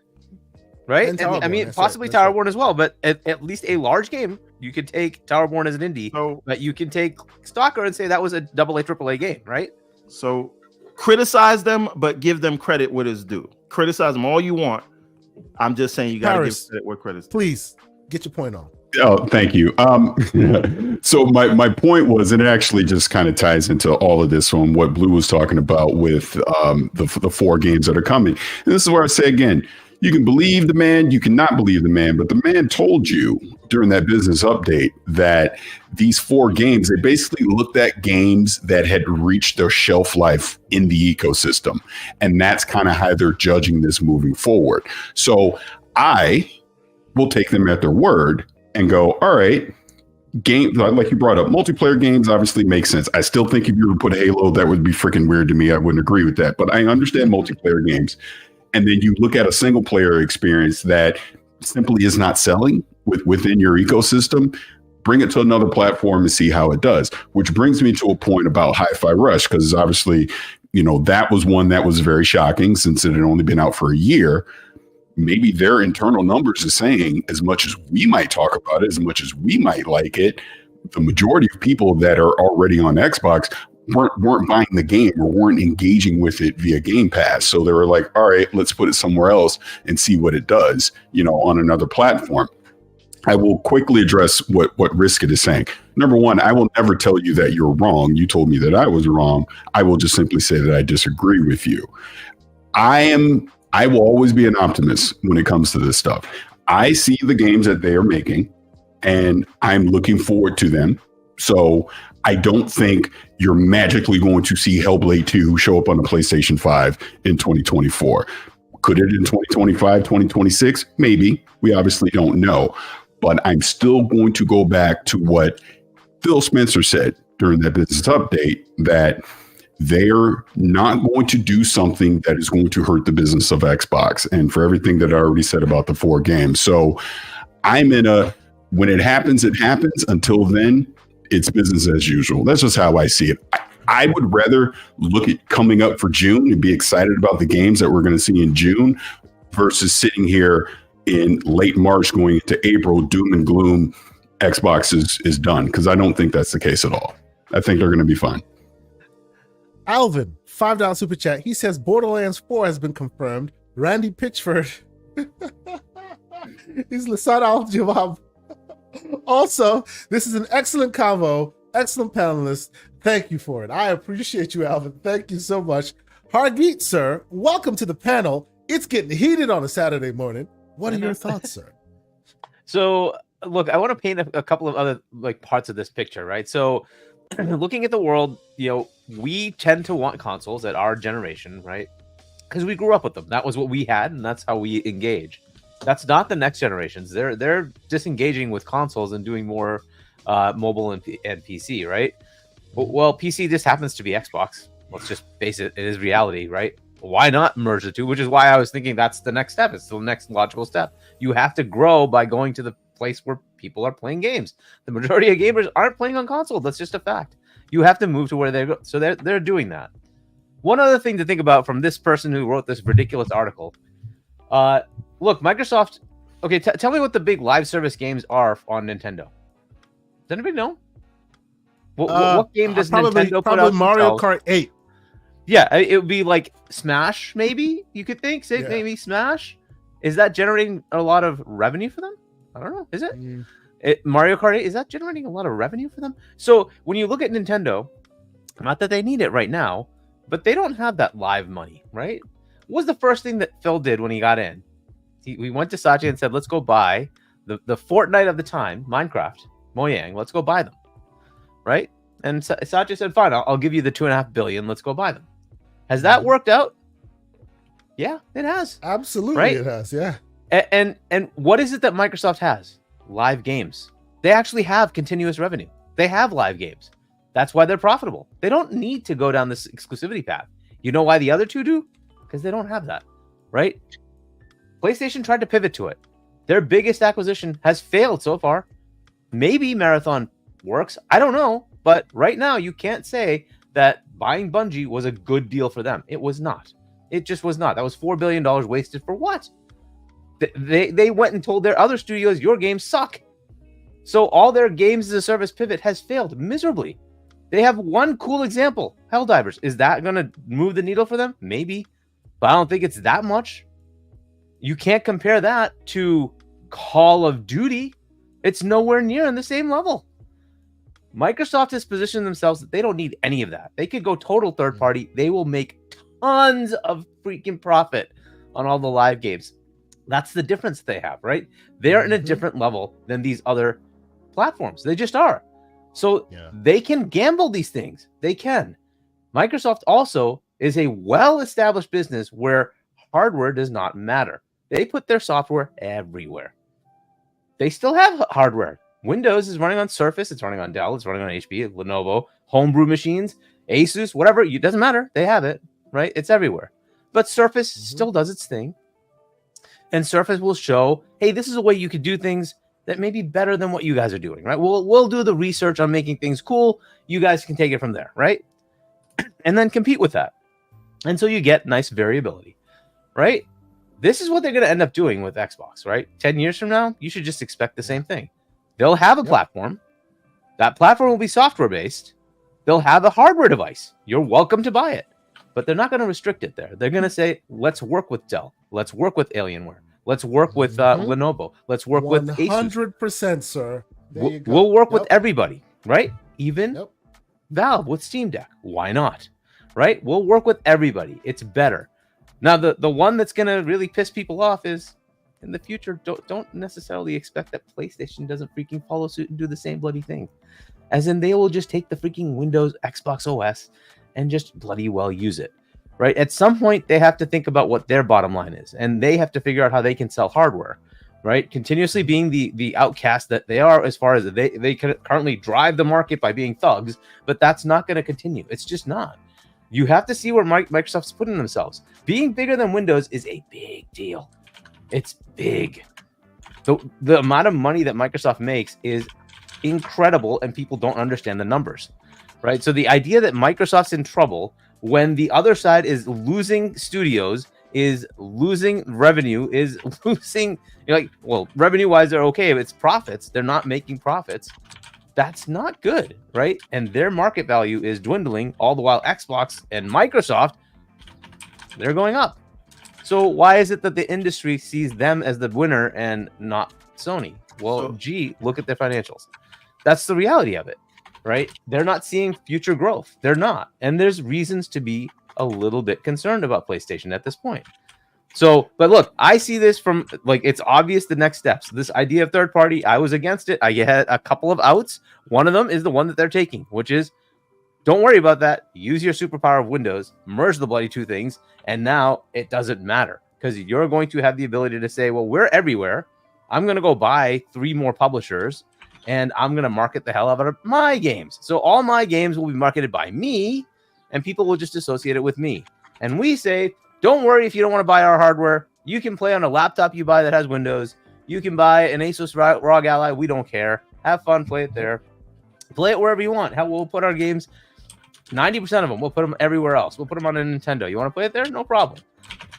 Right? And I mean, possibly Towerborn as well, but at least a large game, you could take Towerborn as an indie, but you can take Stalker and say that was a AAA game, right? So criticize them, but give them credit where it's due. Criticize them all you want. I'm just saying you got to give credit where credit's due. Please, get your point on. Oh, thank you. So my point was, and it actually just kind of ties into all of this on what Blue was talking about with the 4 games that are coming. And this is where I say again, you can believe the man, you cannot believe the man, but the man told you during that business update that these 4 games, they basically looked at games that had reached their shelf life in the ecosystem. And that's kind of how they're judging this moving forward. So I will take them at their word and go, all right, game, like you brought up, multiplayer games obviously make sense. I still think if you were to put Halo, that would be freaking weird to me. I wouldn't agree with that, but I understand multiplayer games. And then you look at a single player experience that simply is not selling within your ecosystem, bring it to another platform and see how it does. Which brings me to a point about Hi-Fi Rush, because obviously, that was one that was very shocking since it had only been out for a year. Maybe their internal numbers are saying, as much as we might talk about it, as much as we might like it, the majority of people that are already on Xbox weren't buying the game or weren't engaging with it via Game Pass. So they were like, all right, let's put it somewhere else and see what it does, on another platform. I will quickly address what Riskit is saying. Number one, I will never tell you that you're wrong. You told me that I was wrong. I will just simply say that I disagree with you. I will always be an optimist when it comes to this stuff. I see the games that they are making and I'm looking forward to them. So I don't think you're magically going to see Hellblade 2 show up on the PlayStation 5 in 2024. Could it in 2025, 2026? Maybe. We obviously don't know. But I'm still going to go back to what Phil Spencer said during that business update, that they're not going to do something that is going to hurt the business of Xbox. And for everything that I already said about the 4 games. So I'm when it happens, it happens. Until then, it's business as usual. That's just how I see it. I would rather look at coming up for June and be excited about the games that we're going to see in June versus sitting here in late March going into April, doom and gloom, Xbox is done. Because I don't think that's the case at all. I think they're going to be fine. Alvin, $5 super chat. He says Borderlands 4 has been confirmed. Randy Pitchford. He's Lasad Al-Jawab. Also, this is an excellent convo, excellent panelist. Thank you for it. I appreciate you, Alvin. Thank you so much. Hargeet, sir, welcome to the panel. It's getting heated on a Saturday morning. What are your thoughts, sir? So, look, I want to paint a couple of other parts of this picture, right? So, looking at the world, we tend to want consoles at our generation, right? Because we grew up with them. That was what we had, and that's how we engage. That's not the next generations. They're disengaging with consoles and doing more mobile and PC, right? Well, PC just happens to be Xbox. Let's just face it; it is reality, right? Why not merge the two? Which is why I was thinking that's the next step. It's the next logical step. You have to grow by going to the place where people are playing games. The majority of gamers aren't playing on console. That's just a fact. You have to move to where they go. So they're doing that. One other thing to think about from this person who wrote this ridiculous article. Look, Microsoft. Okay, tell me what the big live service games are on Nintendo. Does anybody know? What game does Nintendo put out? Mario Kart 8. Yeah, it would be like Smash, maybe you could think. Say maybe Smash. Is that generating a lot of revenue for them? I don't know. Is it? Mario Kart 8, is that generating a lot of revenue for them? So when you look at Nintendo, not that they need it right now, but they don't have that live money, right? What was the first thing that Phil did when he got in? We went to Satya and said, let's go buy the Fortnite of the time, Minecraft, Mojang. Let's go buy them, right? And Satya said, fine, I'll give you the $2.5 billion. Let's go buy them. Has that worked out? Yeah, it has. Absolutely, right? It has, yeah. And what is it that Microsoft has? Live games. They actually have continuous revenue. They have live games. That's why they're profitable. They don't need to go down this exclusivity path. You know why the other two do? Because they don't have that, right? PlayStation tried to pivot to it. Their biggest acquisition has failed so far. Maybe Marathon works. I don't know. But right now, you can't say that buying Bungie was a good deal for them. It was not. It just was not. That was $4 billion wasted for what? They went and told their other studios, your games suck. So all their games as a service pivot has failed miserably. They have one cool example, Helldivers. Is that going to move the needle for them? Maybe. But I don't think it's that much. You can't compare that to Call of Duty. It's nowhere near on the same level. Microsoft has positioned themselves that they don't need any of that. They could go total third party. They will make tons of freaking profit on all the live games. That's the difference they have, right? They're in a different level than these other platforms. They just are. So they can gamble these things. They can. Microsoft also is a well-established business where hardware does not matter. They put their software everywhere. They still have hardware. Windows is running on Surface. It's running on Dell. It's running on HP, Lenovo, homebrew machines, Asus, whatever. It doesn't matter. They have it, right? It's everywhere. But Surface still does its thing. And Surface will show, hey, this is a way you could do things that may be better than what you guys are doing, right? We'll do the research on making things cool. You guys can take it from there, right? And then compete with that. And so you get nice variability, right? This is what they're going to end up doing with Xbox, right? 10 years from now, you should just expect the same thing. They'll have a platform. That platform will be software-based. They'll have a hardware device. You're welcome to buy it. But they're not going to restrict it there. They're going to say, let's work with Dell. Let's work with Alienware. Let's work with Lenovo. Let's work with Asus. 100%, sir. We'll work with everybody, right? Even Valve with Steam Deck. Why not? Right? We'll work with everybody. It's better. Now, the one that's going to really piss people off is, in the future, don't necessarily expect that PlayStation doesn't freaking follow suit and do the same bloody thing. As in, they will just take the freaking Windows Xbox OS and just bloody well use it, right? At some point, they have to think about what their bottom line is, and they have to figure out how they can sell hardware, right? Continuously being the outcast that they are, as far as they currently drive the market by being thugs, but that's not going to continue. It's just not. You have to see where Microsoft's putting themselves. Being bigger than Windows is a big deal. It's big. The amount of money that Microsoft makes is incredible, and people don't understand the numbers, right? So the idea that Microsoft's in trouble when the other side is losing studios, is losing revenue, is losing, revenue-wise, they're okay. If it's profits, they're not making profits. That's not good, right? And their market value is dwindling, all the while Xbox and Microsoft, they're going up. So why is it that the industry sees them as the winner and not Sony? Well, look at their financials. That's the reality of it, right? They're not seeing future growth. They're not. And there's reasons to be a little bit concerned about PlayStation at this point. So, but look, I see this from, it's obvious the next steps. This idea of third party, I was against it. I had a couple of outs. One of them is the one that they're taking, which is, don't worry about that. Use your superpower of Windows, merge the bloody two things, and now it doesn't matter. because you're going to have the ability to say, well, we're everywhere. I'm going to go buy 3 more publishers and I'm going to market the hell out of my games. So all my games will be marketed by me and people will just associate it with me. And we say, don't worry if you don't want to buy our hardware. You can play on a laptop you buy that has Windows. You can buy an Asus ROG Ally. We don't care. Have fun. Play it there. Play it wherever you want. We'll put our games, 90% of them, we'll put them everywhere else. We'll put them on a Nintendo. You want to play it there? No problem.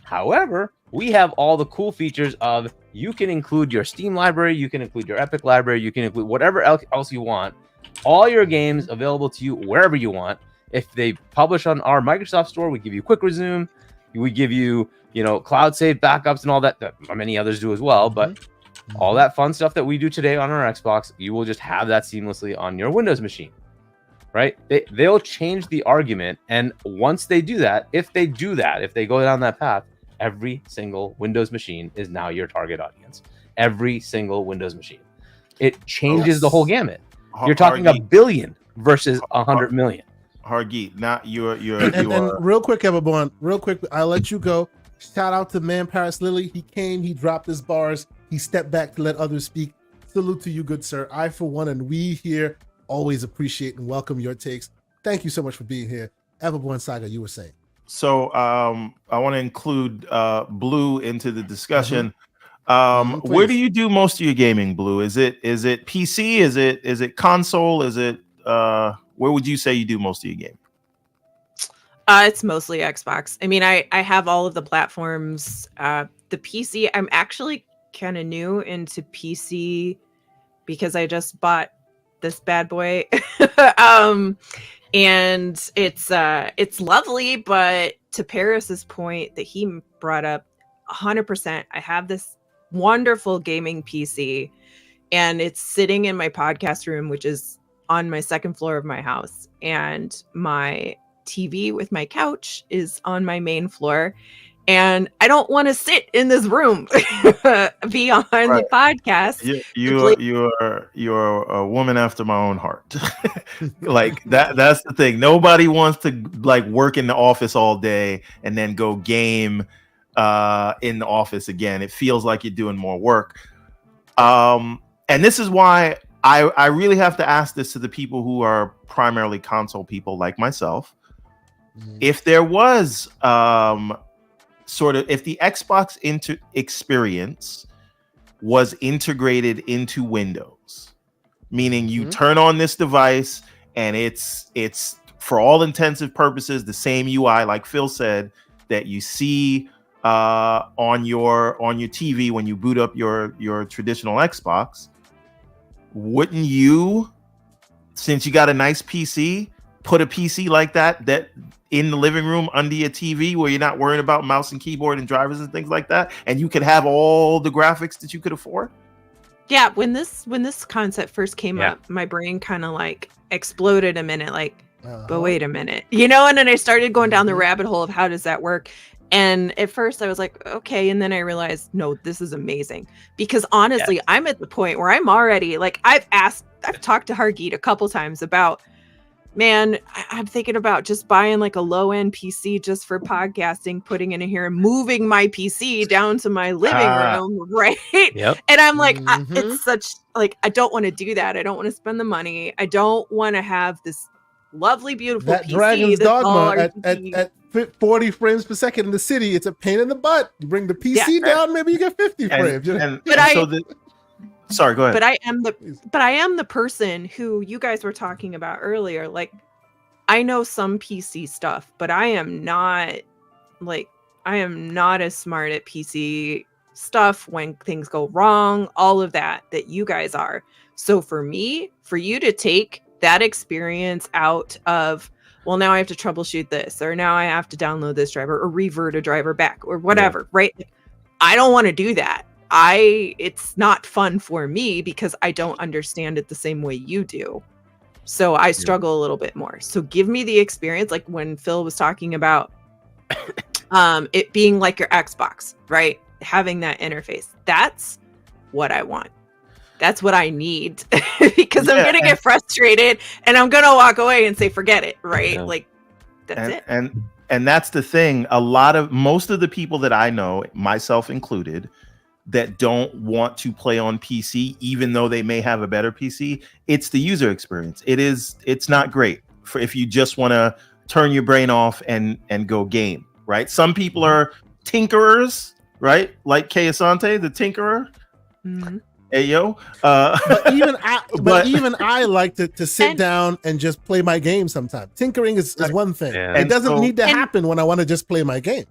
However, we have all the cool features of you can include your Steam library. You can include your Epic library. You can include whatever else you want. All your games available to you wherever you want. If they publish on our Microsoft store, we give you quick resume. We give you, cloud save backups and all that many others do as well. But all that fun stuff that we do today on our Xbox, you will just have that seamlessly on your Windows machine, right? They'll change the argument. And once they do that, if they go down that path, every single Windows machine is now your target audience. Every single Windows machine. It changes the whole gamut. You're talking a billion versus 100 million. Hargeet, not you're and real quick, everyone, I'll let you go. Shout out to Man Paris Lily. He came, he dropped his bars, he stepped back to let others speak. Salute to you, good sir. I, for one, and we here always appreciate and welcome your takes. Thank you so much for being here. Everborn Saga, you were saying. So I want to include Blue into the discussion. Where do you do most of your gaming, Blue? Is it PC? Is it console? Is it where would you say you do most of your game? It's mostly Xbox. I mean, I have all of the platforms. The PC, I'm actually kind of new into PC because I just bought this bad boy. And it's lovely, but to Paris's point that he brought up, 100%, I have this wonderful gaming PC and it's sitting in my podcast room, which is on my second floor of my house, and my TV with my couch is on my main floor, and I don't want to sit in this room beyond the podcast. You're a woman after my own heart. Like that's the thing. Nobody wants to work in the office all day and then go game in the office again. It feels like you're doing more work. And this is why I really have to ask this to the people who are primarily console people like myself. If there was if the Xbox experience was integrated into Windows, meaning you turn on this device and it's for all intensive purposes the same UI, like Phil said, that you see on your TV when you boot up your traditional Xbox, wouldn't you, since you got a nice PC, put a PC like that in the living room under your TV where you're not worrying about mouse and keyboard and drivers and things like that, and you could have all the graphics that you could afford? Yeah, when this concept first came up, my brain kind of exploded a minute, but wait a minute, and then I started going down the rabbit hole of how does that work. And at first I was like, okay. And then I realized, no, this is amazing. Because honestly, I'm at the point where I'm already I've talked to Hargeet a couple times about, man, I'm thinking about just buying a low end PC just for podcasting, putting it in here and moving my PC down to my living room. Right. Yep. And I'm it's such I don't want to do that. I don't want to spend the money. I don't want to have this lovely, beautiful that PC. Dragon's Dogma at 40 frames per second in the city. It's a pain in the butt. You bring the PC down, maybe you get 50 frames. Sorry, go ahead. But I am the person who you guys were talking about earlier. I know some PC stuff, but I am not as smart at PC stuff when things go wrong, all of that you guys are. So for you to take that experience out of, well, now I have to troubleshoot this, or now I have to download this driver or revert a driver back or whatever, right? I don't want to do that. It's not fun for me because I don't understand it the same way you do. So I struggle a little bit more. So give me the experience, like when Phil was talking about it being like your Xbox, right? Having that interface. That's what I want. That's what I need because I'm going to get frustrated and I'm going to walk away and say, forget it. Right. That's it. And that's the thing. Most of the people that I know, myself included, that don't want to play on PC, even though they may have a better PC, it's the user experience. It's not great for if you just want to turn your brain off and go game, right? Some people are tinkerers, right? Like Kay Asante, the tinkerer. Mm-hmm. Hey yo, but even I like to sit down and just play my game sometimes. Tinkering is one thing. Yeah. It doesn't need to happen when I want to just play my game.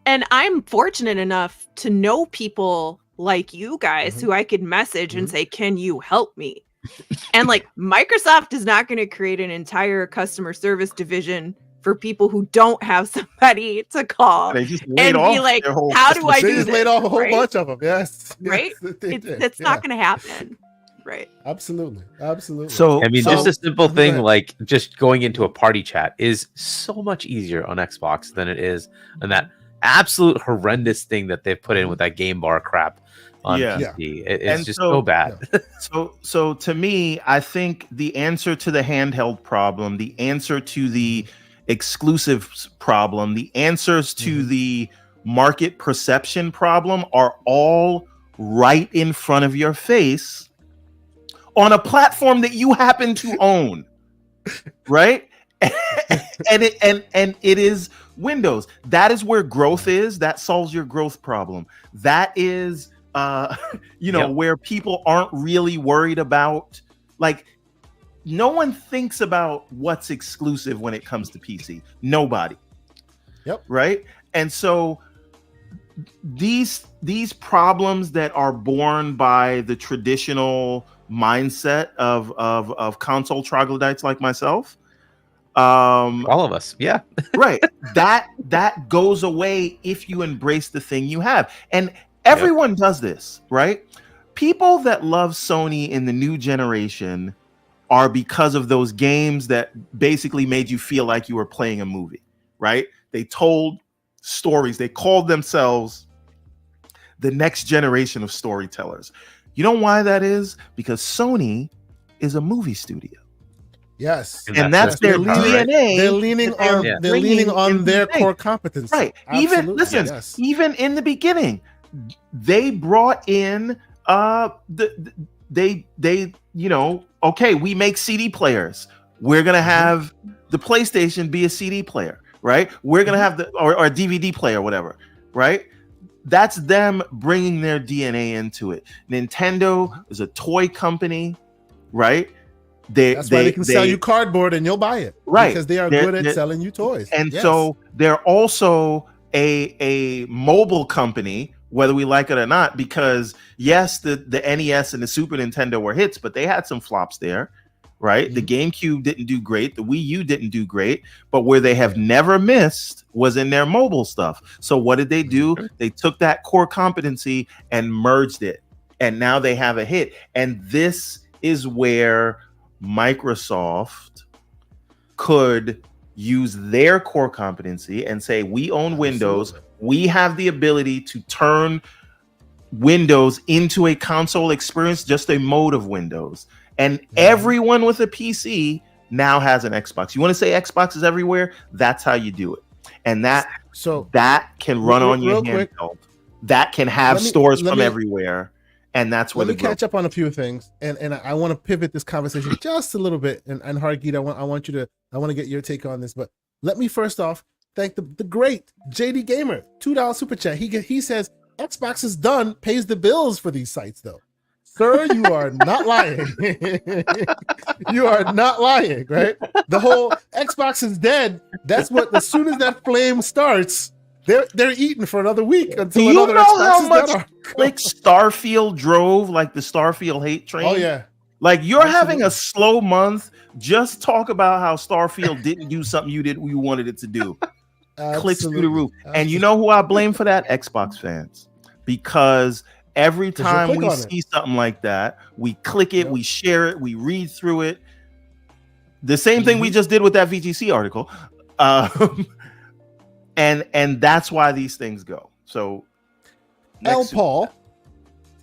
And I'm fortunate enough to know people like you guys who I could message and say, "Can you help me?" And like Microsoft is not going to create an entire customer service division for people who don't have somebody to call and be like, how do I do this? They laid off a whole bunch of them. Yes. Right? It's not going to happen. Right. Absolutely. So, I mean, just a simple thing like just going into a party chat is so much easier on Xbox than it is on that absolute horrendous thing that they've put in with that game bar crap on PC. It's just so bad. So to me, I think the answer to the handheld problem, the answer to the exclusive problem, the answers to the market perception problem are all right in front of your face on a platform that you happen to own, right? and it is Windows. That is where growth is. That solves your growth problem. That is where people aren't really worried about, like, no one thinks about what's exclusive when it comes to PC. Nobody. Yep. Right? And so these problems that are born by the traditional mindset of console troglodytes like myself, all of us, yeah. Right. That goes away if you embrace the thing you have. And everyone does this, right? People that love Sony in the new generation are because of those games that basically made you feel like you were playing a movie, right? They told stories. They called themselves the next generation of storytellers. You know why that is? Because Sony is a movie studio. Yes. And that's their DNA. They're leaning on their core competence. Right. Absolutely. Even in the beginning, they brought in okay, we make CD players. We're gonna have the PlayStation be a CD player, right? We're gonna have or a DVD player, whatever, right? That's them bringing their DNA into it. Nintendo is a toy company, right? That's why they can sell you cardboard and you'll buy it, right? Because they are good at selling you toys. And so they're also a mobile company, whether we like it or not, because yes, the NES and the Super Nintendo were hits, but they had some flops there, right? The GameCube didn't do great. The Wii U didn't do great, but where they have never missed was in their mobile stuff. So what did they do? They took that core competency and merged it, and now they have a hit. And this is where Microsoft could use their core competency and say, we own Windows. We have the ability to turn Windows into a console experience, just a mode of Windows. And everyone with a PC now has an Xbox. You want to say Xbox is everywhere? That's how you do it. And that can run on your handheld. That can have stores from everywhere. And that's where let me catch up on a few things. And I want to pivot this conversation just a little bit. And Hargeet, I want to get your take on this. But let me first off thank the great JD Gamer, $2 super chat. He says Xbox is done, pays the bills for these sites though. Sir, you are not lying. You are not lying, right? The whole Xbox is dead. That's what, as soon as that flame starts, they're eating for another week until another Xbox is dead. How much like Starfield drove, like the Starfield hate train? Oh yeah. Like you're having a slow month. Just talk about how Starfield didn't do something you wanted it to do. Clicks through the roof. And you know who I blame for that? Xbox fans. Because every time we see something like that, we click it, we share it, we read through it. The same thing we just did with that VGC article. And that's why these things go. So L. Paul,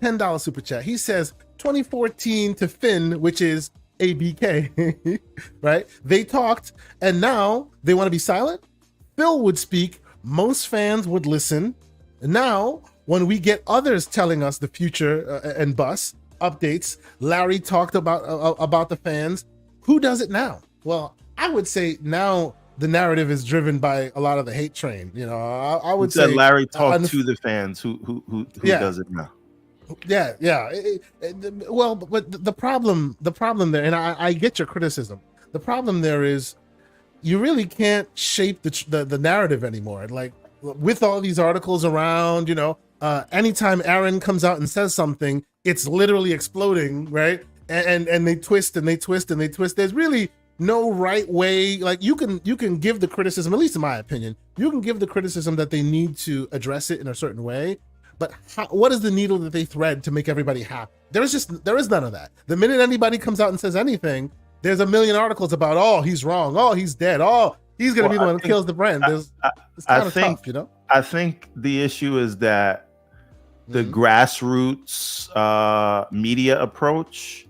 $10 super chat. He says 2014 to Finn, which is ABK, right? They talked and now they want to be silent. Phil would speak, most fans would listen. And now, when we get others telling us the future and bus updates, Larry talked about the fans. Who does it now? Well, I would say now the narrative is driven by a lot of the hate train. You know, I would say Larry talked to the fans. Who does it now? Yeah. Well, but the problem there, and I get your criticism. The problem there is you really can't shape the narrative anymore. Like with all these articles around, you know, anytime Aaron comes out and says something, it's literally exploding, right? And they twist and they twist and they twist. There's really no right way. Like you can give the criticism, at least in my opinion, you can give the criticism that they need to address it in a certain way. But what is the needle that they thread to make everybody happy? There is none of that. The minute anybody comes out and says anything, there's a million articles about, oh, he's wrong, oh, he's dead, oh, he's going to be the one who kills the brand. It's kind of tough, you know? I think the issue is that the grassroots media approach,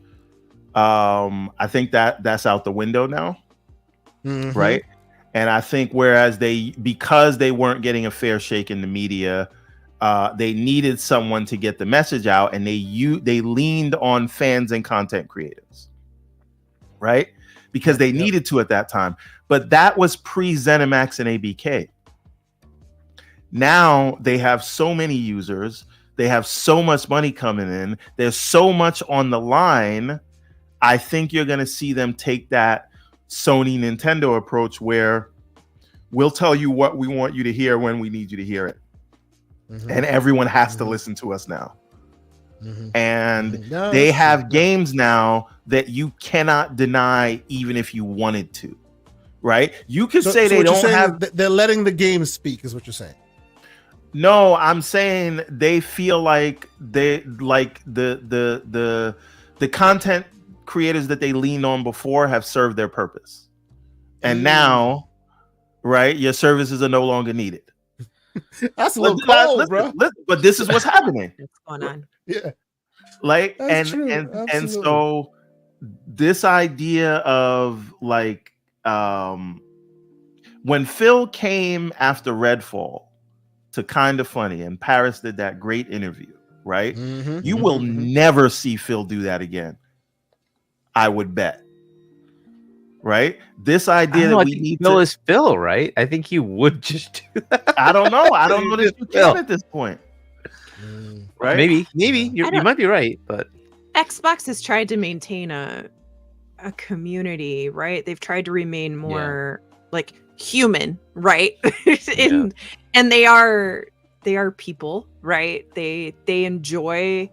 I think that's out the window now, right? And I think whereas because they weren't getting a fair shake in the media, they needed someone to get the message out, and they leaned on fans and content creators, right? Because they needed to at that time. But that was pre-ZeniMax and ABK. Now they have so many users, they have so much money coming in, there's so much on the line. I think you're going to see them take that Sony Nintendo approach where we'll tell you what we want you to hear when we need you to hear it. And everyone has to listen to us now. And they have games now that you cannot deny even if you wanted to, right? You could say they don't have... They're letting the games speak is what you're saying. No, I'm saying they feel like they like the content creators that they leaned on before have served their purpose. And now, right, your services are no longer needed. That's a little cold, bro. But this is what's happening. What's going on? Yeah. Like, and so this idea of like when Phil came after Redfall to Kinda Funny and Paris did that great interview, right? You will never see Phil do that again. I would bet. Right? This idea that we need Phil is Phil, right? I think he would just do that. I don't know. I don't know that you can at this point. Right? Maybe you might be right, but Xbox has tried to maintain a community, right? They've tried to remain more like human, right? And they are people, right? They enjoy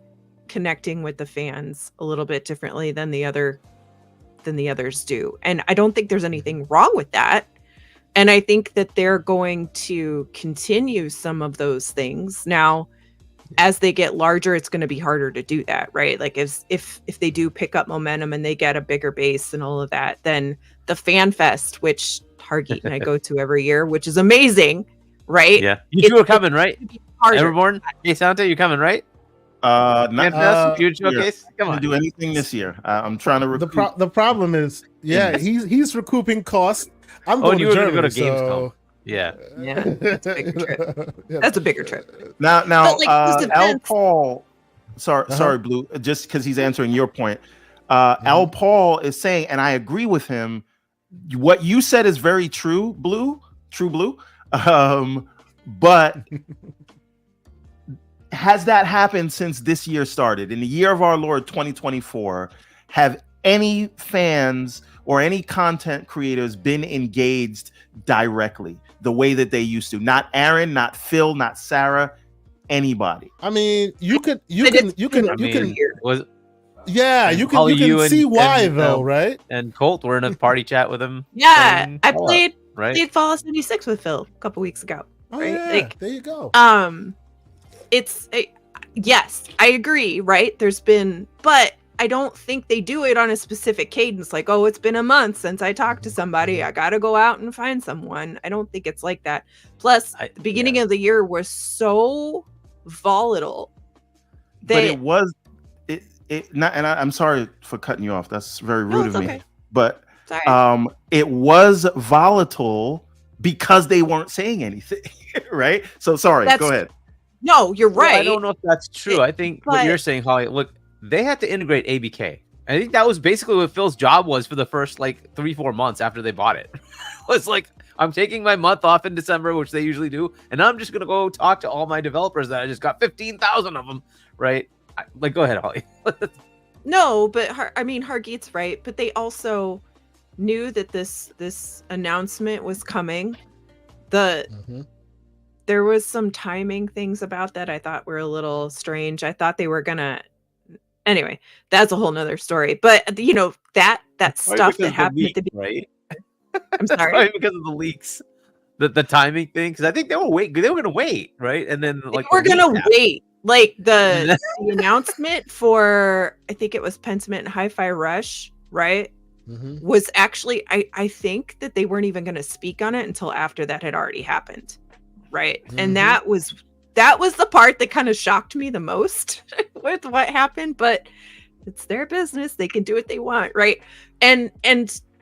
connecting with the fans a little bit differently than the others do. And I don't think there's anything wrong with that. And I think that they're going to continue some of those things. Now, as they get larger, it's going to be harder to do that, right? Like if they do pick up momentum and they get a bigger base and all of that, then the Fan Fest, which Target and I go to every year, which is amazing, right? Yeah. You two are coming, right? Everborn, hey Santa, you coming, right? Not huge showcase. Come on, do anything this year. I'm trying to recoup. The problem is, he's recouping costs. I'm going to Germany, go to Gamescom. so... Yeah, that's a bigger trip. That's a bigger trip. Now, Al Paul. Sorry, Blue. Just because he's answering your point, Al Paul is saying, and I agree with him. What you said is very true, Blue. True, Blue. But has that happened since this year started? In the year of our Lord 2024, have any fans or any content creators been engaged directly the way that they used to? Not Aaron, not Phil, not Sarah, anybody. I mean, you can see why though, right? And Colt, we're in a party chat with him. Yeah, I played Fallout 76 with Phil a couple weeks ago. Oh, right? yeah. Like, there you go. Yes, I agree, right? But I don't think they do it on a specific cadence, like, oh, it's been a month since I talked to somebody, I gotta go out and find someone. I don't think it's like that. Plus, the beginning of the year was so volatile. But it was not, and I'm sorry for cutting you off. That's very rude of me. Okay. But it was volatile because they weren't saying anything, right? So sorry, go ahead. No, you're right. Well, I don't know if that's true. I think what you're saying, Holly, look, they had to integrate ABK. I think that was basically what Phil's job was for the first like 3-4 months after they bought it. Was like, I'm taking my month off in December, which they usually do, and I'm just gonna go talk to all my developers that I just got 15,000 of them, right? Like, go ahead, Holly. No, but Hargeet's right, but they also knew that this announcement was coming. There was some timing things about that I thought were a little strange. I thought they were gonna. Anyway, that's a whole nother story. But you know that stuff that happened at the beginning. Right? I'm sorry. Probably because of the leaks, the timing thing. Because I think they were gonna wait, right? And then like we're gonna wait. Like the announcement for, I think it was Pentiment and Hi-Fi Rush, right? Was actually, I think that they weren't even going to speak on it until after that had already happened, right? And that was the part that kind of shocked me the most with what happened. But it's their business; they can do what they want, right? And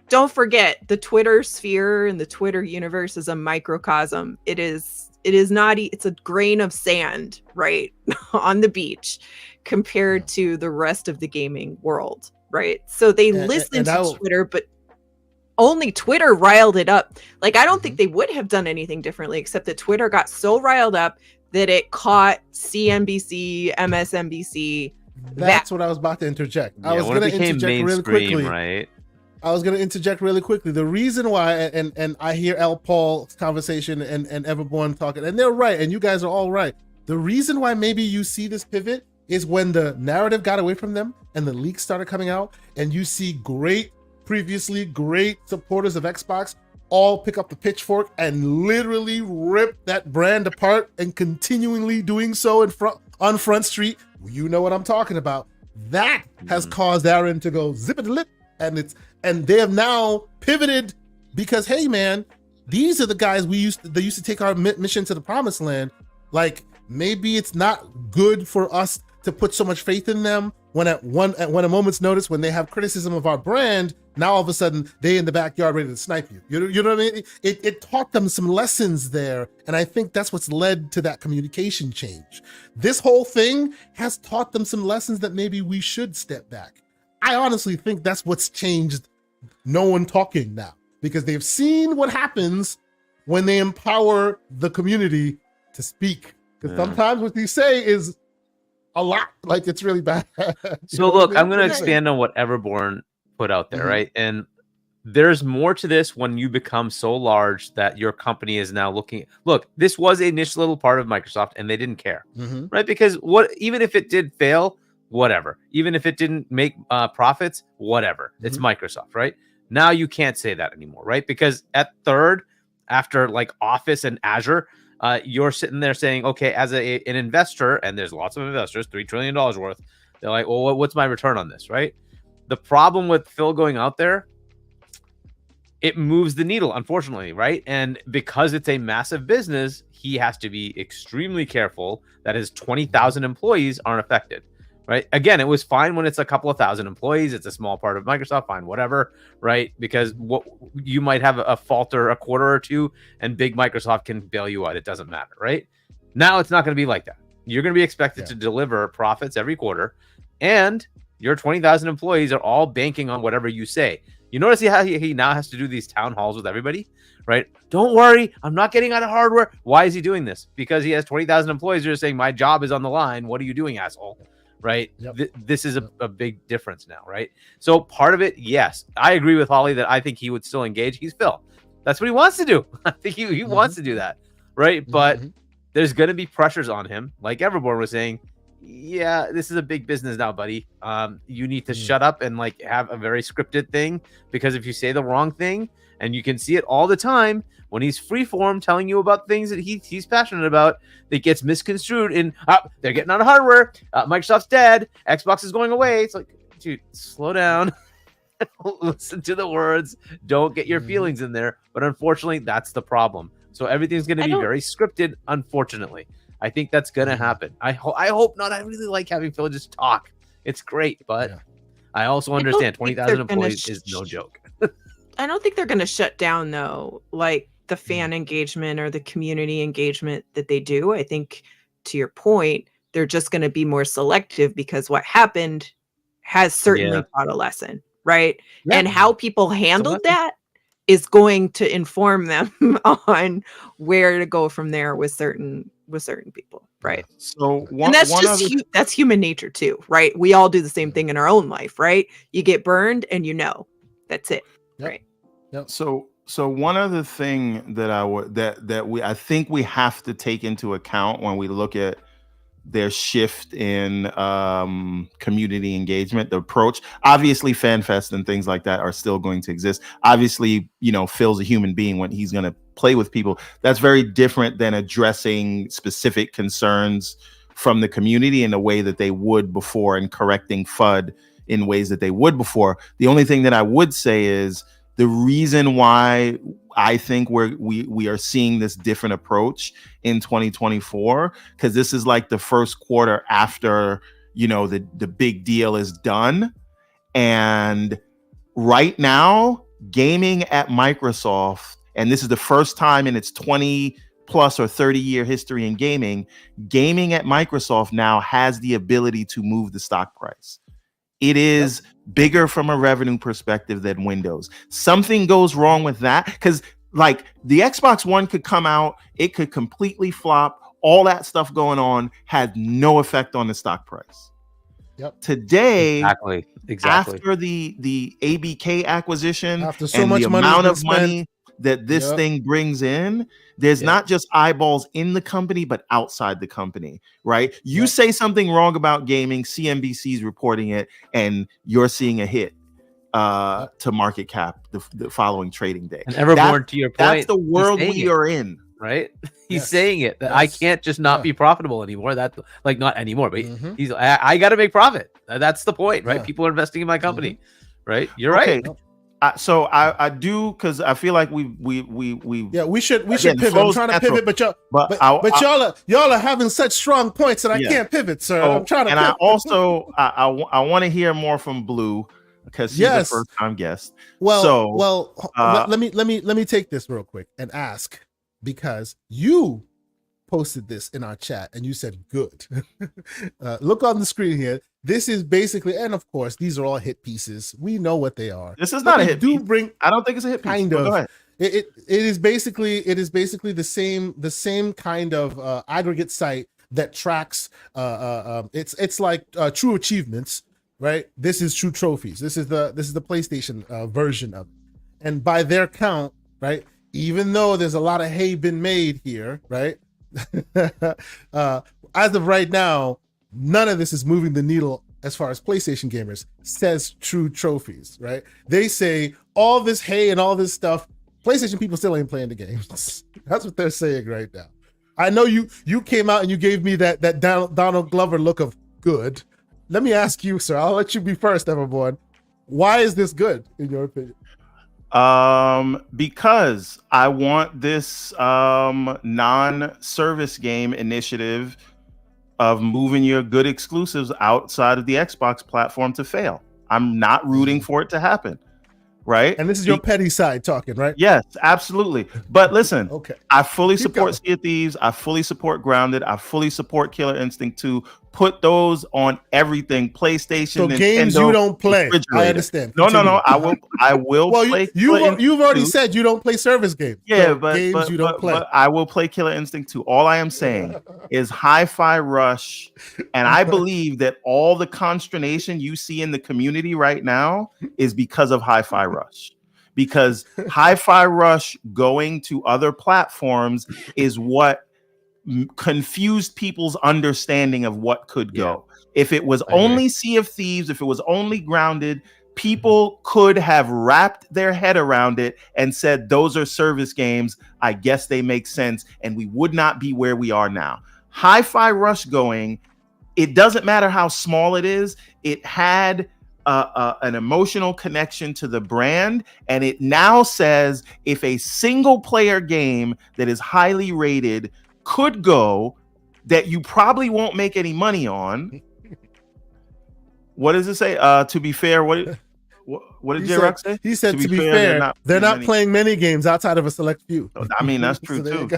don't forget, the Twitter sphere and the Twitter universe is a microcosm. It is not, it's a grain of sand, right, on the beach compared to the rest of the gaming world, right? So they listened to Twitter, but only Twitter riled it up. Like, I don't think they would have done anything differently, except that Twitter got so riled up that it caught CNBC, MSNBC. That's what I was about to interject. Yeah, I was going to interject really quickly. Right? I was going to interject really quickly. The reason why, and I hear L. Paul's conversation and Everborn talking, and they're right, and you guys are all right. The reason why maybe you see this pivot is when the narrative got away from them and the leaks started coming out, and you see previously great supporters of Xbox all pick up the pitchfork and literally rip that brand apart, and continually doing so on Front Street. You know what I'm talking about. That has caused Aaron to go zip-a-lip, and they have now pivoted because, hey man, these are the guys they used to take our mission to the promised land. Like, maybe it's not good for us to put so much faith in them when at a moment's notice, when they have criticism of our brand, now all of a sudden they in the backyard ready to snipe you. You know what I mean? It taught them some lessons there, and I think that's what's led to that communication change. This whole thing has taught them some lessons that maybe we should step back. I honestly think that's what's changed no one talking now, because they've seen what happens when they empower the community to speak. Because sometimes what you say is a lot, like it's really bad. So look, I'm going to expand on what Everborn put out there, right? And there's more to this when you become so large that your company is now looking. Look, this was a niche little part of Microsoft, and they didn't care, right? Because even if it did fail, whatever. Even if it didn't make profits, whatever. It's Microsoft, right? Now you can't say that anymore, right? Because at third, after like Office and Azure, you're sitting there saying, okay, as an investor, and there's lots of investors, $3 trillion worth, they're like, well, what's my return on this, right? The problem with Phil going out there, it moves the needle, unfortunately, right? And because it's a massive business, he has to be extremely careful that his 20,000 employees aren't affected. Right. Again, it was fine when it's a couple of thousand employees. It's a small part of Microsoft. Fine, whatever. Right. Because what you might have a falter a quarter or two, and big Microsoft can bail you out. It doesn't matter. Right. Now it's not going to be like that. You're going to be expected to deliver profits every quarter, and your 20,000 employees are all banking on whatever you say. You notice how he now has to do these town halls with everybody, right? Don't worry, I'm not getting out of hardware. Why is he doing this? Because he has 20,000 employees who are saying, my job is on the line. What are you doing, asshole? Right. This is a big difference now. Right. So part of it, yes, I agree with Holly that I think he would still engage. He's Phil. That's what he wants to do. I think he wants to do that. Right. But there's going to be pressures on him. Like Everborn was saying, yeah, this is a big business now, buddy. You need to shut up and like have a very scripted thing, because if you say the wrong thing, and you can see it all the time when he's freeform telling you about things that he's passionate about, that gets misconstrued in, they're getting out of hardware, Microsoft's dead, Xbox is going away. It's like, dude, slow down. Listen to the words. Don't get your feelings in there. But unfortunately, that's the problem. So everything's going to be very scripted, unfortunately. I think that's going to happen. I hope not. I really like having Phil just talk. It's great, but I also understand 20,000 employees is no joke. I don't think they're going to shut down, though. Like, the fan engagement or the community engagement that they do. I think, to your point, they're just going to be more selective because what happened has certainly taught a lesson, right? Yeah. And how people handled that is going to inform them on where to go from there with certain people, right? So that's human nature too, right? We all do the same thing in our own life, right? You get burned and that's it, right? Yep. So one other thing that I think we have to take into account when we look at their shift in community engagement, the approach. Obviously, FanFest and things like that are still going to exist. Obviously, Phil's a human being when he's going to play with people. That's very different than addressing specific concerns from the community in a way that they would before and correcting FUD in ways that they would before. The only thing that I would say is the reason why I think we are seeing this different approach in 2024, because this is like the first quarter after, the big deal is done. And right now, gaming at Microsoft, and this is the first time in its 20 plus or 30 year history in gaming at Microsoft now has the ability to move the stock price. It is bigger from a revenue perspective than Windows. Something goes wrong with that, because like the Xbox One could come out, it could completely flop, all that stuff going on had no effect on the stock price. Yep. Today, exactly. After the ABK acquisition, after so much money, amount of money that this thing brings in, there's not just eyeballs in the company, but outside the company, right? You say something wrong about gaming, CNBC's reporting it, and you're seeing a hit to market cap the following trading day. And Everborn, to your point, that's the world we are in. Right? He's saying it. That I can't just not be profitable anymore. That's like not anymore, but he's I got to make profit. That's the point, right? People are investing in my company, right? You're right. So I do, because I feel like we should pivot. I'm trying to pivot, but y'all are having such strong points that I can't pivot, sir. I'm trying to. And pivot. I also I want to hear more from Blue, because she's the first time guest. Let me take this real quick and ask, because you posted this in our chat and you said good. Look on the screen here. This is basically, and of course, these are all hit pieces. We know what they are. This is not a hit piece. I don't think it's a hit piece. Kind of. Go ahead. It is basically the same kind of aggregate site that tracks. It's like true achievements, right? This is true trophies. This is the PlayStation version of it. And by their count, right? Even though there's a lot of hay been made here, right? As of right now, none of this is moving the needle as far as PlayStation gamers, says True Trophies, right? They say all this hay and all this stuff, PlayStation people still ain't playing the games. That's what they're saying right now. I know you came out and you gave me that Donald Glover look of good. Let me ask you, sir. I'll let you be first, Everborn. Why is this good, in your opinion? Because I want this non-service game initiative of moving your good exclusives outside of the Xbox platform to fail. I'm not rooting for it to happen, right? And this is your petty side talking, right? Yes, absolutely. But listen, I fully support going. Sea of Thieves. I fully support Grounded. I fully support Killer Instinct 2. Put those on everything. PlayStation, so Nintendo, games you don't play. I understand. No. I will well, play. You've already said you don't play service games. Yeah, so but games you don't play. But I will play Killer Instinct 2. All I am saying is Hi-Fi Rush, and I believe that all the consternation you see in the community right now is because of Hi-Fi Rush. Because Hi-Fi Rush going to other platforms is what confused people's understanding of what could go. If it was only Sea of Thieves, if it was only Grounded, people could have wrapped their head around it and said, those are service games. I guess they make sense. And we would not be where we are now. Hi-Fi Rush going, it doesn't matter how small it is. It had an emotional connection to the brand, and it now says if a single player game that is highly rated could go, that you probably won't make any money on. What does it say? To be fair, What did J-Rock say? He said, to be fair, they're not playing many games outside of a select few. I mean, that's true, so too.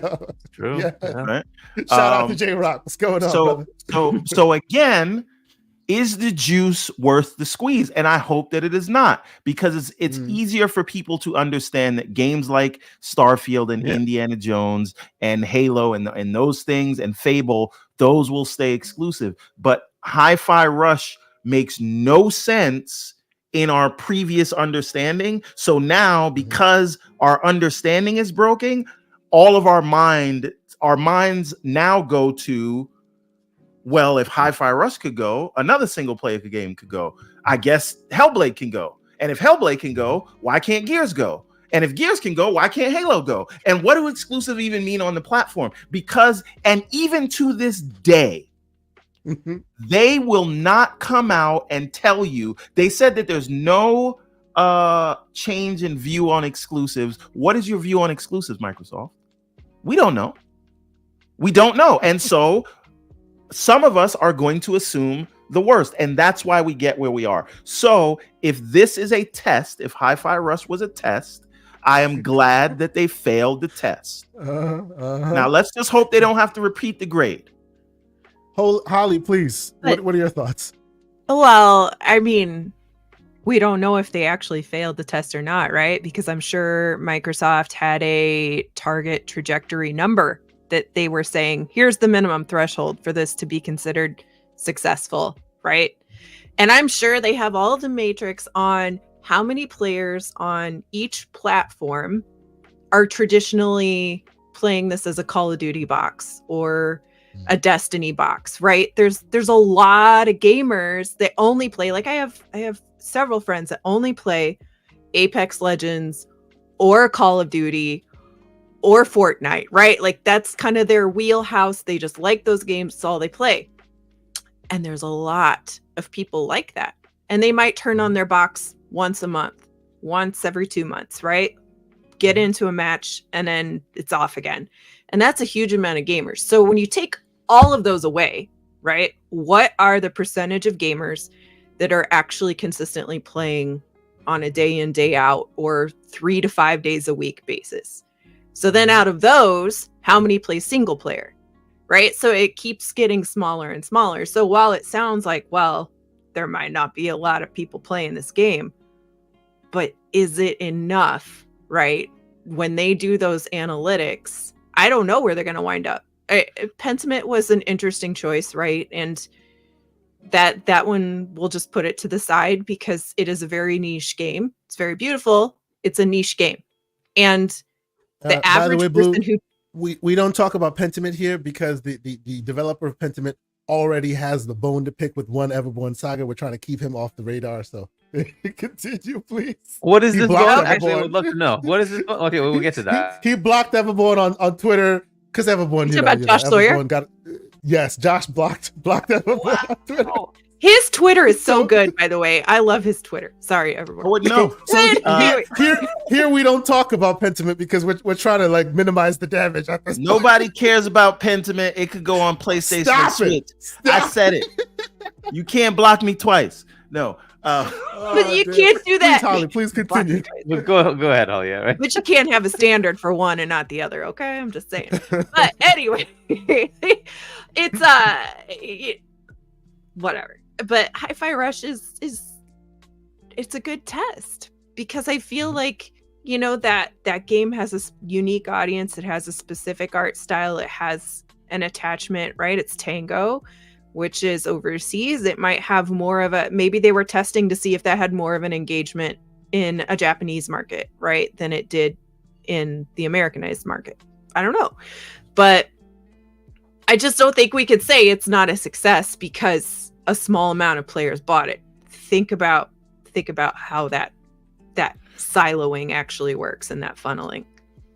True. Yeah. Right? Shout out to J-Rock. What's going on, brother? So again, is the juice worth the squeeze? And I hope that it is not, because it's easier for people to understand that games like Starfield and Indiana Jones and Halo and those things and Fable, those will stay exclusive. But Hi-Fi Rush makes no sense in our previous understanding. So now, because our understanding is broken, all of our minds now go to, well, if Hi-Fi Rush could go, another single player game could go. I guess Hellblade can go. And if Hellblade can go, why can't Gears go? And if Gears can go, why can't Halo go? And what do exclusive even mean on the platform? Because, and even to this day, they will not come out and tell you. They said that there's no change in view on exclusives. What is your view on exclusives, Microsoft? We don't know. We don't know. And so some of us are going to assume the worst, and that's why we get where we are. So if this is a test, if Hi-Fi Rush was a test, I am glad that they failed the test. Now let's just hope they don't have to repeat the grade. Holly, please. What are your thoughts? Well, I mean, we don't know if they actually failed the test or not, right? Because I'm sure Microsoft had a target trajectory number that they were saying, here's the minimum threshold for this to be considered successful, right? And I'm sure they have all of the metrics on how many players on each platform are traditionally playing this as a Call of Duty box or a Destiny box, right? There's a lot of gamers that only play, like I have several friends that only play Apex Legends or Call of Duty or Fortnite, right? Like that's kind of their wheelhouse. They just like those games. It's all they play. And there's a lot of people like that. And they might turn on their box once a month, once every 2 months, right? Get into a match and then it's off again. And that's a huge amount of gamers. So when you take all of those away, right? What are the percentage of gamers that are actually consistently playing on a day in, day out, or 3 to 5 days a week basis? So then out of those, how many play single player, right? So it keeps getting smaller and smaller. So while it sounds like, well, there might not be a lot of people playing this game, but is it enough, right? When they do those analytics, I don't know where they're going to wind up. Pentiment was an interesting choice, right? And that one, we'll just put it to the side because it is a very niche game. It's very beautiful. It's a niche game. And the average person who we don't talk about Pentiment here because the developer of Pentiment already has the bone to pick with One Everborn Saga. We're trying to keep him off the radar, so continue, please. What is this about? Actually, I would love to know. What is this? Okay, we'll get to that. He blocked Everborn on Twitter because Everborn, Josh Sawyer? Yes, Josh blocked Everborn on Twitter. His Twitter is so good, by the way. I love his Twitter. Sorry, everyone. Oh, no. So here we don't talk about Pentiment because we're trying to like minimize the damage. Nobody cares about Pentiment. It could go on PlayStation and Switch. I said it. You can't block me twice. No. But you can't do that. Please, Holly, please continue. Go ahead, Holly. Yeah, right? But you can't have a standard for one and not the other. Okay, I'm just saying. But anyway, it's whatever. But Hi-Fi Rush is it's a good test because I feel like, you know, that game has a unique audience. It has a specific art style. It has an attachment, right? It's Tango, which is overseas. It might have more of a, maybe they were testing to see if that had more of an engagement in a Japanese market, right, than it did in the Americanized market. I don't know. But I just don't think we could say it's not a success because a small amount of players bought it. Think about how that siloing actually works and that funneling.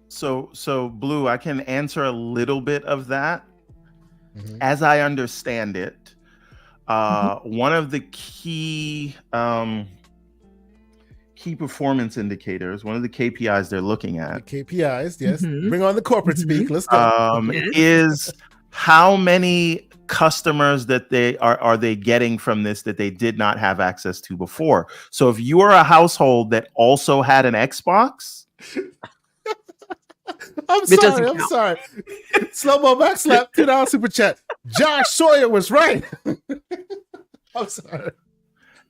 So Blue, I can answer a little bit of that. As I understand it, one of the key performance indicators, one of the KPIs they're looking at, the KPIs, yes, bring on the corporate speak. Let's go. Is how many customers that they are they getting from this that they did not have access to before. So if you are a household that also had an Xbox, I'm sorry. Slow-mo backslap, $2 super chat. Josh Sawyer was right. I'm sorry.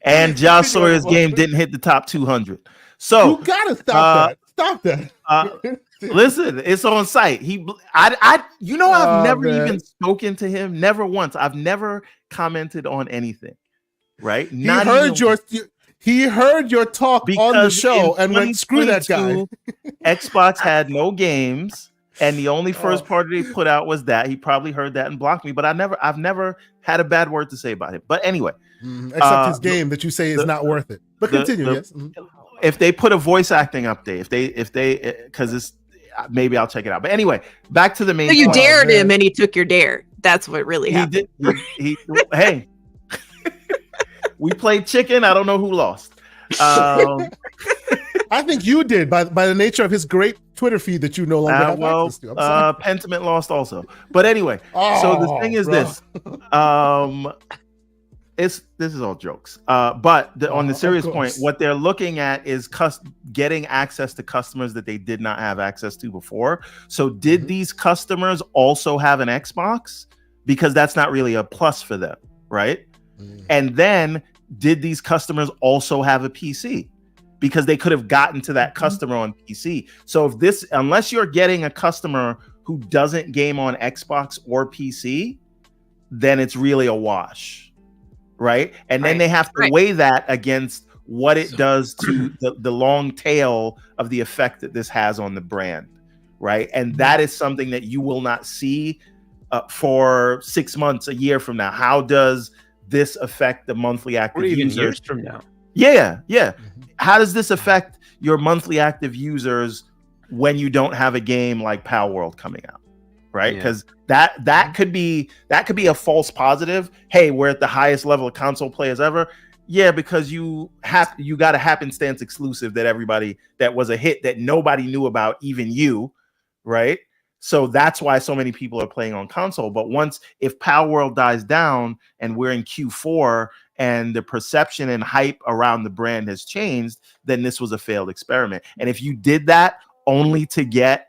And Josh Sawyer's game didn't hit the top 200. So you gotta stop that. Listen, it's on site. I've never even spoken to him. Never once. I've never commented on anything. Right? He heard your talk on the show and went, screw that guy. Xbox had no games, and the only first party they put out was that. He probably heard that and blocked me, but I've never had a bad word to say about him. But anyway. Except his game that you say is not worth it. But continue, yes. If they put a voice acting update, if they because it's maybe I'll check it out. But anyway, back to the main. So you dared him and he took your dare. That's what really happened. Hey. We played chicken. I don't know who lost. I think you did by the nature of his great Twitter feed that you no longer have access to. Pentiment lost also. But anyway, so the thing is this. This is all jokes. But on the serious point, what they're looking at is getting access to customers that they did not have access to before. So did these customers also have an Xbox? Because that's not really a plus for them, right? And then did these customers also have a PC? Because they could have gotten to that customer on PC. So unless you're getting a customer who doesn't game on Xbox or PC, then it's really a wash, right? And then they have to weigh that against what it does to the long tail of the effect that this has on the brand, right? And that is something that you will not see for 6 months, a year from now. How does this affect the monthly active users? Years from now. Yeah. How does this affect your monthly active users when you don't have a game like Pal World coming out, right? Because that could be a false positive. Hey, we're at the highest level of console players ever. Yeah, because you got a happenstance exclusive that was a hit that nobody knew about, even you, right? So that's why so many people are playing on console. But if Pal World dies down and we're in Q4 and the perception and hype around the brand has changed, then this was a failed experiment. And if you did that only to get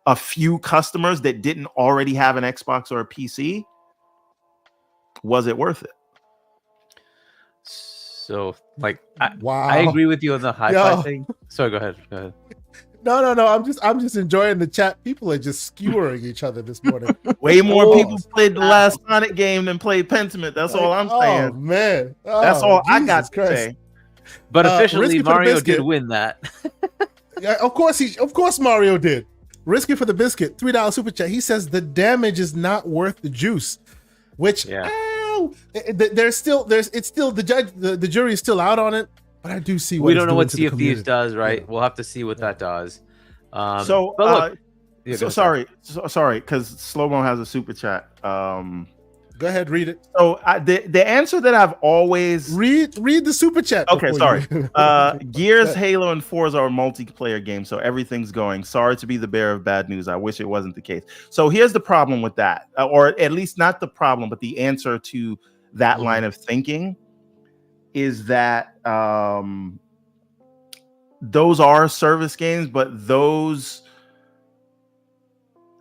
a few customers that didn't already have an Xbox or a PC, was it worth it? So, I agree with you on the hi-fi thing. Sorry, go ahead. No. I'm just enjoying the chat. People are just skewering each other this morning. Way more people played the last Sonic game than played Pentiment. That's all I'm saying. Oh man, that's all I got to say. But officially, Mario did win that. Yeah, of course Mario did. Risky for the biscuit, $3 super chat. He says the damage is not worth the juice, which the jury is still out on it. But I do see what we don't know what Sea of Thieves does, right? We'll have to see what that does. Sorry, because Slow-Mo has a super chat. Go ahead, read it. So the answer that I've always read the super chat. Okay, sorry. Gears, Halo, and Forza are multiplayer games, so everything's going. Sorry to be the bearer of bad news. I wish it wasn't the case. So here's the problem with that, or at least not the problem, but the answer to that line of thinking is that those are service games, but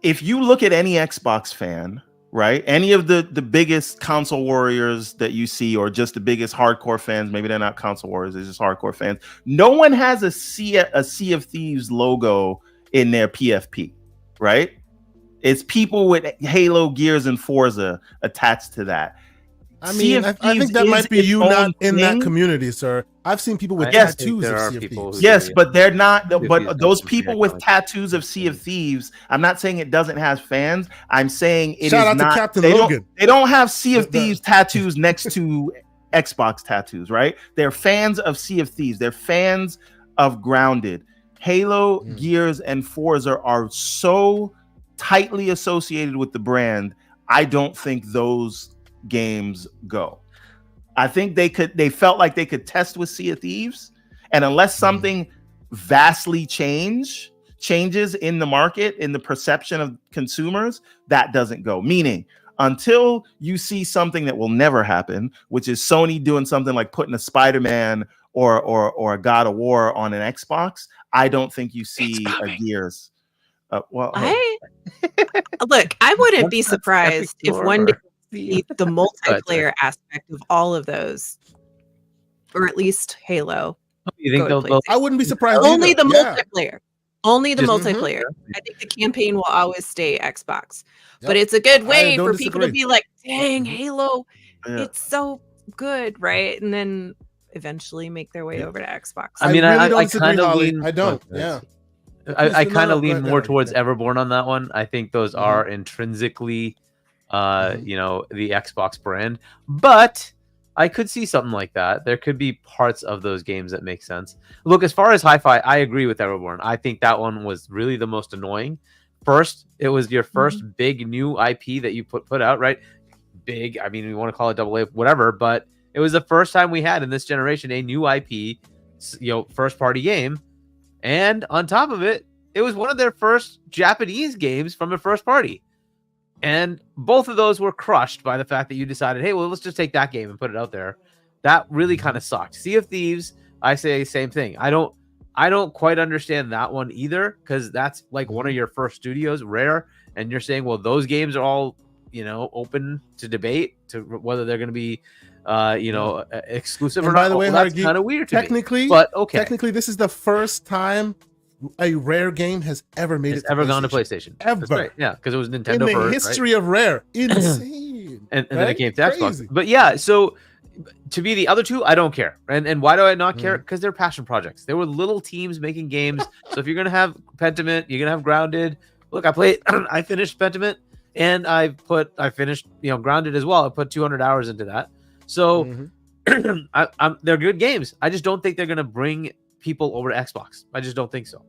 if you look at any Xbox fan, right, any of the biggest console warriors that you see, or just the biggest hardcore fans, maybe they're not console warriors, they're just hardcore fans, no one has a Sea of Thieves logo in their PFP, right? It's people with Halo, Gears, and Forza attached to that. I mean, I think that might be you not in that community, sir. I've seen people with tattoos of Sea of Thieves. Yes, but they're not. But those people with tattoos of Sea of Thieves, I'm not saying it doesn't have fans. I'm saying it Shout is out not. To Captain Logan. They don't have Sea of Thieves tattoos next to Xbox tattoos, right? They're fans of Sea of Thieves. They're fans of Grounded. Halo, Gears, and Forza are so tightly associated with the brand. I don't think those games go. I think they felt like they could test with Sea of Thieves, and unless something vastly changes in the market, in the perception of consumers, that doesn't go. Meaning until you see something that will never happen, which is Sony doing something like putting a Spider-Man or a God of War on an Xbox, I don't think you see a Gears. Look, I wouldn't be surprised if one day we see the multiplayer aspect of all of those, or at least Halo. You think I wouldn't be surprised. Only the multiplayer. Only the multiplayer. I think the campaign will always stay Xbox. But it's a good way for people to be like, dang, Halo, it's so good, right? And then eventually make their way over to Xbox. I mean, I kind of lean. I don't. Yeah. I kind of lean more towards Everborn on that one. I think those are intrinsically, the Xbox brand. But I could see something like that. There could be parts of those games that make sense. Look, as far as Hi-Fi, I agree with Everborn. I think that one was really the most annoying. First, it was your first big new IP that you put out, right? Big, I mean, we want to call it AA, whatever, but it was the first time we had in this generation a new IP, first party game. And on top of it, it was one of their first Japanese games from a first party. And both of those were crushed by the fact that you decided, hey, well, let's just take that game and put it out there. That really kind of sucked. Sea of Thieves, I say same thing. I don't quite understand that one either, because that's like one of your first studios, Rare, and you're saying, well, those games are all, open to debate to whether they're going to be, exclusive or not. By the way, that's kind of weird to me. But okay, technically, this is the first time a Rare game has ever made gone to PlayStation. Ever. Right. Yeah, because it was Nintendo in the history of Rare. Insane. and then it came to Xbox. But yeah, so to be the other two, I don't care. And why do I not care? Because they're passion projects. They were little teams making games. So if you're gonna have Pentiment, you're gonna have Grounded. Look, I finished Pentiment, and I finished Grounded as well. I put 200 hours into that. So they're good games. I just don't think they're gonna bring people over to Xbox. I just don't think so.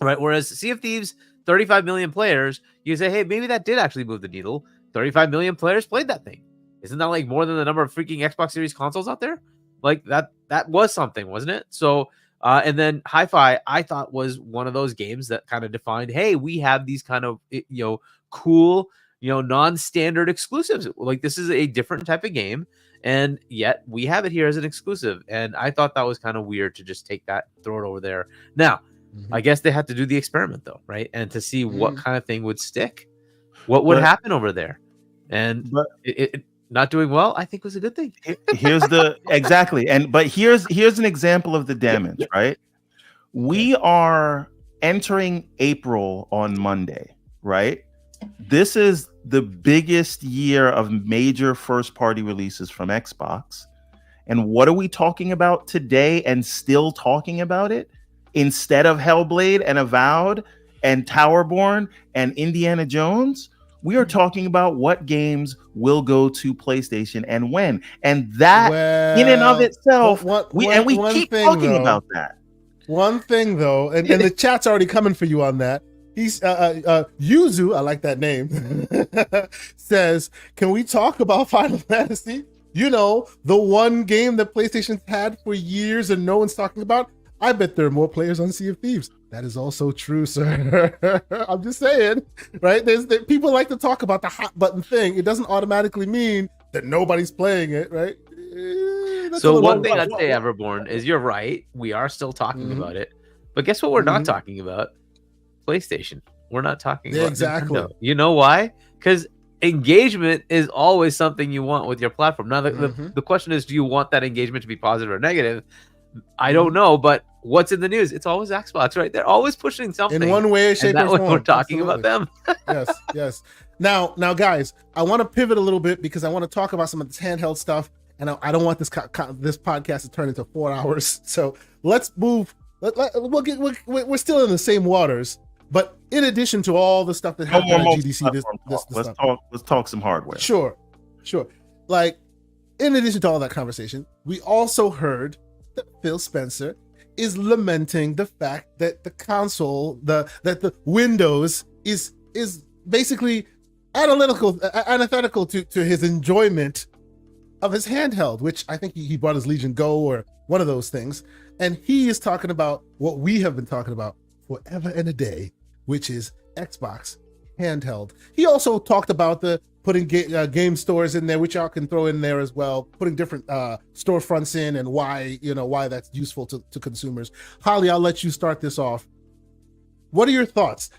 Right. Whereas Sea of Thieves, 35 million players, you say, hey, maybe that did actually move the needle. 35 million players played that thing. Isn't that like more than the number of freaking Xbox Series consoles out there? Like that was something, wasn't it? So and then Hi-Fi, I thought, was one of those games that kind of defined, hey, we have these kind of cool, non-standard exclusives. Like this is a different type of game. And yet we have it here as an exclusive. And I thought that was kind of weird to just take that, throw it over there. Now, I guess they had to do the experiment though, right? And to see what kind of thing would stick, what would happen over there. And it not doing well, I think, was a good thing. Here's exactly. But here's an example of the damage, right? We are entering April on Monday, right? This is the biggest year of major first-party releases from Xbox. And what are we talking about today and still talking about it? Instead of Hellblade and Avowed and Towerborn and Indiana Jones, we are talking about what games will go to PlayStation and when. And that, in and of itself, we keep talking about that. One thing, though, and the chat's already coming for you on that. He's Yuzu, I like that name, says, can we talk about Final Fantasy? The one game that PlayStation's had for years and no one's talking about? I bet there are more players on Sea of Thieves. That is also true, sir. I'm just saying, right? People like to talk about the hot button thing. It doesn't automatically mean that nobody's playing it, right? So one thing I'd say, Everborn, is you're right. We are still talking about it. But guess what we're not talking about? PlayStation. We're not talking about exactly. Nintendo. You know why? Because engagement is always something you want with your platform. Now, the question is, do you want that engagement to be positive or negative? I don't know, but what's in the news? It's always Xbox, right? They're always pushing something in one way, shape, or form. We're talking about them. Yes. Now, guys, I want to pivot a little bit because I want to talk about some of this handheld stuff, and I don't want this podcast to turn into 4 hours. So let's move. We're still in the same waters, but in addition to all the stuff that happened at GDC, let's talk some hardware. Sure. Like, in addition to all that conversation, we also heard that Phil Spencer is lamenting the fact that the console, that the Windows is basically antithetical to his enjoyment of his handheld, which I think he bought his Legion Go or one of those things. And he is talking about what we have been talking about forever and a day, which is Xbox handheld. He also talked about the putting game stores in there, which y'all can throw in there as well, putting different storefronts in, and why that's useful to consumers. Holly, I'll let you start this off. What are your thoughts?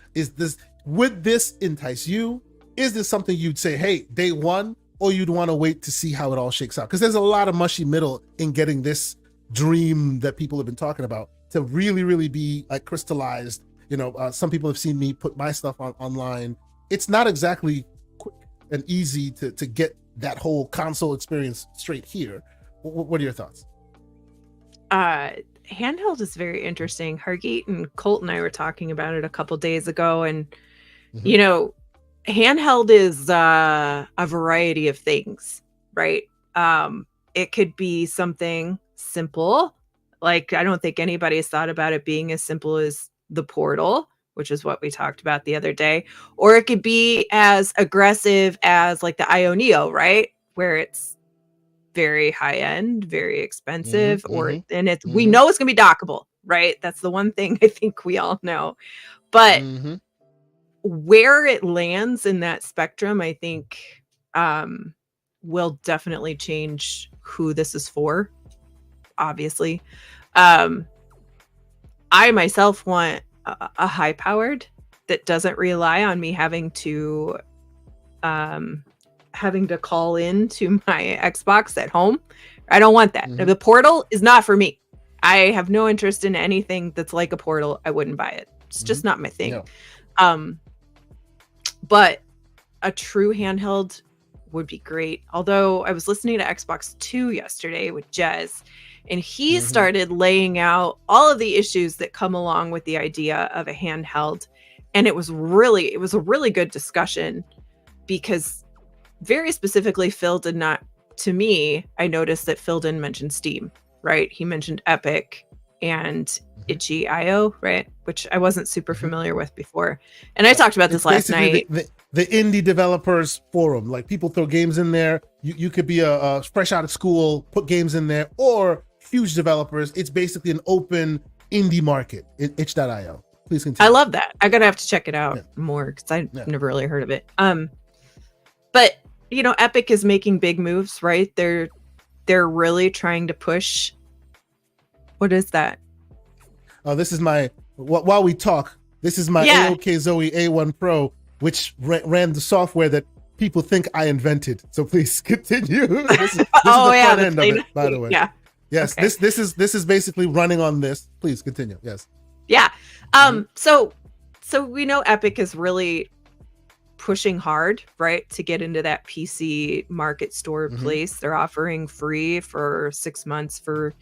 Would this entice you? Is this something you'd say, hey, day one, or you'd want to wait to see how it all shakes out? Because there's a lot of mushy middle in getting this dream that people have been talking about to really, really be like crystallized. Some people have seen me put my stuff online. It's not exactly quick and easy to get that whole console experience straight here. What are your thoughts? Handheld is very interesting. Hargeet and Colt and I were talking about it a couple days ago, and handheld is a variety of things, right? It could be something simple, like I don't think anybody has thought about it being as simple as the Portal, which is what we talked about the other day, or it could be as aggressive as like the IO Neo, right, where it's very high end, very expensive, we know it's gonna be dockable, right? That's the one thing I think we all know. But where it lands in that spectrum, I think will definitely change who this is for, obviously. I myself want a high powered that doesn't rely on me having to call in to my Xbox at home. I don't want that. The Portal is not for me. I have no interest in anything that's like a Portal. I wouldn't buy it. It's just not my thing. No. But a true handheld would be great. Although I was listening to Xbox 2 yesterday with Jez, and he started laying out all of the issues that come along with the idea of a handheld. And it was a really good discussion, because very specifically, Phil did not, to me, I noticed that Phil didn't mention Steam, right? He mentioned Epic and itch.io, right? Which I wasn't super familiar with before. And I talked about this last night. The indie developers forum, like people throw games in there. You could be a fresh out of school, put games in there, or huge developers. It's basically an open indie market, itch.io. Please continue. I love that. I'm going to have to check it out more, because I've never really heard of it. But Epic is making big moves, right? They're really trying to push. What is that? Oh, this is my, while we talk, this is my AOK Zoe A1 Pro, which ran the software that people think I invented. So please continue. This is the front end of it, by the way. Yeah. Yes, okay. This is basically running on this. Please continue. Yes. Yeah. So we know Epic is really pushing hard, right, to get into that PC market store place. They're offering free for 6 months for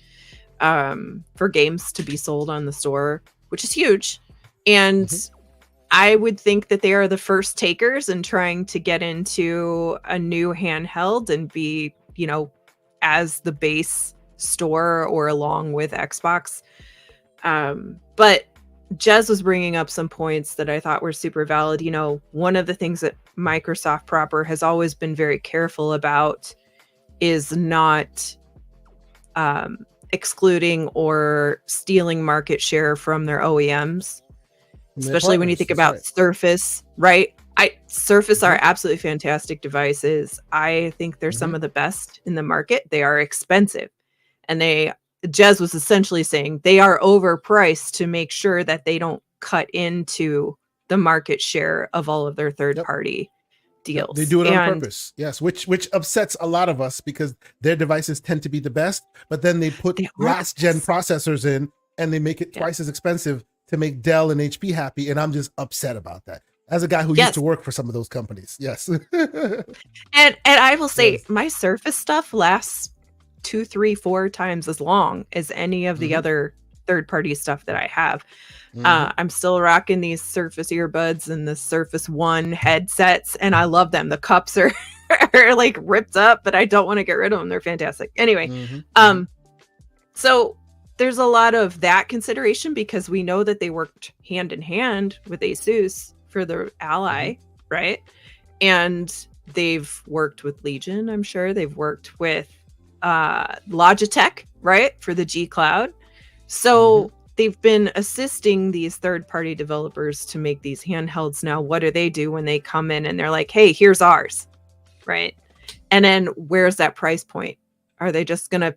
games to be sold on the store, which is huge. And I would think that they are the first takers in trying to get into a new handheld and be, as the base store or along with Xbox. But Jez was bringing up some points that I thought were super valid. One of the things that Microsoft proper has always been very careful about is not excluding or stealing market share from their OEMs, especially when you think about Surface, right? Surface are absolutely fantastic devices. I think they're some of the best in the market. They are expensive, and Jez was essentially saying they are overpriced to make sure that they don't cut into the market share of all of their third-party deals. They do it on purpose, yes, which upsets a lot of us, because their devices tend to be the best, but then they put last-gen processors in, and they make it twice as expensive to make Dell and HP happy, and I'm just upset about that. As a guy who used to work for some of those companies, yes. and I will say, my Surface stuff lasts 2, 3, 4 times as long as any of the other third-party stuff that I have. I'm still rocking these Surface earbuds and the Surface One headsets, and I love them. The cups are like ripped up, but I don't want to get rid of them. They're fantastic. Anyway, so there's a lot of that consideration, because we know that they worked hand in hand with Asus for the Ally, right? And they've worked with Legion, I'm sure. They've worked with Logitech, right, for the G Cloud. So they've been assisting these third-party developers to make these handhelds. Now, what do when they come in and they're like, hey, here's ours, right? And then where's that price point? Are they just going to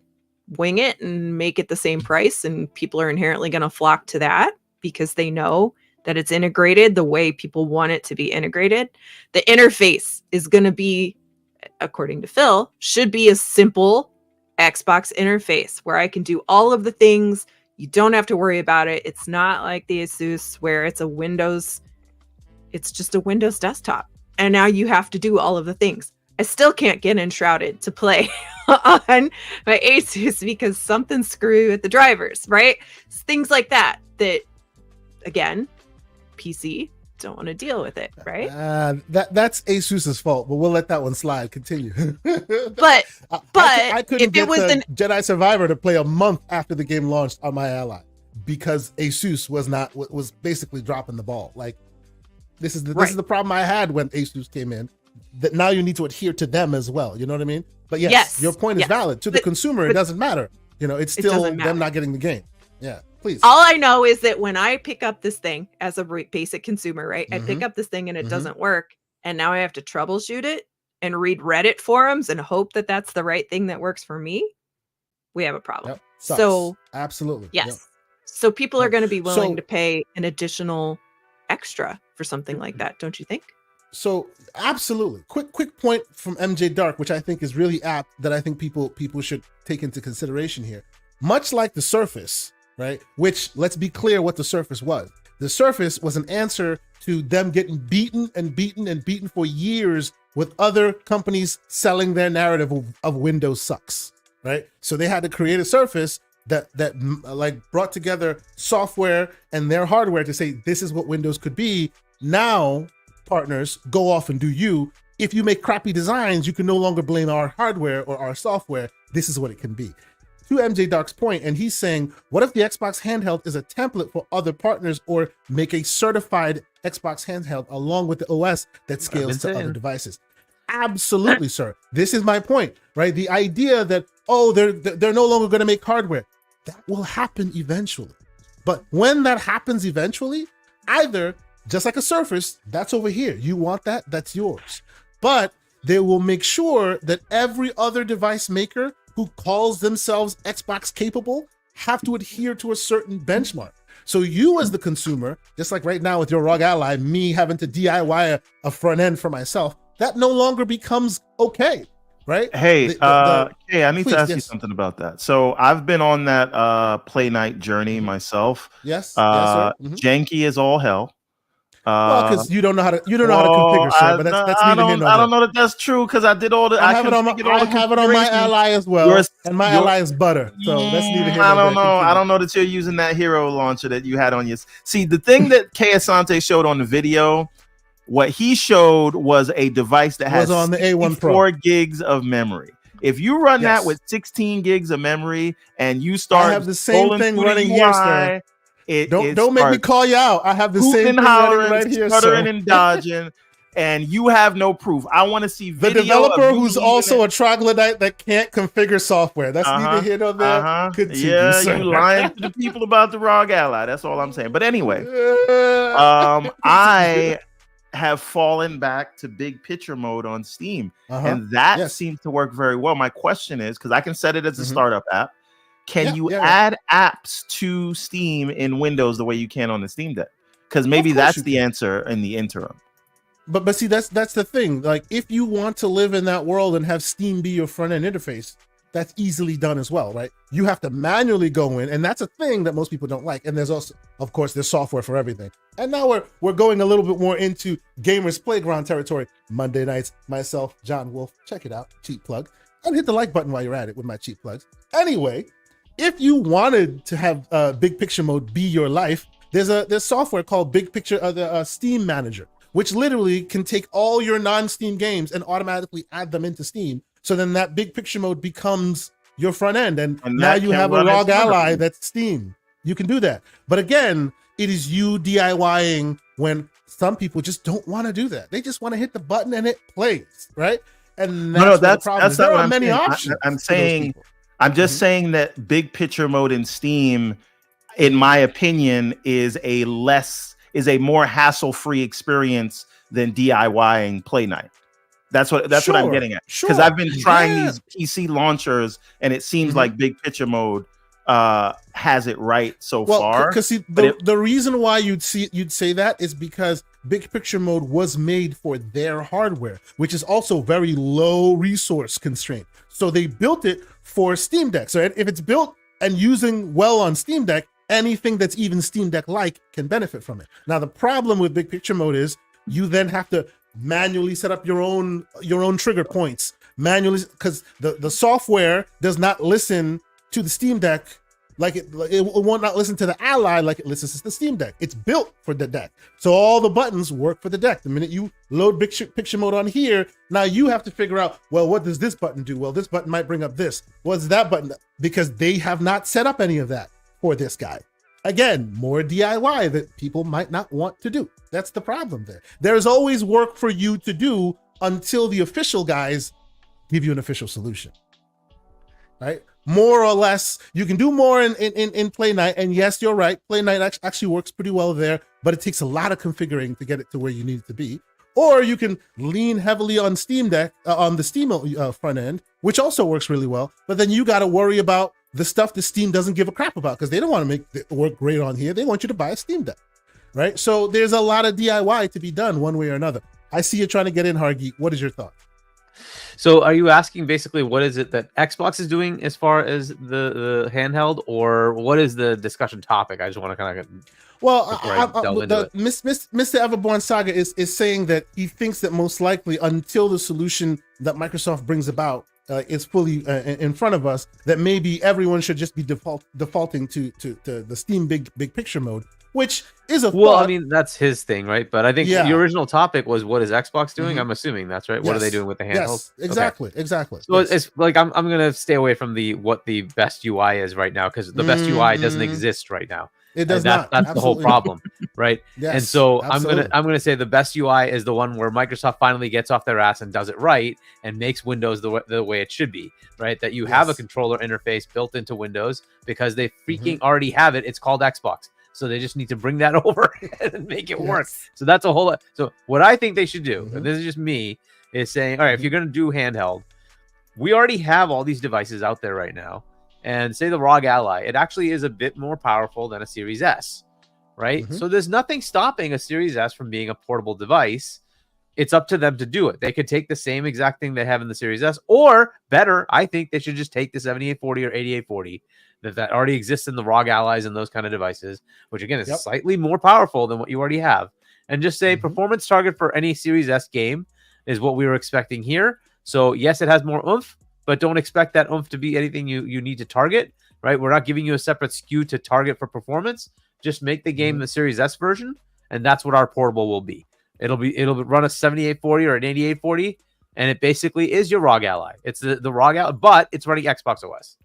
wing it and make it the same price, and people are inherently going to flock to that because they know that it's integrated the way people want it to be integrated? The interface is going to be, according to Phil, should be a simple Xbox interface where I can do all of the things. You don't have to worry about it. It's not like the Asus where it's just a Windows desktop. And now you have to do all of the things. I still can't get Enshrouded to play on my Asus because something's screwy with the drivers, right? It's things like that, again, PC don't want to deal with it, right? That's Asus's fault, but we'll let that one slide. Continue. but I couldn't get it was the Jedi Survivor to play a month after the game launched on my Ally because Asus was basically dropping the ball. Like this is the problem I had when Asus came in. That now you need to adhere to them as well. You know what I mean? But yes. Your point is valid. To the consumer, it doesn't matter. It's still them not getting the game. Yeah, please. All I know is that when I pick up this thing as a basic consumer, right? I pick up this thing and it doesn't work. And now I have to troubleshoot it and read Reddit forums and hope that that's the right thing that works for me. We have a problem. Yep. Sucks. So absolutely. Yes. Yep. So people are going to be willing to pay an additional extra for something like that. Don't you think? So absolutely. Quick point from MJ Dark, which I think is really apt, that I think people should take into consideration here. Much like the Surface, right? Which, let's be clear what the Surface was. The Surface was an answer to them getting beaten for years with other companies selling their narrative of Windows sucks, right? So they had to create a Surface that like brought together software and their hardware to say, this is what Windows could be. Now, partners, go off and do you. If you make crappy designs, you can no longer blame our hardware or our software. This is what it can be. To MJ Dark's point, and he's saying, what if the Xbox handheld is a template for other partners, or make a certified Xbox handheld along with the OS that scales to other devices? Absolutely, sir. This is my point, right? The idea that, they're no longer going to make hardware. That will happen eventually. But when that happens eventually, either just like a Surface, that's over here. You want that? That's yours. But they will make sure that every other device maker who calls themselves Xbox capable have to adhere to a certain benchmark. So you as the consumer, just like right now with your ROG Ally, me having to DIY a front end for myself, that no longer becomes okay, right? Hey, hey, I need to ask you something about that. So I've been on that Play Night journey myself. Yes, sir. Janky as all hell. Well, because you don't know how to configure, sir. But that's I don't know that that's true because I did all the. I have it on my Ally as well, and my Ally is butter. So that's neither here nor there. I don't know. I don't know that you're using that hero launcher that you had on your. See, the thing that K Asante showed on the video, what he showed was a device that has on the A1 Pro 4 gigs of memory. If you run that with 16 gigs of memory and you start, I have the same thing running here, sir. Don't make me call you out. I have the same thing right here, stuttering and dodging, and you have no proof. I want to see video. The developer who's also a troglodyte that can't configure software. That's neither here nor there. Yeah, you lying to the people about the ROG Ally. That's all I'm saying. But anyway, I have fallen back to big picture mode on Steam, and that seems to work very well. My question is, because I can set it as a startup app. Can you add apps to Steam in Windows the way you can on the Steam Deck? Because maybe that's the answer in the interim. But see, that's the thing. Like, if you want to live in that world and have Steam be your front end interface, that's easily done as well, right? You have to manually go in, and that's a thing that most people don't like. And there's also, of course, there's software for everything. And now we're going a little bit more into Gamers Playground territory. Monday nights, myself, John Wolf, check it out, cheap plug, and hit the like button while you're at it with my cheap plugs. Anyway. If you wanted to have big picture mode be your life, there's software called Big Picture, the Steam Manager, which literally can take all your non-Steam games and automatically add them into Steam. So then that big picture mode becomes your front end, and now you have a ROG Ally that's Steam. You can do that. But again, it is you DIYing when some people just don't want to do that. They just want to hit the button and it plays, right? And that's the problem. There are many options. I'm saying. I'm just saying that big picture mode in Steam, in my opinion, is a more hassle-free experience than DIYing Play Night. That's what I'm getting at. Because I've been trying these PC launchers, and it seems like Big Picture Mode has it right so far. Because the reason why you'd say that is because Big Picture Mode was made for their hardware, which is also very low resource constraint. So they built it for Steam Deck. So if it's built and using well on Steam Deck, anything that's even Steam Deck-like can benefit from it. Now, the problem with Big Picture Mode is you then have to manually set up your own trigger points manually, because the software does not listen to the Steam Deck like it will not listen to the Ally like it listens to the Steam Deck. It's built for the deck, so all the buttons work for the deck. The minute you load picture mode on here, now you have to figure out, well, what does this button do? Well, this button might bring up this. What's that button? Because they have not set up any of that for this guy. Again, more DIY that people might not want to do. That's the problem there. There's always work for you to do until the official guys give you an official solution, right? More or less, you can do more in Play Night. And yes, you're right. Play Night actually works pretty well there, but it takes a lot of configuring to get it to where you need it to be. Or you can lean heavily on Steam Deck, on the Steam front end, which also works really well. But then you got to worry about the stuff that Steam doesn't give a crap about, because they don't want to make it work great on here. They want you to buy a Steam Deck, right? So there's a lot of DIY to be done one way or another. I see you trying to get in, Hargeet. What is your thought? So are you asking basically what is it that Xbox is doing as far as the handheld, or what is the discussion topic? I just want to kind of Mr. Everborn Saga is saying that he thinks that most likely until the solution that Microsoft brings about is fully in front of us, that maybe everyone should just be defaulting to the Steam big picture mode, which is a thought. I mean, that's his thing, right? But I think the original topic was, what is Xbox doing? I'm assuming that's right. What are they doing with the handheld? Yes, exactly. So it's like I'm gonna stay away from what the best UI is right now, because the best UI doesn't exist right now. It does not. That's the whole problem, right? Yes, and so absolutely. I'm gonna say the best UI is the one where Microsoft finally gets off their ass and does it right and makes Windows the way it should be, right? That you have a controller interface built into Windows because they freaking already have it. It's called Xbox. So they just need to bring that over and make it work. So that's a whole lot. So what I think they should do, and this is just me, is saying, all right, if you're going to do handheld, we already have all these devices out there right now. And say the ROG Ally, it actually is a bit more powerful than a Series S, right? So there's nothing stopping a Series S from being a portable device. It's up to them to do it. They could take the same exact thing they have in the Series S, or better, I think they should just take the 7840 or 8840 that already exists in the ROG Allies and those kind of devices, which again is slightly more powerful than what you already have, and just say performance target for any Series S game is what we were expecting here. So yes, it has more oomph, but don't expect that oomph to be anything you need to target, right? We're not giving you a separate SKU to target for performance. Just make the game the Series S version, and that's what our portable will be. It'll run a 7840 or an 8840, and it basically is your ROG Ally. It's the ROG Ally, but it's running Xbox OS.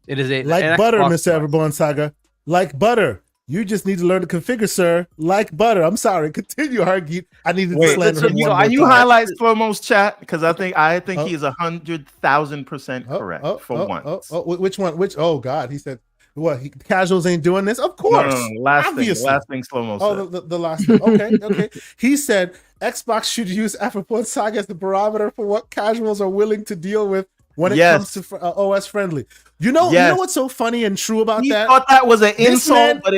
It is like butter, Mr. Everborn Saga. Like butter. You just need to learn to configure, sir. Like butter. I'm sorry. Continue, Hargeet. I need to slander him. Are you highlight Slow-Mo's chat? Because I think he is 100,000% correct for once. Which one? Oh God, he said, what? Casuals ain't doing this? Of course. No. Last thing Slow-Mo said. Oh, the last thing. Okay. He said Xbox should use Everborn Saga as the barometer for what casuals are willing to deal with when it comes to OS friendly. You know what's so funny and true about that? He thought that was an insult, but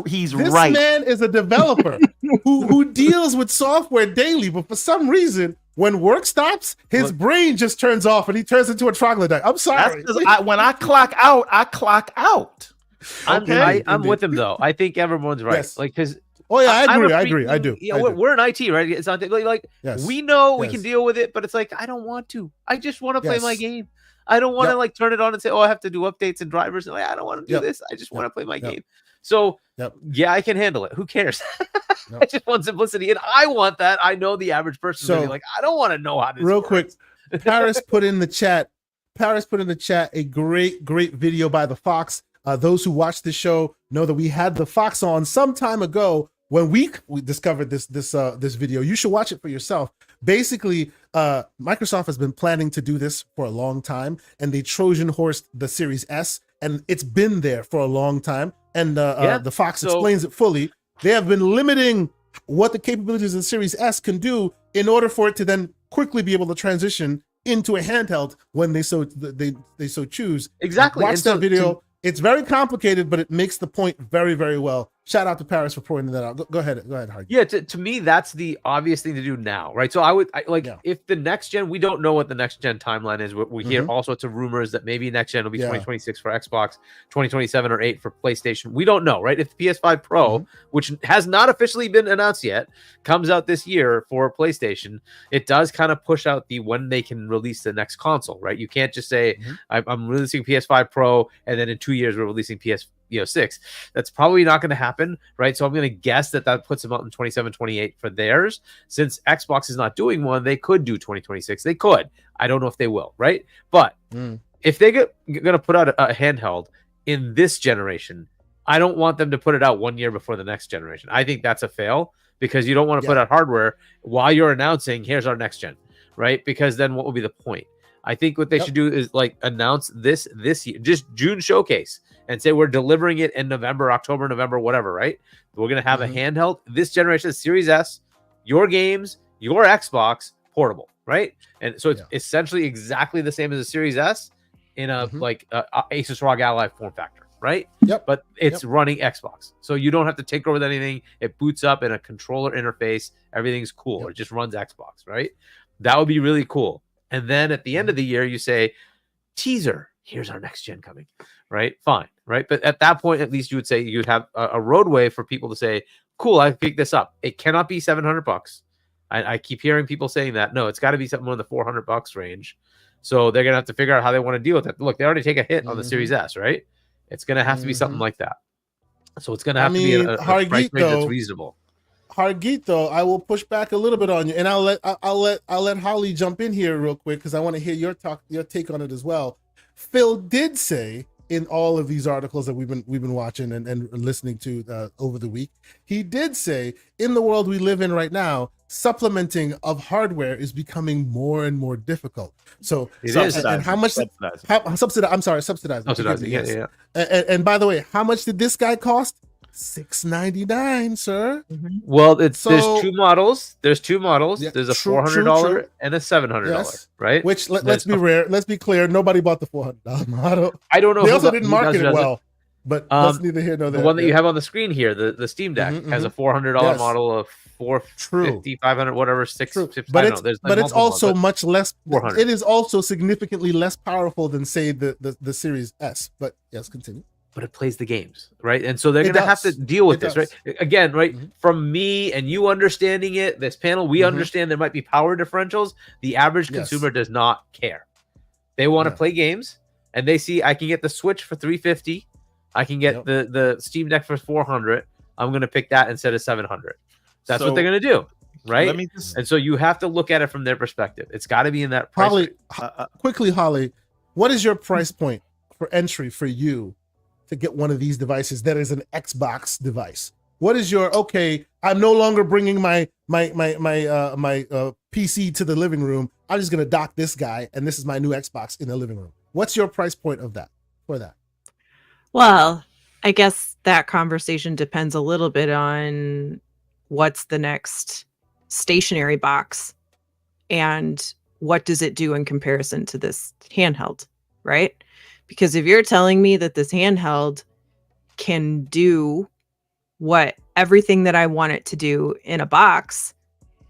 he's right. This man is a developer who deals with software daily, but for some reason, when work stops, his brain just turns off and he turns into a troglodyte. I'm sorry. When I clock out, I clock out. Okay? I'm with him though. I think everyone's right. Yes. Like, because I agree. I do. We're in IT, right? It's not like we know we can deal with it, but it's like, I don't want to. I just want to play my game. I don't want to like turn it on and say, oh, I have to do updates and drivers. And I don't want to do this. I just want to play my game. So yeah, I can handle it. Who cares? I just want simplicity, and I want that. I know the average person is like, I don't want to know how this real works. Quick. Paris put in the chat a great video by the Fox. Those who watch the show know that we had the Fox on some time ago when we discovered this video. You should watch it for yourself. Basically, Microsoft has been planning to do this for a long time, and they Trojan horsed the Series S and it's been there for a long time. And the Fox explains it fully. They have been limiting what the capabilities of the Series S can do in order for it to then quickly be able to transition into a handheld when they so choose. Exactly. Watch that video. It's very complicated, but it makes the point very, very well. Shout out to Paris for pointing that out. Go ahead, Hardy. Yeah, to me, that's the obvious thing to do now, right? So if the next gen, we don't know what the next gen timeline is. We hear all sorts of rumors that maybe next gen will be 2026 for Xbox, 2027 or 8 for PlayStation. We don't know, right? If the PS5 Pro, which has not officially been announced yet, comes out this year for PlayStation, it does kind of push out the when they can release the next console, right? You can't just say I'm releasing PS5 Pro and then in 2 years we're releasing PS6. That's probably not going to happen, right? So I'm going to guess that puts them out in 27, 28 for theirs. Since Xbox is not doing one, they could do 2026. They could. I don't know if they will, right? But if they're going to put out a handheld in this generation, I don't want them to put it out 1 year before the next generation. I think that's a fail because you don't want to put out hardware while you're announcing, here's our next gen, right? Because then what will be the point? I think what they should do is announce this year, just June showcase, and say we're delivering it in November, October, November, whatever, right? We're going to have a handheld this generation, Series S, your games, your Xbox, portable, right? And so it's essentially exactly the same as a Series S in a Asus ROG Ally form factor, right? Yep. But it's running Xbox. So you don't have to tinker with anything. It boots up in a controller interface. Everything's cool. It just runs Xbox, right? That would be really cool. And then at the end of the year, you say, teaser, here's our next gen coming, right? Fine, right? But at that point, at least you would say you'd have a roadway for people to say, cool, I picked this up. It cannot be $700. I keep hearing people saying that. No, it's got to be something in the $400 range. So they're going to have to figure out how they want to deal with it. Look, they already take a hit on the Series S, right? It's going to have to be something like that. So it's going to have to be a price range that's reasonable. Hargeet, though, I will push back a little bit on you, and I'll let Holly jump in here real quick because I want to hear your take on it as well. Phil did say in all of these articles that we've been watching and listening to over the week, he did say in the world we live in right now, supplementing of hardware is becoming more and more difficult. So and how much subsidizing? Yeah. And by the way, how much did this guy cost? $699, sir. Well, there's two models. There's two models. Yeah, there's a $400 and a $700, right? Which let's be clear. Nobody bought the $400 model. I don't know. They also didn't market it well. But let's neither here nor there. The one that you have on the screen here, the Steam Deck, has a $400 model of $450, $500, whatever, $650. But it's also much less. It is also significantly less powerful than say the Series S. But yes, continue. But it plays the games, right? And so they're going to have to deal with this, right? Again, right? From me and you understanding it, this panel, we understand there might be power differentials. The average consumer does not care. They want to play games, and they see I can get the Switch for $350. I can get the Steam Deck for $400. I'm going to pick that instead of $700. That's what they're going to do, right? And so you have to look at it from their perspective. It's got to be in that price. Quickly, Holly, what is your price point for entry for you to get one of these devices that is an Xbox device? What is your I'm no longer bringing my PC to the living room. I'm just gonna dock this guy, and this is my new Xbox in the living room. What's your price point of that for that? Well, I guess that conversation depends a little bit on what's the next stationary box and what does it do in comparison to this handheld, right? Because if you're telling me that this handheld can do everything that I want it to do in a box,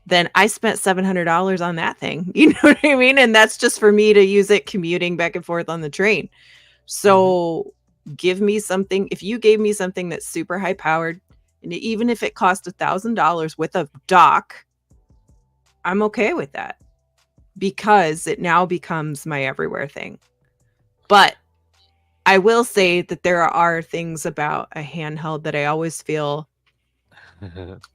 then I spent $700 on that thing. You know what I mean? And that's just for me to use it commuting back and forth on the train. So give me something. If you gave me something that's super high powered, and even if it cost $1,000 with a dock, I'm okay with that because it now becomes my everywhere thing. But I will say that there are things about a handheld that I always feel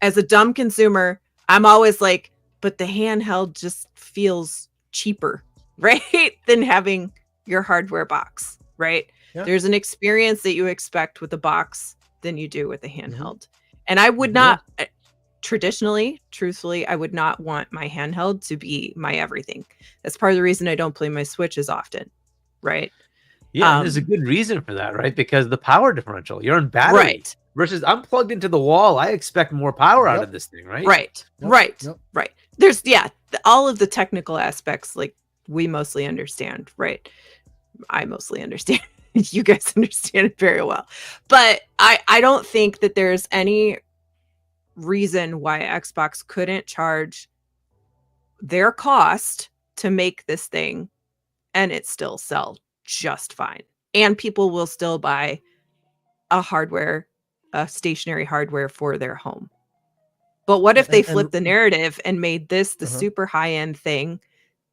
as a dumb consumer, I'm always like, but the handheld just feels cheaper, right? Than having your hardware box, right? Yeah. There's an experience that you expect with a box than you do with a handheld. And I would not, truthfully, I would not want my handheld to be my everything. That's part of the reason I don't play my Switch as often, right? Yeah, there's a good reason for that, right? Because the power differential, you're on battery. Right. Versus I'm plugged into the wall. I expect more power out of this thing, right? Right. There's all of the technical aspects, like we mostly understand, right? I mostly understand. You guys understand it very well. But I don't think that there's any reason why Xbox couldn't charge their cost to make this thing and it still sell just fine. And people will still buy a stationary hardware for their home. But what if they flipped the narrative and made this the super high-end thing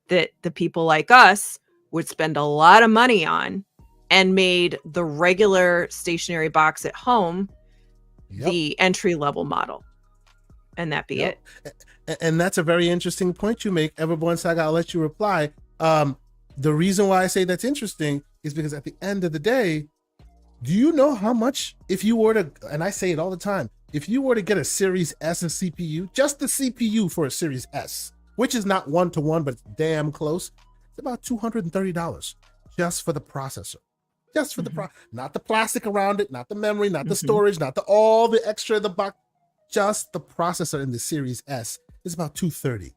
that the people like us would spend a lot of money on, and made the regular stationary box at home the entry-level model? And that be it. And that's a very interesting point you make. Everborn Saga, I'll let you reply. The reason why I say that's interesting is because at the end of the day, do you know how much, if you were to, and I say it all the time, if you were to get a Series S of CPU, just the CPU for a Series S, which is not one-to-one, but it's damn close, it's about $230 just for the processor. Just for the not the plastic around it, not the memory, not the storage, not all the extra in the box, just the processor in the Series S is about $230,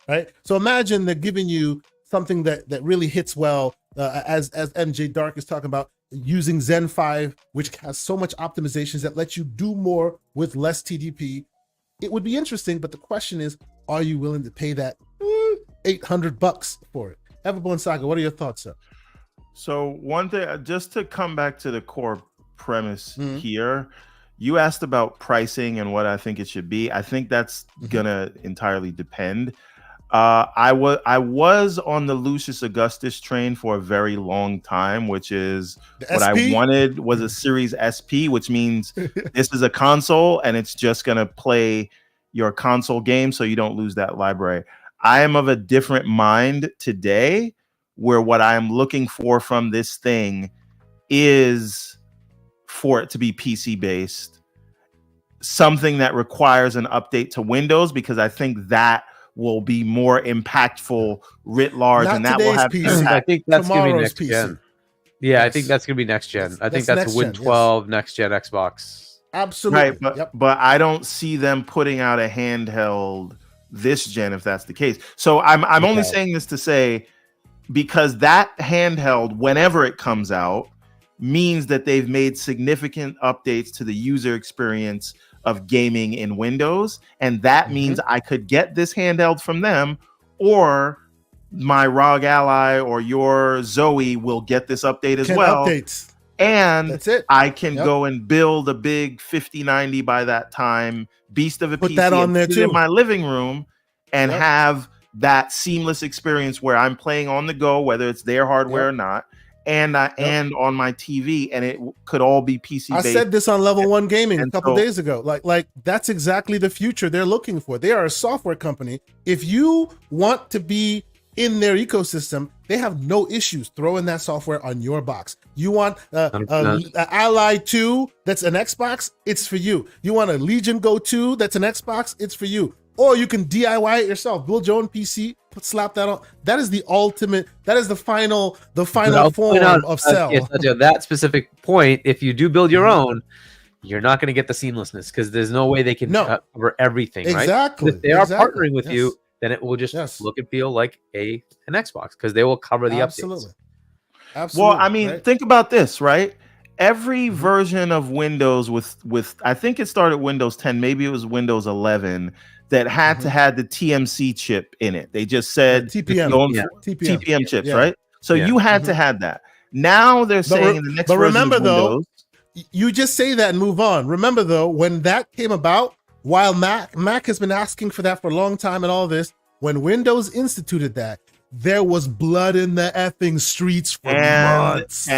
right? So imagine they're giving you something that really hits well, as MJ Dark is talking about, using Zen 5, which has so much optimizations that lets you do more with less TDP. It would be interesting, but the question is, are you willing to pay that $800 for it? Everborn Saga, what are your thoughts, sir? So one thing, just to come back to the core premise here, you asked about pricing and what I think it should be. I think that's gonna entirely depend. I was on the Lucius Augustus train for a very long time, which is what I wanted was a Series SP, which means this is a console and it's just gonna play your console game, so you don't lose that library. I am of a different mind today, where what I am looking for from this thing is for it to be PC based, something that requires an update to Windows, because I think that will be more impactful writ large. Not and that will have PC. I think that's going to be next PC. gen. Yeah, I think that's going to be next gen. I think that's Win 12 next gen Xbox. Absolutely. Right, but I don't see them putting out a handheld this gen if that's the case. So I'm only saying this to say, because that handheld, whenever it comes out, means that they've made significant updates to the user experience of gaming in Windows. And that means I could get this handheld from them, or my ROG Ally or your Zoe will get this update as well. Updates. And that's it. I can go and build a big 5090 by that time, beast of a Put PC, that on there too in my living room, and have that seamless experience where I'm playing on the go, whether it's their hardware or not, and and on my TV, and it could all be PC based. I said this on Level 1 Gaming a couple days ago. Like that's exactly the future they're looking for. They are a software company. If you want to be in their ecosystem, they have no issues throwing that software on your box. You want an Ally 2 that's an Xbox, it's for you. You want a Legion Go 2 that's an Xbox, it's for you. Or you can DIY it yourself, build your own PC, slap that on. That is the ultimate, that is the final form of sell. That specific point, if you do build your own, you're not going to get the seamlessness, because there's no way they can cover everything, right? Exactly. If they are partnering with you, then it will just look and feel like an Xbox, because they will cover the updates. Absolutely. Well, I mean, think about this, right? Every version of Windows with I think it started Windows 10, maybe it was Windows 11, that had to have the TMC chip in it. They just said TPM chips, right? So you had to have that. Now they're saying in the next version remember of Windows, though, you just say that and move on. Remember though, when that came about, while Mac has been asking for that for a long time and all this, when Windows instituted that, there was blood in the effing streets for months.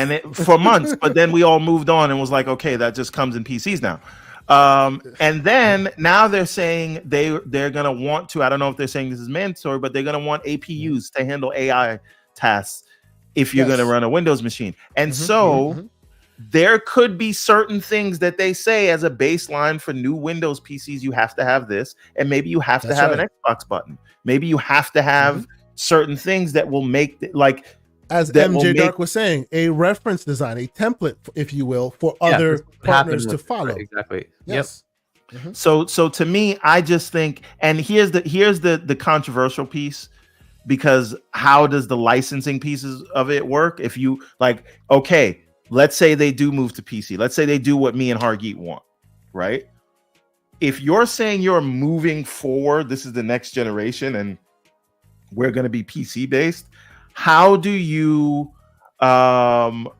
For months, but then we all moved on and was like, okay, that just comes in PCs now. And then now they're saying they're going to want to, I don't know if they're saying this is mandatory, but they're going to want APUs to handle AI tasks if you're going to run a Windows machine. And there could be certain things that they say as a baseline for new Windows PCs. You have to have this, and maybe you have to have an Xbox button. Maybe you have to have certain things that will make like as MJ Dark was saying, a reference design, a template, if you will, for other partners to follow. Exactly. Yes. Yep. So to me, I just think, and here's the controversial piece, because how does the licensing pieces of it work? If you like, okay, let's say they do move to PC. Let's say they do what me and Hargeet want, right? If you're saying you're moving forward, this is the next generation, and we're going to be PC based. How do you oh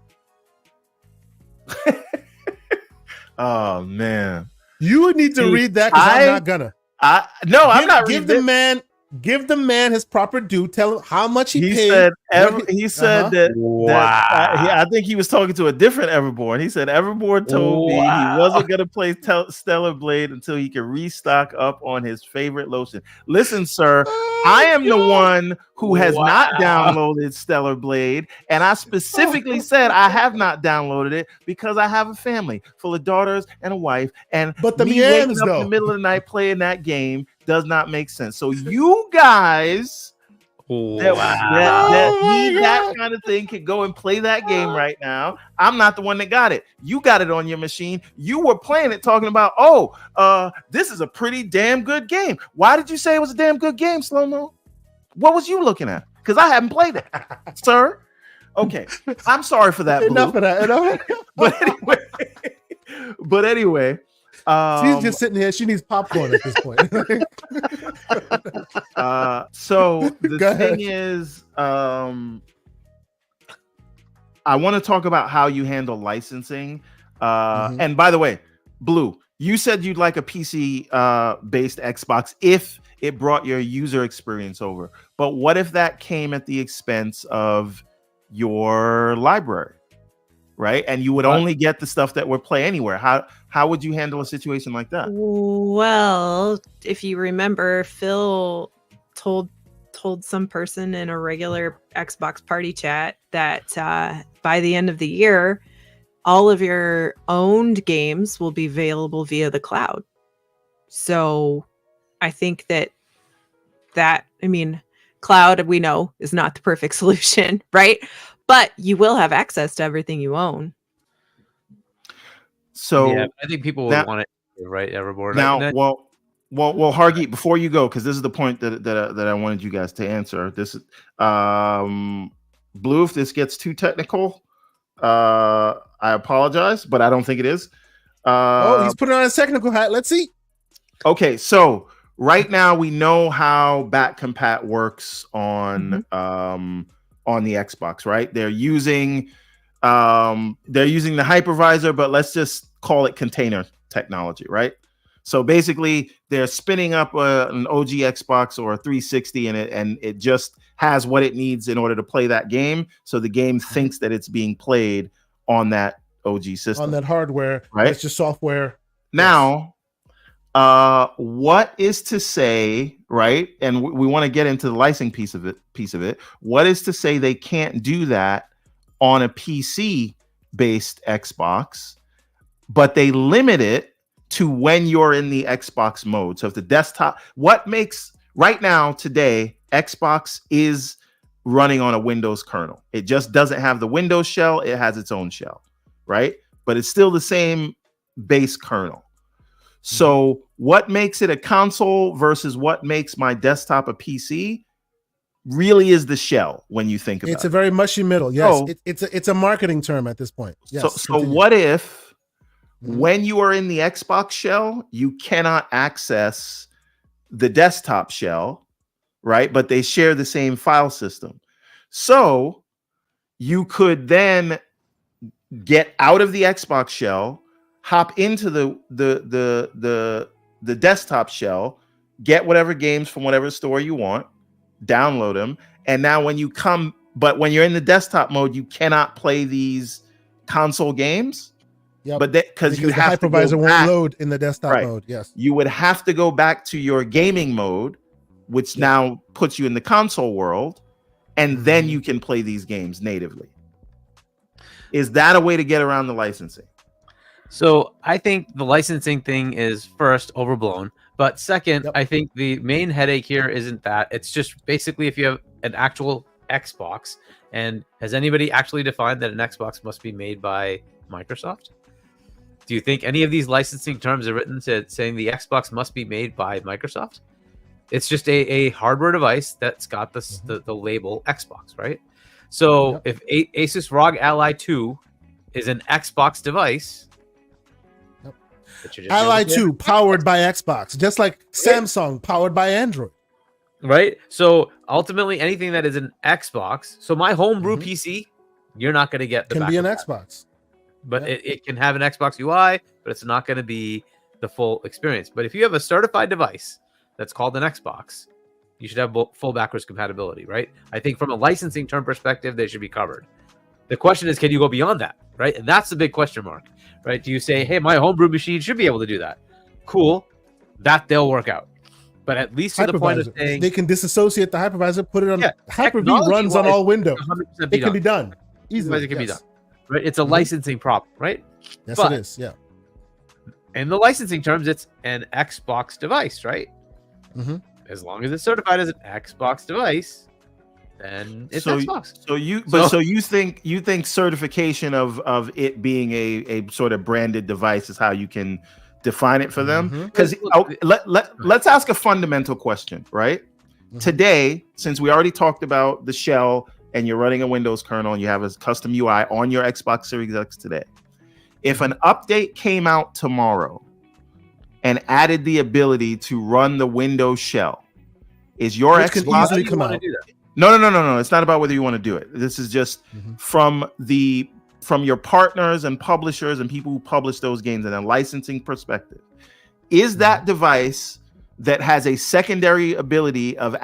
man, you would need to read that, because I'm not gonna. I'm not reading Give the man his proper due. Tell him how much he paid. He said that. I think he was talking to a different Everborn. He said Everborn told me he wasn't going to play Stellar Blade until he could restock up on his favorite lotion. Listen, sir, I am the one who has not downloaded Stellar Blade, and I specifically said I have not downloaded it because I have a family full of daughters and a wife, and but the me waking up in the middle of the night playing that game does not make sense. So you guys that need that kind of thing can go and play that game right now. I'm not the one that got it. You got it on your machine. You were playing it talking about, this is a pretty damn good game. Why did you say it was a damn good game, Slow-Mo? What was you looking at? Because I haven't played it, sir. Okay. I'm sorry for that, Blue. Enough of that. But anyway, she's just sitting here. She needs popcorn at this point. So the thing is, I want to talk about how you handle licensing. And by the way, Blue, you said you'd like a PC based Xbox if it brought your user experience over. But what if that came at the expense of your library? Right, and you would only get the stuff that would play anywhere. How would you handle a situation like that? Well, if you remember, Phil told some person in a regular Xbox party chat that by the end of the year, all of your owned games will be available via the cloud. So I think that cloud, we know, is not the perfect solution, right? But you will have access to everything you own. So yeah, I think people would want it, right? Everboard. Now, well, Hargeet, before you go, because this is the point that I wanted you guys to answer. This is Blue. If this gets too technical, I apologize, but I don't think it is. He's putting on a technical hat. Let's see. Okay, so right now we know how back compat works on the Xbox, right? They're using the hypervisor, but let's just call it container technology, right? So basically, they're spinning up an OG Xbox or a 360, and it just has what it needs in order to play that game. So the game thinks that it's being played on that OG system, on that hardware, right? It's just software. Now, what is to say, right? And we want to get into the licensing piece of it. What is to say they can't do that on a PC based Xbox, but they limit it to when you're in the Xbox mode? So if the desktop, what makes right now today, Xbox is running on a Windows kernel. It just doesn't have the Windows shell. It has its own shell, right? But it's still the same base kernel. So what makes it a console versus what makes my desktop a PC really is the shell when you think about it. It's a very mushy middle. Yes, it's a marketing term at this point. Yes. So what if when you are in the Xbox shell, you cannot access the desktop shell, right? But they share the same file system. So you could then get out of the Xbox shell, hop into the desktop shell, get whatever games from whatever store you want, download them, and now when you're in the desktop mode, you cannot play these console games. Yeah, but because you have the hypervisor won't load in the desktop mode. Yes, you would have to go back to your gaming mode, which now puts you in the console world, and then you can play these games natively. Is that a way to get around the licensing? So I think the licensing thing is first overblown, but second, I think the main headache here isn't that. It's just basically if you have an actual Xbox? And has anybody actually defined that an Xbox must be made by Microsoft? Do you think any of these licensing terms are written saying the Xbox must be made by Microsoft? It's just a hardware device that's got the label Xbox, right? So if Asus ROG Ally 2 is an Xbox device, Ally 2 powered by Xbox, just like Samsung powered by Android. Right? So ultimately, anything that is an Xbox, so my homebrew PC, you're not going to get the can be an Xbox. But it can have an Xbox UI, but it's not going to be the full experience. But if you have a certified device that's called an Xbox, you should have full backwards compatibility, right? I think from a licensing term perspective, they should be covered. The question is, can you go beyond that, right? And that's the big question mark, right? Do you say, hey, my homebrew machine should be able to do that? Cool. That they'll work out. But at least to the point of saying... They can disassociate the hypervisor, put it on... Hyper-V runs on all Windows. It can be done. Easily. It can be done. Right? It's a licensing problem, right? Yes, it is. Yeah. In the licensing terms, it's an Xbox device, right? As long as it's certified as an Xbox device, then it's Xbox. So you think certification of it being a sort of branded device is how you can define it for them? Because let's ask a fundamental question, right? Today, since we already talked about the shell and you're running a Windows kernel and you have a custom UI on your Xbox Series X today, if an update came out tomorrow and added the ability to run the Windows shell, is your Xbox easily come out? No. It's not about whether you want to do it. This is just from your partners and publishers and people who publish those games in a licensing perspective. Is that device that has a secondary ability of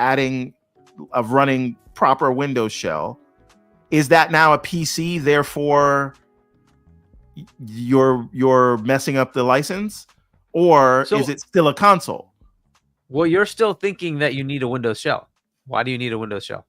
running proper Windows shell, is that now a PC? Therefore, you're messing up the license, or is it still a console? Well, you're still thinking that you need a Windows shell. Why do you need a Windows shell?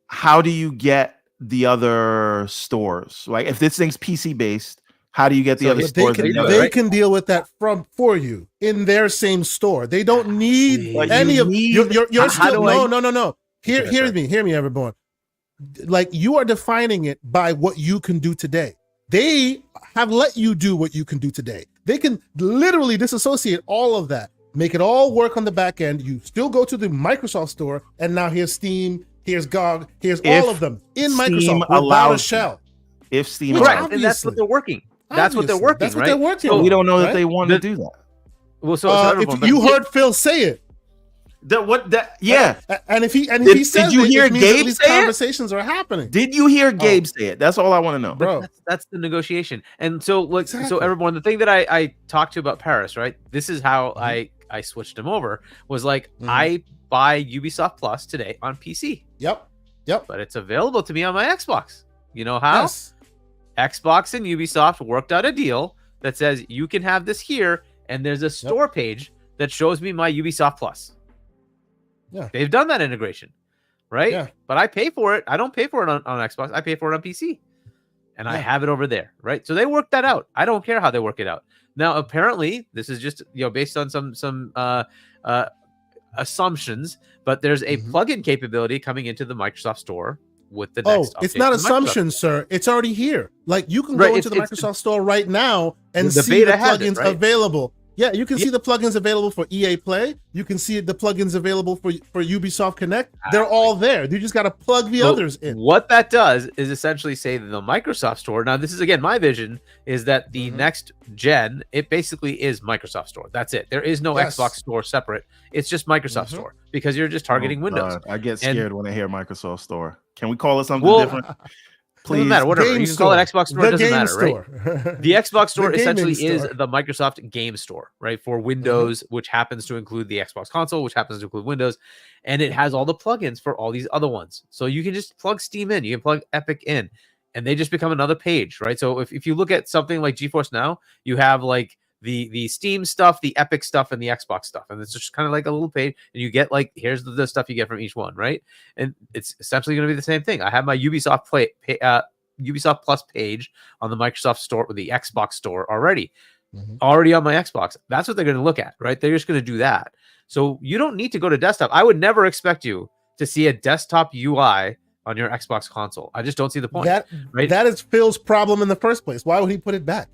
How do you get the other stores? Like, if this thing's PC based, how do you get the other stores? They can deal with that for you in their same store. They don't need any of you're still no. Hear me, everyone. Like, you are defining it by what you can do today. They have let you do what you can do today. They can literally disassociate all of that, make it all work on the back end. You still go to the Microsoft store, and now here's Steam, here's GOG, here's all of them in Microsoft without a shell. If Steam allows, and that's what they're working. That's what they're working. That's what right? they're working. So we don't know that they want to do that. Well, so if you heard Phil say it, and if he says, did you hear Gabe say conversations are happening? Did you hear Gabe say it? That's all I want to know, bro. That's the negotiation. And so, so everyone, the thing that I talked to about Paris, right? This is how I switched him over. Was like, I buy Ubisoft Plus today on PC. Yep. But it's available to me on my Xbox. You know how? Yes. Xbox and Ubisoft worked out a deal that says you can have this here, and there's a store page that shows me my Ubisoft Plus. Yeah, they've done that integration, right? Yeah. But I pay for it. I don't pay for it on Xbox. I pay for it on PC, and I have it over there, right? So they worked that out. I don't care how they work it out. Now, apparently, this is just based on some assumptions, but there's a plugin capability coming into the Microsoft Store with the next update. It's not assumptions, sir. It's already here. Like, you can go into the Microsoft Store right now and see the plugins available. Yeah, you can see the plugins available for EA Play. You can see the plugins available for Ubisoft Connect. They're all there. You just got to plug the others in. What that does is essentially say that the Microsoft Store, now this is, again, my vision, is that the next gen, it basically is Microsoft Store. That's it. There is no Xbox Store separate. It's just Microsoft Store, because you're just targeting Windows. I get scared when I hear Microsoft Store. Can we call it something different? Please. Doesn't matter. Whatever. You can call it Xbox Store. It doesn't matter, right? The Xbox Store essentially is the Microsoft Game Store, right? For Windows, which happens to include the Xbox console, which happens to include Windows. And it has all the plugins for all these other ones. So you can just plug Steam in. You can plug Epic in. And they just become another page, right? So if you look at something like GeForce Now, you have like the Steam stuff, the Epic stuff, and the Xbox stuff. And it's just kind of like a little page. And you get like, here's the stuff you get from each one, right? And it's essentially going to be the same thing. I have my Ubisoft Ubisoft Plus page on the Microsoft Store with the Xbox Store already on my Xbox. That's what they're going to look at, right? They're just going to do that. So you don't need to go to desktop. I would never expect you to see a desktop UI on your Xbox console. I just don't see the point. That is Phil's problem in the first place. Why would he put it back?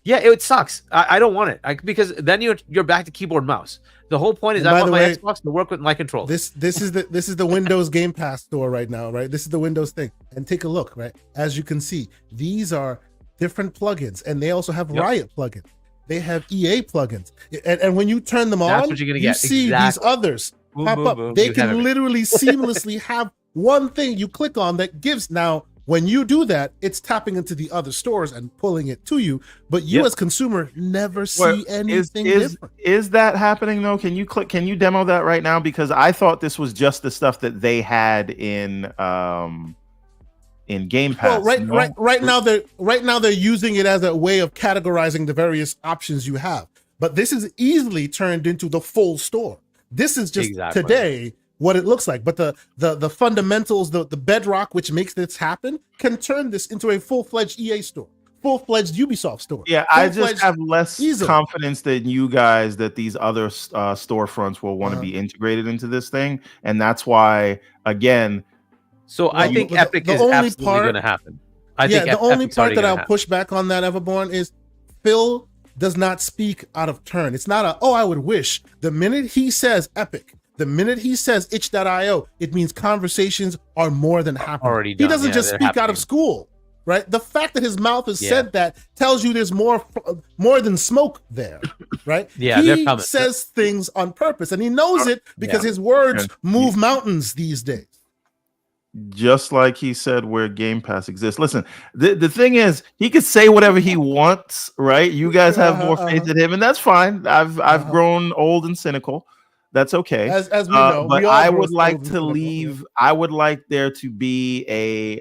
Yeah, it sucks. I don't want it because then you're back to keyboard and mouse. The whole point is I want my Xbox to work with my controller. This is the Windows Game Pass store right now, right? This is the Windows thing. And take a look, right? As you can see, these are different plugins, and they also have Riot plugins. They have EA plugins, and when you turn them on, what you're gonna you see these others pop up. They can literally seamlessly have one thing you click on that gives now. When you do that, it's tapping into the other stores and pulling it to you. But you as consumer never see anything different. Is that happening though? Can you demo that right now? Because I thought this was just the stuff that they had in Game Pass. Well, right now they're using it as a way of categorizing the various options you have. But this is easily turned into the full store. This is just today what it looks like, but the fundamentals, the bedrock which makes this happen, can turn this into a full-fledged EA store, full-fledged Ubisoft store. Yeah, I just have less confidence than you guys that these other storefronts will want to be integrated into this thing, and that's why, again. So I think Epic is absolutely going to happen. The only part that I'll push back on that, Everborn, is Phil does not speak out of turn. It's not I would wish. The minute he says Epic, the minute he says itch.io, it means conversations are more than happening. He doesn't just speak out of school, right? The fact that his mouth has said that tells you there's more than smoke there, right? He says things on purpose, and he knows it because his words move mountains these days. Just like he said where Game Pass exists. Listen, the thing is, he could say whatever he wants, right? You guys have more faith in him, and that's fine. I've grown old and cynical. That's okay. As we know, but I would like to leave. I would like there to be a.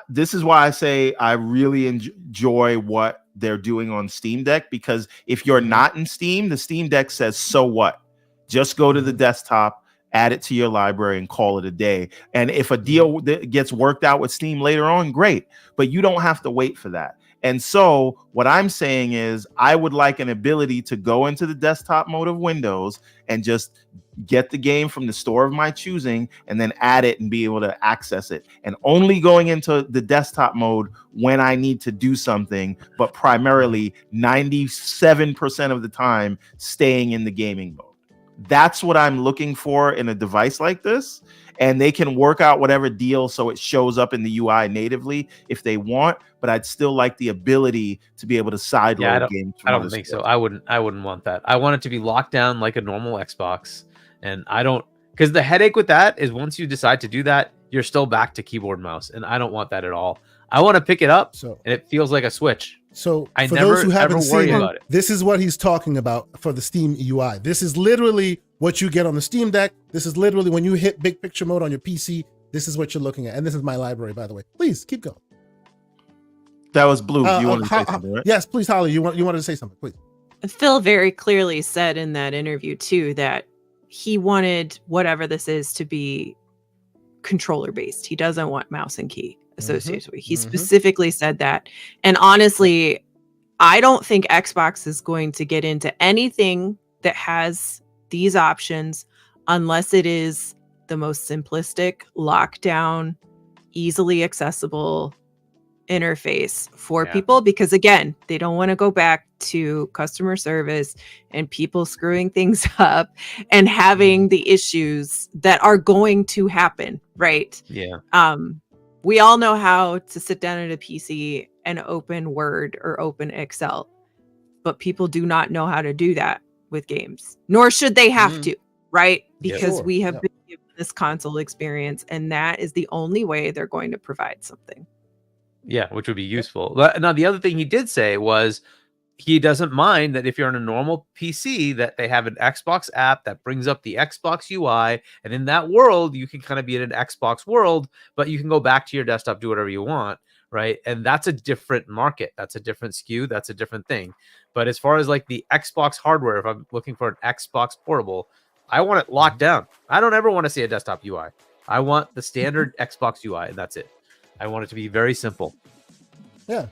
This is why I say I really enjoy what they're doing on Steam Deck, because if you're not in Steam, the Steam Deck says, "So what? Just go to the desktop, add it to your library, and call it a day." And if a deal gets worked out with Steam later on, great. But you don't have to wait for that. And so what I'm saying is I would like an ability to go into the desktop mode of Windows and just get the game from the store of my choosing and then add it and be able to access it. And only going into the desktop mode when I need to do something, but primarily 97% of the time staying in the gaming mode. That's what I'm looking for in a device like this. And they can work out whatever deal so it shows up in the UI natively if they want, but I'd still like the ability to be able to sideload games. I don't think so. I wouldn't want that. I want it to be locked down like a normal Xbox. And I don't, because the headache with that is once you decide to do that, you're still back to keyboard and mouse. And I don't want that at all. I want to pick it up and it feels like a Switch. So for those who haven't seen it, this is what he's talking about for the Steam UI. This is literally what you get on the Steam Deck. This is literally when you hit big picture mode on your PC. This is what you're looking at. And this is my library, by the way. Please keep going. That was Blue. You wanted to say something, right? Yes, please, Holly. You wanted to say something, please. Phil very clearly said in that interview, too, that he wanted whatever this is to be controller based. He doesn't want mouse and key associated with it. He specifically said that. And honestly, I don't think Xbox is going to get into anything that has these options unless it is the most simplistic, lockdown, easily accessible interface for people, because again, they don't want to go back to customer service and people screwing things up and having the issues that are going to happen, right? We all know how to sit down at a PC and open Word or open Excel, but people do not know how to do that with games, nor should they have to, right? Because we have been given this console experience, and that is the only way they're going to provide something. Yeah, which would be useful. Now, the other thing he did say was he doesn't mind that if you're on a normal PC, that they have an Xbox app that brings up the Xbox UI. And in that world, you can kind of be in an Xbox world, but you can go back to your desktop, do whatever you want, right? And that's a different market. That's a different SKU. That's a different thing. But as far as like the Xbox hardware, if I'm looking for an Xbox portable, I want it locked down. I don't ever want to see a desktop UI. I want the standard Xbox UI, and that's it. I want it to be very simple. Yeah.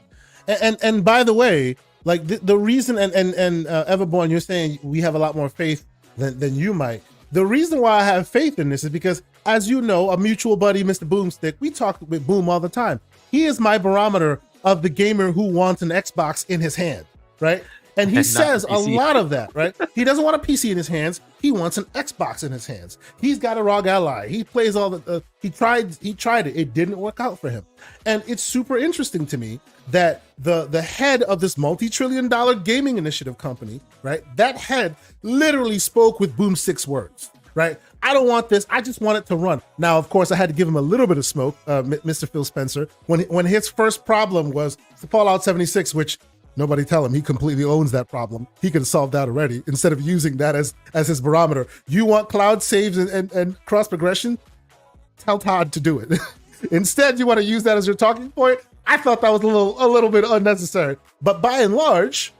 And by the way, like the reason, and Everborn, you're saying we have a lot more faith than you might. The reason why I have faith in this is because, as you know, a mutual buddy, Mr. Boomstick, we talk with Boom all the time. He is my barometer of the gamer who wants an Xbox in his hand, right? And he says a lot of that, right? He doesn't want a PC in his hands. He wants an Xbox in his hands. He's got a ROG Ally. He plays all the, he tried it. It didn't work out for him. And it's super interesting to me that the head of this multi-trillion-dollar gaming initiative company, right? That head literally spoke with Boomstick's words, right? I don't want this. I just want it to run. Now, of course, I had to give him a little bit of smoke, Mr. Phil Spencer, when his first problem was the Fallout 76, which nobody tell him he completely owns that problem. He could have solved that already instead of using that as his barometer. You want cloud saves and cross progression? Tell Todd to do it. Instead, you want to use that as your talking point? I thought that was a little bit unnecessary. But by and large,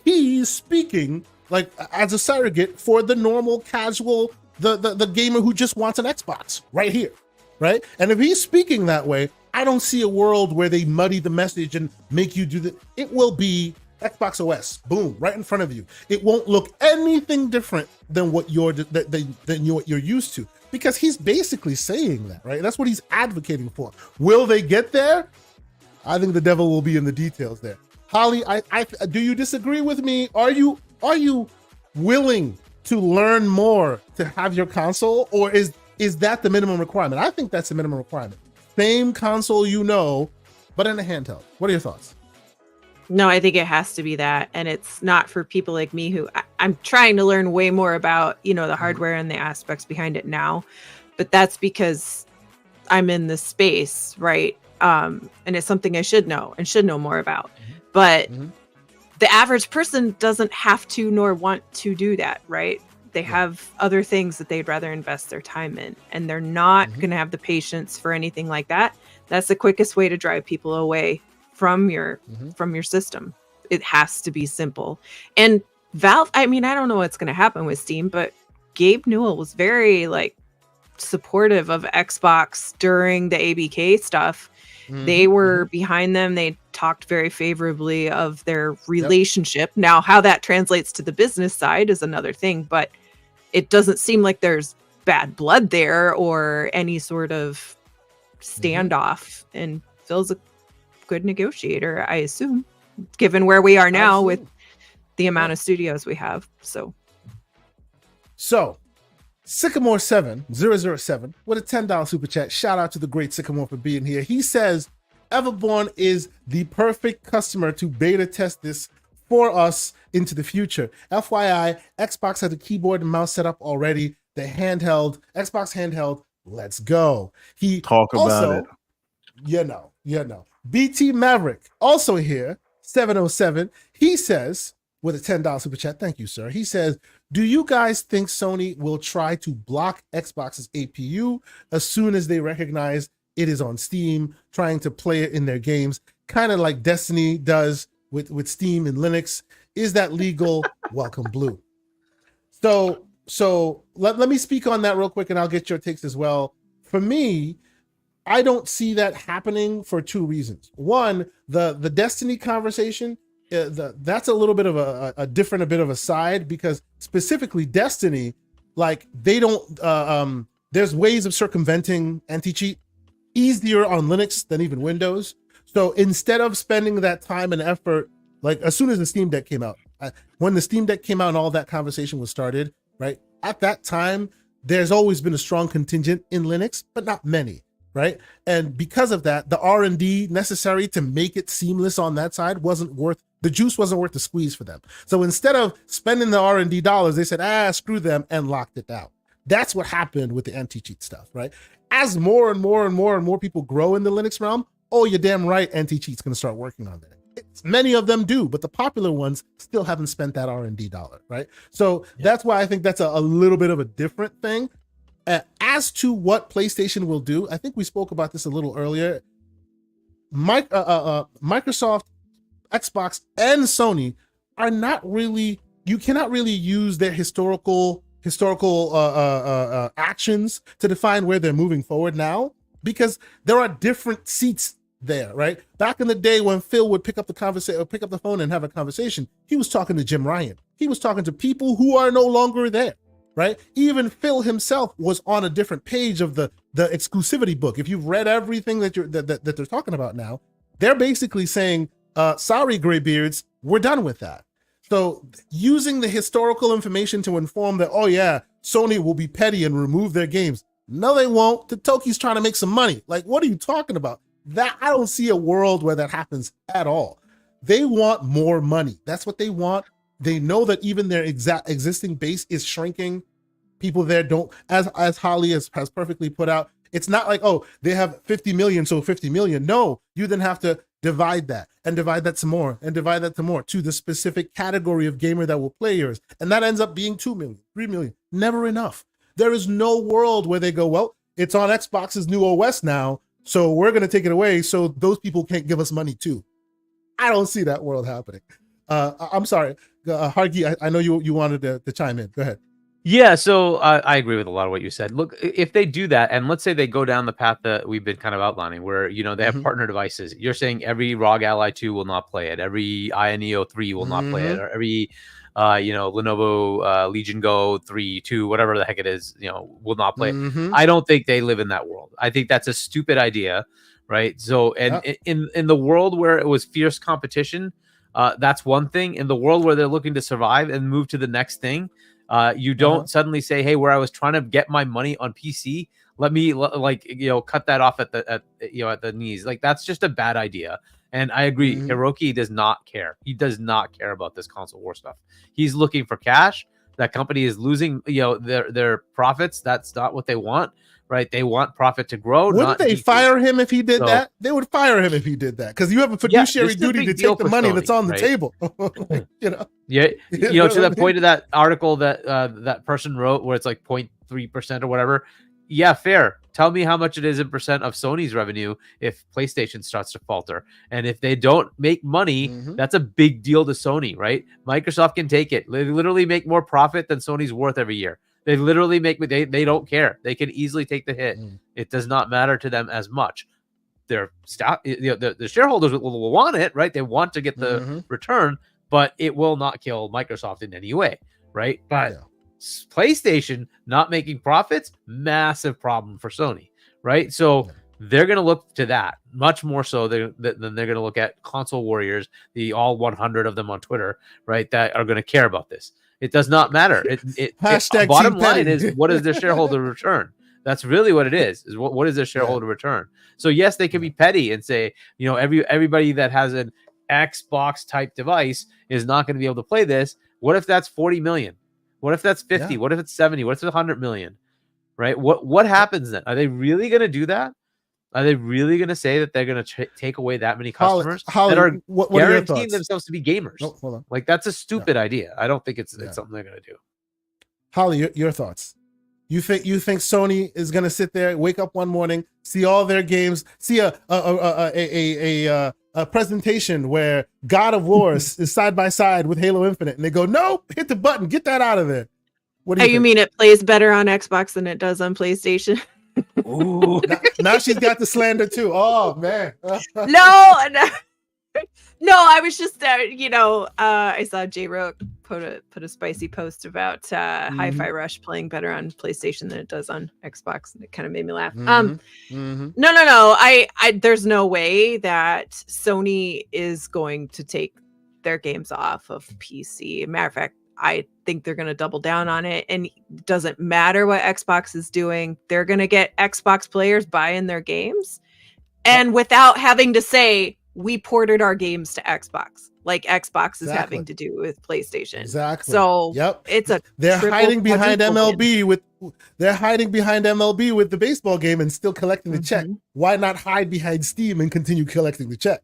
he's speaking like as a surrogate for the normal, casual, the gamer who just wants an Xbox right here, right? And if he's speaking that way, I don't see a world where they muddy the message and make you do that. It will be Xbox OS, boom, right in front of you. It won't look anything different than what you're used to, because he's basically saying that, right? That's what he's advocating for. Will they get there? I think the devil will be in the details there. Holly, I do you disagree with me? Are you willing to learn more to have your console, or is that the minimum requirement? I think that's the minimum requirement. Same console, but in a handheld. What are your thoughts? No, I think it has to be that. And it's not for people like me who I'm trying to learn way more about, the hardware and the aspects behind it now. But that's because I'm in this space, right? And it's something I should know and should know more about. But the average person doesn't have to nor want to do that, right? They have other things that they'd rather invest their time in, and they're not going to have the patience for anything like that. That's the quickest way to drive people away from your system. It has to be simple. And Valve, I mean, I don't know what's going to happen with Steam, but Gabe Newell was very supportive of Xbox during the ABK stuff. They were behind them. They talked very favorably of their relationship. Now, how that translates to the business side is another thing, but it doesn't seem like there's bad blood there or any sort of standoff. And Phil's a good negotiator, I assume, given where we are now with the amount of studios we have. So Sycamore 7007 with a $10 super chat. Shout out to the great Sycamore for being here. He says Everborn is the perfect customer to beta test this for us into the future. FYI, Xbox has a keyboard and mouse set up already. The handheld, Xbox handheld, let's go. He talk about it. BT Maverick, also here, 707. He says, with a $10 super chat, thank you, sir. He says, do you guys think Sony will try to block Xbox's APU as soon as they recognize it is on Steam, trying to play it in their games, kind of like Destiny does with Steam and Linux? Is that legal? Welcome, Blue. So let me speak on that real quick, and I'll get your takes as well. For me, I don't see that happening for two reasons. One, the Destiny conversation, that's a little bit of a different, a bit of a side, because specifically Destiny, they don't, there's ways of circumventing anti-cheat easier on Linux than even Windows. So instead of spending that time and effort, as soon as the Steam Deck came out, when the Steam Deck came out and all that conversation was started, right? At that time, there's always been a strong contingent in Linux, but not many, right? And because of that, the R&D necessary to make it seamless on that side the juice wasn't worth the squeeze for them. So instead of spending the R&D dollars, they said, screw them, and locked it down. That's what happened with the anti-cheat stuff, right? As more and more people grow in the Linux realm, you're damn right, anti-cheat's going to start working on that. Many of them do, but the popular ones still haven't spent that R&D dollar, right? So that's why I think that's a little bit of a different thing. As to what PlayStation will do, I think we spoke about this a little earlier. Microsoft, Xbox, and Sony are not really, you cannot really use their historical actions to define where they're moving forward now, because there are different seats there, right? Back in the day when Phil would pick up the phone and have a conversation, he was talking to Jim Ryan. He was talking to people who are no longer there, right? Even Phil himself was on a different page of the exclusivity book. If you've read everything that they're talking about now, they're basically saying, sorry, Graybeards, we're done with that. So using the historical information to inform that, oh yeah, Sony will be petty and remove their games. No, they won't. Toki's trying to make some money. Like, what are you talking about? That I don't see a world where that happens at all. They want more money. That's what they want. They know that even their existing base is shrinking. People there don't, as Holly has perfectly put out, it's not like, oh, they have 50 million, so 50 million. No, you then have to divide that and divide that some more and divide that some more to the specific category of gamer that will play yours. And that ends up being 2 million, 3 million, never enough. There is no world where they go, well, it's on Xbox's new OS now, so we're going to take it away so those people can't give us money too. I don't see that world happening. I'm sorry, Hargi, I know you wanted to chime in. Go ahead. Yeah, so I agree with a lot of what you said. Look, if they do that, and let's say they go down the path that we've been kind of outlining, where they have partner devices. You're saying every ROG Ally 2 will not play it, every Neo 3 will not play it, or every Lenovo Legion Go 3, 2, whatever the heck it is, will not play it. I don't think they live in that world. I think that's a stupid idea, right? So, and in the world where it was fierce competition, that's one thing. In the world where they're looking to survive and move to the next thing, you don't suddenly say, hey, where I was trying to get my money on PC, let me cut that off at the knees. Like, that's just a bad idea. And I agree, Hiroki does not care. He does not care about this console war stuff. He's looking for cash. That company is losing, their profits. That's not what they want, right? They want profit to grow. Wouldn't they fire him if he did that? They would fire him if he did that, because you have a fiduciary duty to take the money that's on the table. Yeah, to that point of that article that that person wrote, where it's like 0.3% or whatever. Yeah, fair. Tell me how much it is in percent of Sony's revenue if PlayStation starts to falter. And if they don't make money, that's a big deal to Sony, right? Microsoft can take it. They literally make more profit than Sony's worth every year. They literally they don't care. They can easily take the hit. It does not matter to them as much. Their staff, the shareholders will want it, right? They want to get the return, but it will not kill Microsoft in any way, right? But PlayStation not making profits, massive problem for Sony, right? So they're going to look to that much more so than they're going to look at console warriors, the all 100 of them on Twitter, right, that are going to care about this. It does not matter. Bottom line is, what is their shareholder return? That's really what it is what is their shareholder return? So yes, they can be petty and say, everybody that has an Xbox type device is not going to be able to play this. What if that's 40 million? What if that's 50? What if it's 70? What if it's 100 million? Right? What happens then? Are they really going to do that? Are they really going to say that they're going to take away that many customers that are guaranteeing themselves to be gamers? Oh, hold on. Like, that's a stupid idea. I don't think it's something they're going to do. Holly, your thoughts? You think Sony is going to sit there, wake up one morning, see all their games, see a presentation where God of War is side by side with Halo Infinite, and they go, nope, hit the button, get that out of there. What do you think? You mean it plays better on Xbox than it does on PlayStation? Ooh, now she's got the slander too. Oh man. No, I was just I saw J-Roke put a spicy post about Hi-Fi Rush playing better on PlayStation than it does on Xbox, and it kind of made me laugh. No, I there's no way that Sony is going to take their games off of PC. Matter of fact, I think they're going to double down on it, and it doesn't matter what Xbox is doing. They're going to get Xbox players buying their games, and without having to say, we ported our games to Xbox, like Xbox is having to do with PlayStation. Exactly. So they're hiding behind MLB with the baseball game and still collecting the check. Why not hide behind Steam and continue collecting the check?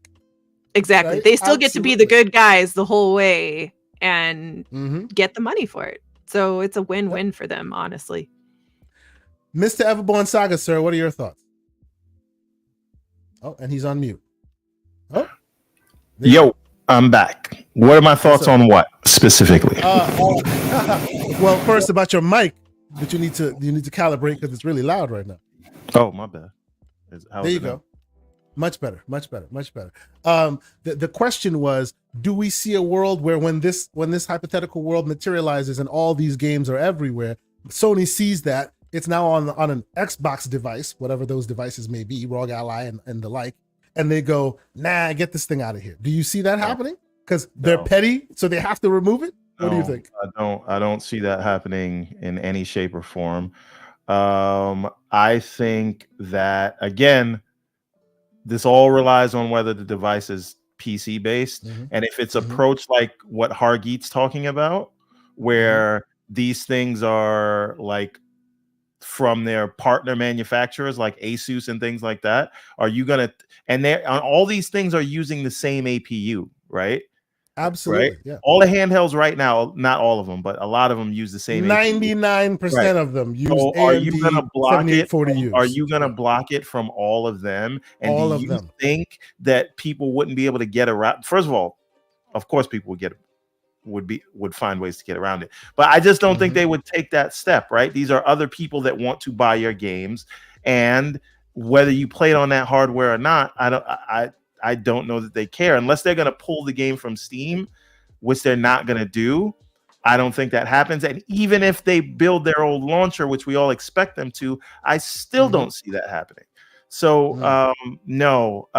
Exactly. Right? They still get to be the good guys the whole way and get the money for it. So it's a win-win for them, honestly. Mr. Everborn Saga, sir, what are your thoughts? Oh, and he's on mute. Oh, yo, I'm back. What are my thoughts on what specifically? Well, first about your mic, but you need to calibrate because it's really loud right now. Oh, my bad. There you go. Much better. The question was, do we see a world where when this hypothetical world materializes and all these games are everywhere, Sony sees that it's now on an Xbox device, whatever those devices may be, ROG Ally and the like, and they go, nah, get this thing out of here. Do you see that happening? Because they're petty, so they have to remove it? What do you think? I don't see that happening in any shape or form. I think that, again, this all relies on whether the device is PC based. And if it's approached like what Hargeet's talking about, where these things are like from their partner manufacturers like Asus and things like that, are you gonna, and they on all these things are using the same APU, right? Absolutely. Right? Yeah. All the handhelds right now, not all of them, but a lot of them use the same 99% of them use so are you gonna block it? Are you gonna Yeah. block it from all of them? And all do of you them. think that people wouldn't be able to get around? First of all, of course people would find ways to get around it. But I just don't think they would take that step, right? These are other people that want to buy your games, and whether you play it on that hardware or not, I don't know that they care, unless they're going to pull the game from Steam, which they're not going to do. I don't think that happens. And even if they build their old launcher, which we all expect them to, I still don't see that happening. So no,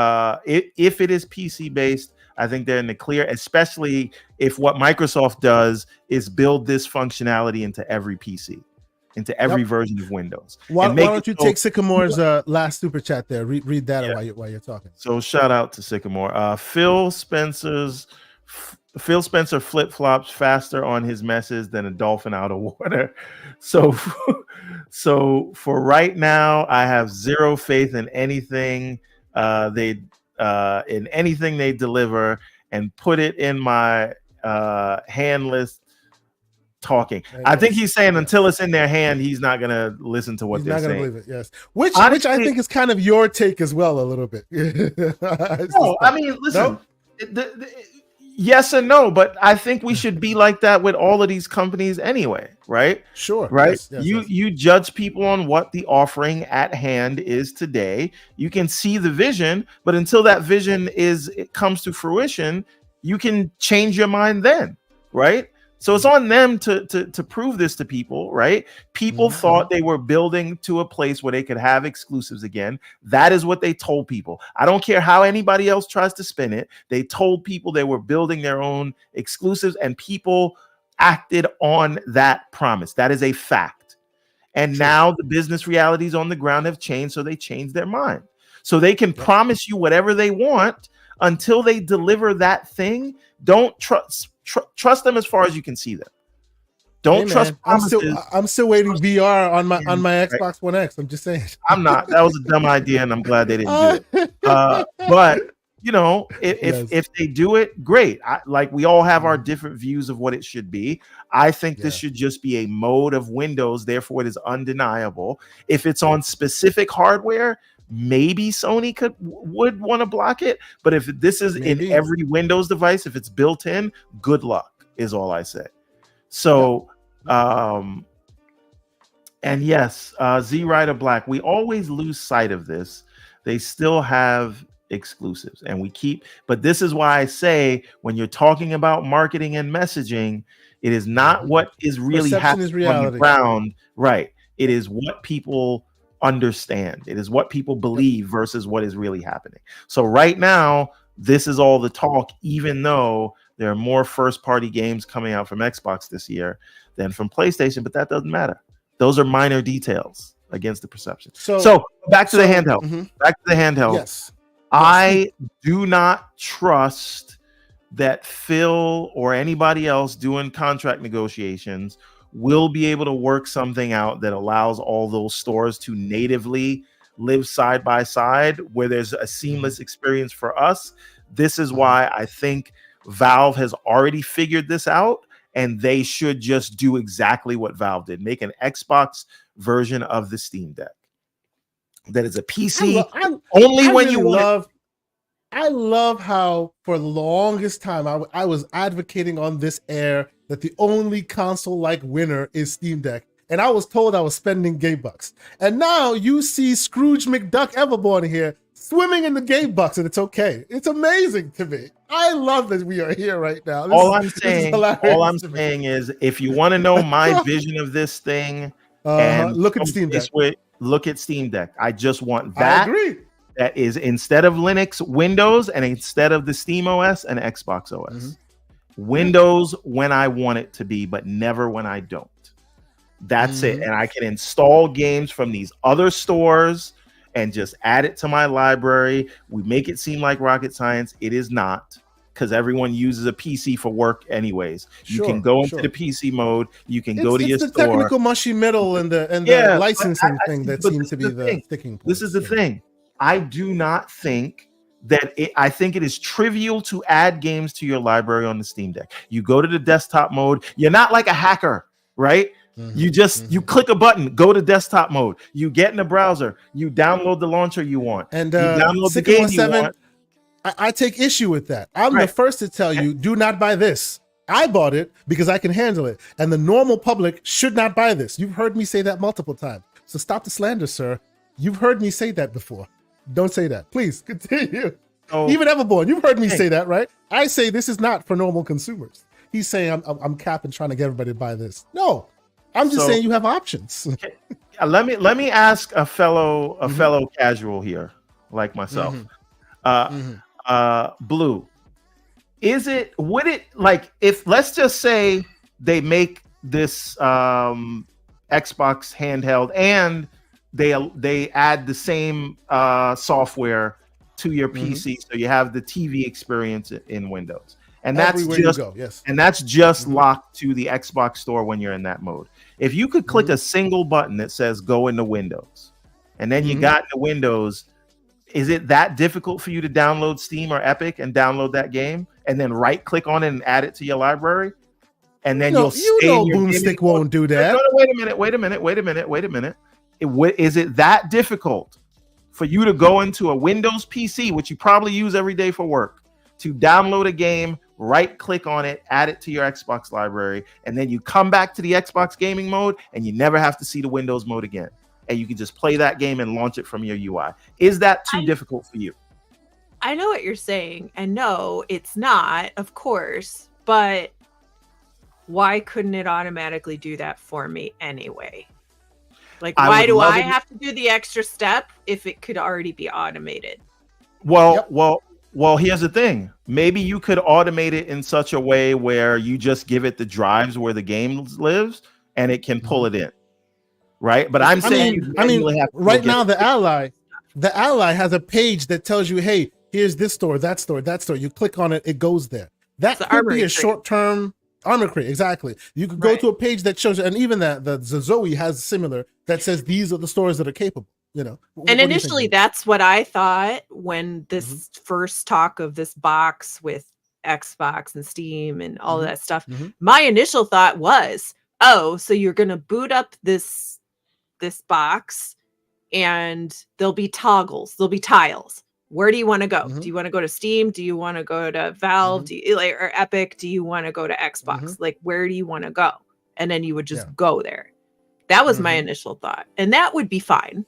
if it is PC based, I think they're in the clear, especially if what Microsoft does is build this functionality into every PC, into every version of Windows. Why don't you take Sycamore's last super chat there? Read that while you're talking. So shout out to Sycamore. Phil Spencer flip-flops faster on his messes than a dolphin out of water. So for right now, I have zero faith in anything they deliver, and put it in my handless talking. I think he's saying until it's in their hand, he's not gonna listen to what they're saying. He's not gonna believe it. Yes, which I think is kind of your take as well, a little bit. No, I mean, listen. No? Yes and no, but I think we should be like that with all of these companies anyway, right? Sure. Right. Yes, you judge people on what the offering at hand is today. You can see the vision, but until that vision comes to fruition, you can change your mind then, right? So it's on them to prove this to people, right? People thought they were building to a place where they could have exclusives again. That is what they told people. I don't care how anybody else tries to spin it. They told people they were building their own exclusives, and people acted on that promise. That is a fact. And now the business realities on the ground have changed, so they changed their mind. So they can promise you whatever they want until they deliver that thing. Don't trust them as far as you can see them. Don't trust promises. I'm still waiting VR on my Xbox One X. I'm just saying. I'm not. That was a dumb idea, and I'm glad they didn't do it. But you know, if they do it, great. Like we all have our different views of what it should be. I think this should just be a mode of Windows. Therefore, it is undeniable. If it's on specific hardware, maybe Sony would want to block it. But if this is in every Windows device, if it's built in, good luck is all I say. So, and yes, Z Rider Black, we always lose sight of this. They still have exclusives, and but this is why I say, when you're talking about marketing and messaging, it is not what is really happening on the ground, right? It is what people understand. It is what people believe versus what is really happening. So right now, this is all the talk, even though there are more first-party games coming out from Xbox this year than from PlayStation, but that doesn't matter. Those are minor details against the perception. So back to the handheld. Back to the handheld. Yes. I do not trust that Phil or anybody else doing contract negotiations will be able to work something out that allows all those stores to natively live side by side, where there's a seamless experience for us. This is why I think Valve has already figured this out, and they should just do exactly what Valve did. Make an Xbox version of the Steam Deck that is a PC I love how for the longest time I was advocating on this air that the only console-like winner is Steam Deck, and I was told I was spending game bucks. And now you see Scrooge McDuck Everborn here swimming in the game bucks, and it's okay. It's amazing to me. I love that we are here right now. All I'm saying is, if you want to know my vision of this thing, And look at Steam Deck. Look at Steam Deck. I just want that. I agree. That is instead of Linux, Windows, and instead of the Steam OS, and Xbox OS. Mm-hmm. Windows when I want it to be, but never when I don't. That's it. And I can install games from these other stores and just add it to my library. We make it seem like rocket science. It is not, because everyone uses a PC for work anyways. You can go into the PC mode. You can go to your store. It's the technical mushy middle and the licensing thing that seems to be the sticking point. This is the thing. I do not think that I think it is trivial to add games to your library on the Steam Deck. You go to the desktop mode. You're not like a hacker, right? You just you click a button, go to desktop mode. You get in the browser, you download the launcher you want, and you download the game you want. I take issue with that. I'm the first to tell you, do not buy this. I bought it because I can handle it, and the normal public should not buy this. You've heard me say that multiple times. So stop the slander, sir. You've heard me say that before. Don't say that. Please continue. Even Everborn, you've heard me say that, right? I say this is not for normal consumers. He's saying I'm capping, trying to get everybody to buy this. No, I'm just saying you have options. Let me ask a fellow casual here, like myself. Blue, would it like if let's just say they make this Xbox handheld and they add the same software to your PC, so you have the TV experience in Windows, and that's just locked to the Xbox store when you're in that mode. If you could click a single button that says go into Windows, and then you got into Windows, is it that difficult for you to download Steam or Epic and download that game, and then right click on it and add it to your library, and then Boomstick won't do that. No, wait a minute. Is it that difficult for you to go into a Windows PC, which you probably use every day for work, to download a game, right click on it, add it to your Xbox library, and then you come back to the Xbox gaming mode and you never have to see the Windows mode again, and you can just play that game and launch it from your UI? Is that too difficult for you? I know what you're saying, and no, it's not, of course, but why couldn't it automatically do that for me anyway? Like, why do I have to do the extra step if it could already be automated? Well, here's the thing. Maybe you could automate it in such a way where you just give it the drives where the game lives and it can pull it in. Right? But I'm saying right now the Ally has a page that tells you, hey, here's this store, that store, that store. You click on it, it goes there. That could be a short-term Armor Crate, exactly. You could go to a page that shows, and even the Zoe has similar that says these are the stores that are capable. You know, and initially that's what I thought when this first talk of this box with Xbox and Steam and all of that stuff. My initial thought was, oh, so you're gonna boot up this box, and there'll be toggles, there'll be tiles. Where do you want to go? Do you want to go to Steam? Do you want to go to Valve? Do you, or Epic? Do you want to go to Xbox? Like, where do you want to go? And then you would just go there. That was my initial thought. And that would be fine.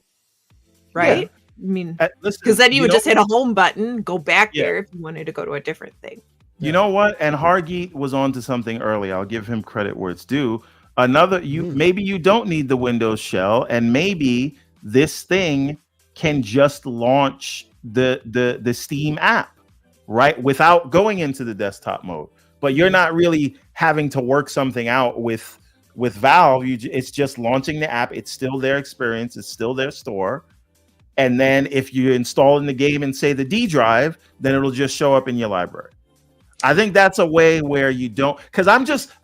Right? Yeah. I mean, because then you would just hit a home button, go back there if you wanted to go to a different thing. You know what? And Hargeet was on to something early. I'll give him credit where it's due. Maybe you don't need the Windows shell, and maybe this thing can just launch the Steam app, right, without going into the desktop mode. But you're not really having to work something out with Valve. It's just launching the app. It's still their experience. It's still their store. And then if you install in the game and say the D drive, then it'll just show up in your library. I think that's a way where you don't, because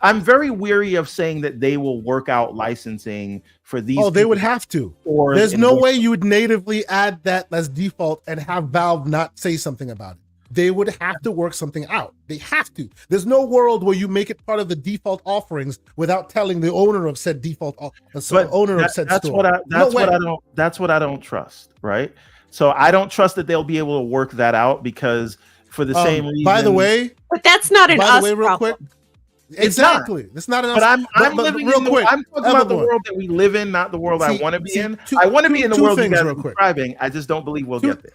I'm very weary of saying that they will work out licensing for these. Oh, they would have to. There's no way you would natively add that as default and have Valve not say something about it. They would have to work something out. They have to. There's no world where you make it part of the default offerings without telling the owner of said default store. That's what I don't trust, right? So I don't trust that they'll be able to work that out, because for the same reason. By the way, but that's not an us real quick. Exactly. It's not an us. But I'm living real quick. I'm talking about the world that we live in, not the world I want to be in. I want to be in the world you guys are describing. I just don't believe we'll get there.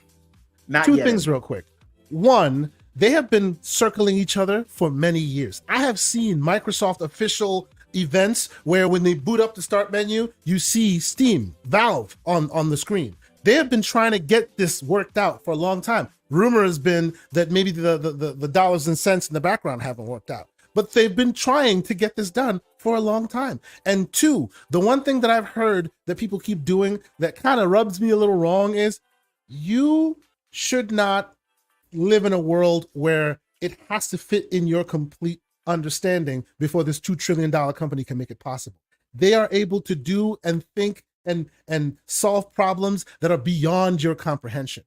Not two yet. things real quick. One, they have been circling each other for many years. I have seen Microsoft official events where when they boot up the start menu, you see Steam, Valve on the screen. They have been trying to get this worked out for a long time. Rumor has been that maybe the dollars and cents in the background haven't worked out, but they've been trying to get this done for a long time. And two, the one thing that I've heard that people keep doing that kind of rubs me a little wrong is you should not live in a world where it has to fit in your complete understanding before this $2 trillion company can make it possible. They are able to do and think and solve problems that are beyond your comprehension.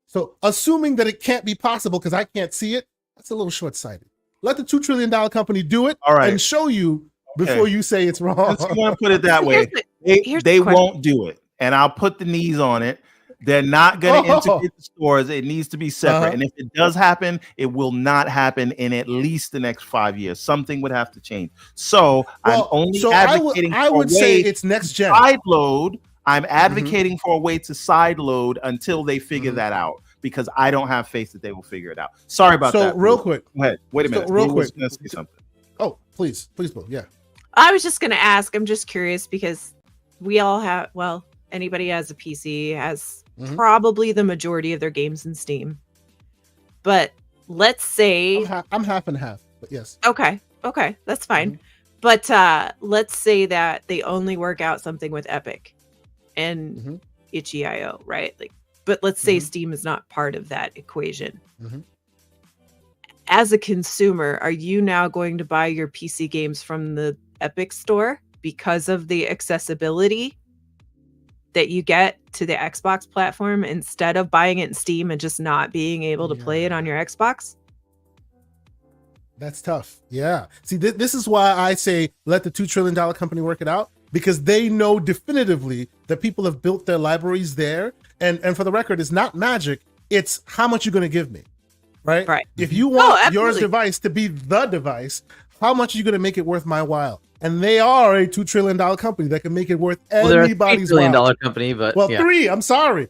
So assuming that it can't be possible because I can't see it, that's a little short-sighted. Let the $2 trillion company do it and show you before you say it's wrong. Since you want to put it that way, they won't do it. And I'll put the knees on it. They're not going to integrate the stores. It needs to be separate. And if it does happen, it will not happen in at least the next 5 years. Something would have to change. So I'm only advocating I would say it's next gen. Side load. I'm advocating for a way to side load until they figure that out, because I don't have faith that they will figure it out. Sorry about that. So real quick. Go ahead. Wait a minute. Real quick. Say something. Oh, please, Bo. Yeah. I was just going to ask. I'm just curious because we all have, well, anybody has a PC has probably the majority of their games in Steam. But let's say I'm half and half, but yes. Okay, that's fine. But let's say that they only work out something with Epic and itch.io, right? Like, but let's say Steam is not part of that equation. As a consumer, are you now going to buy your PC games from the Epic store because of the accessibility that you get to the Xbox platform instead of buying it in Steam and just not being able to play it on your Xbox? That's tough. Yeah. See, this is why I say let the $2 trillion company work it out, because they know definitively that people have built their libraries there. And for the record, it's not magic. It's how much you're going to give me, right? Right. If you want your device to be the device, how much are you going to make it worth my while? And they are a $2 trillion company that can make it worth anybody's $3 trillion company, but three. I'm sorry,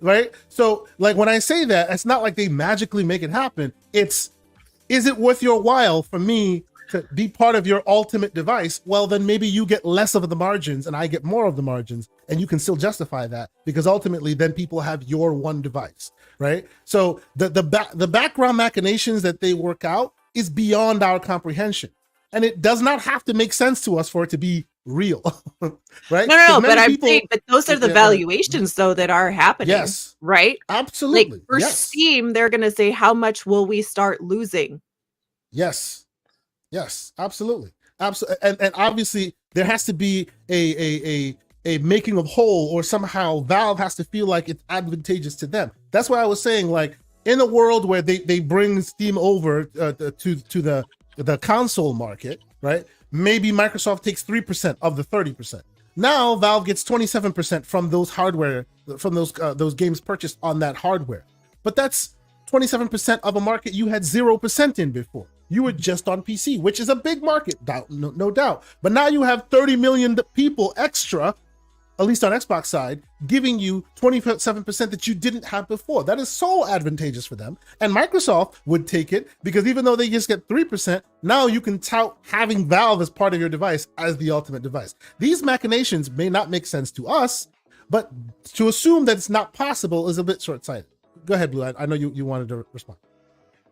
right? So, like when I say that, it's not like they magically make it happen. Is it worth your while for me to be part of your ultimate device? Well, then maybe you get less of the margins and I get more of the margins, and you can still justify that because ultimately, then people have your one device, right? So the background machinations that they work out is beyond our comprehension. And it does not have to make sense to us for it to be real, right? No, but I'm saying, but those are the valuations though that are happening. Yes, right. Absolutely. Like for Steam, they're going to say, "How much will we start losing?" Yes, absolutely. And obviously, there has to be a making of whole, or somehow Valve has to feel like it's advantageous to them. That's why I was saying, like, in a world where they bring Steam over to the console market, right? Maybe Microsoft takes 3% of the 30%. Now Valve gets 27% from those hardware, from those games purchased on that hardware. But that's 27% of a market you had 0% in before. You were just on PC, which is a big market, no doubt. But now you have 30 million people extra, at least on Xbox side, giving you 27% that you didn't have before. That is so advantageous for them. And Microsoft would take it because even though they just get 3%, now you can tout having Valve as part of your device as the ultimate device. These machinations may not make sense to us, but to assume that it's not possible is a bit short-sighted. Go ahead, Blue. I know you wanted to respond.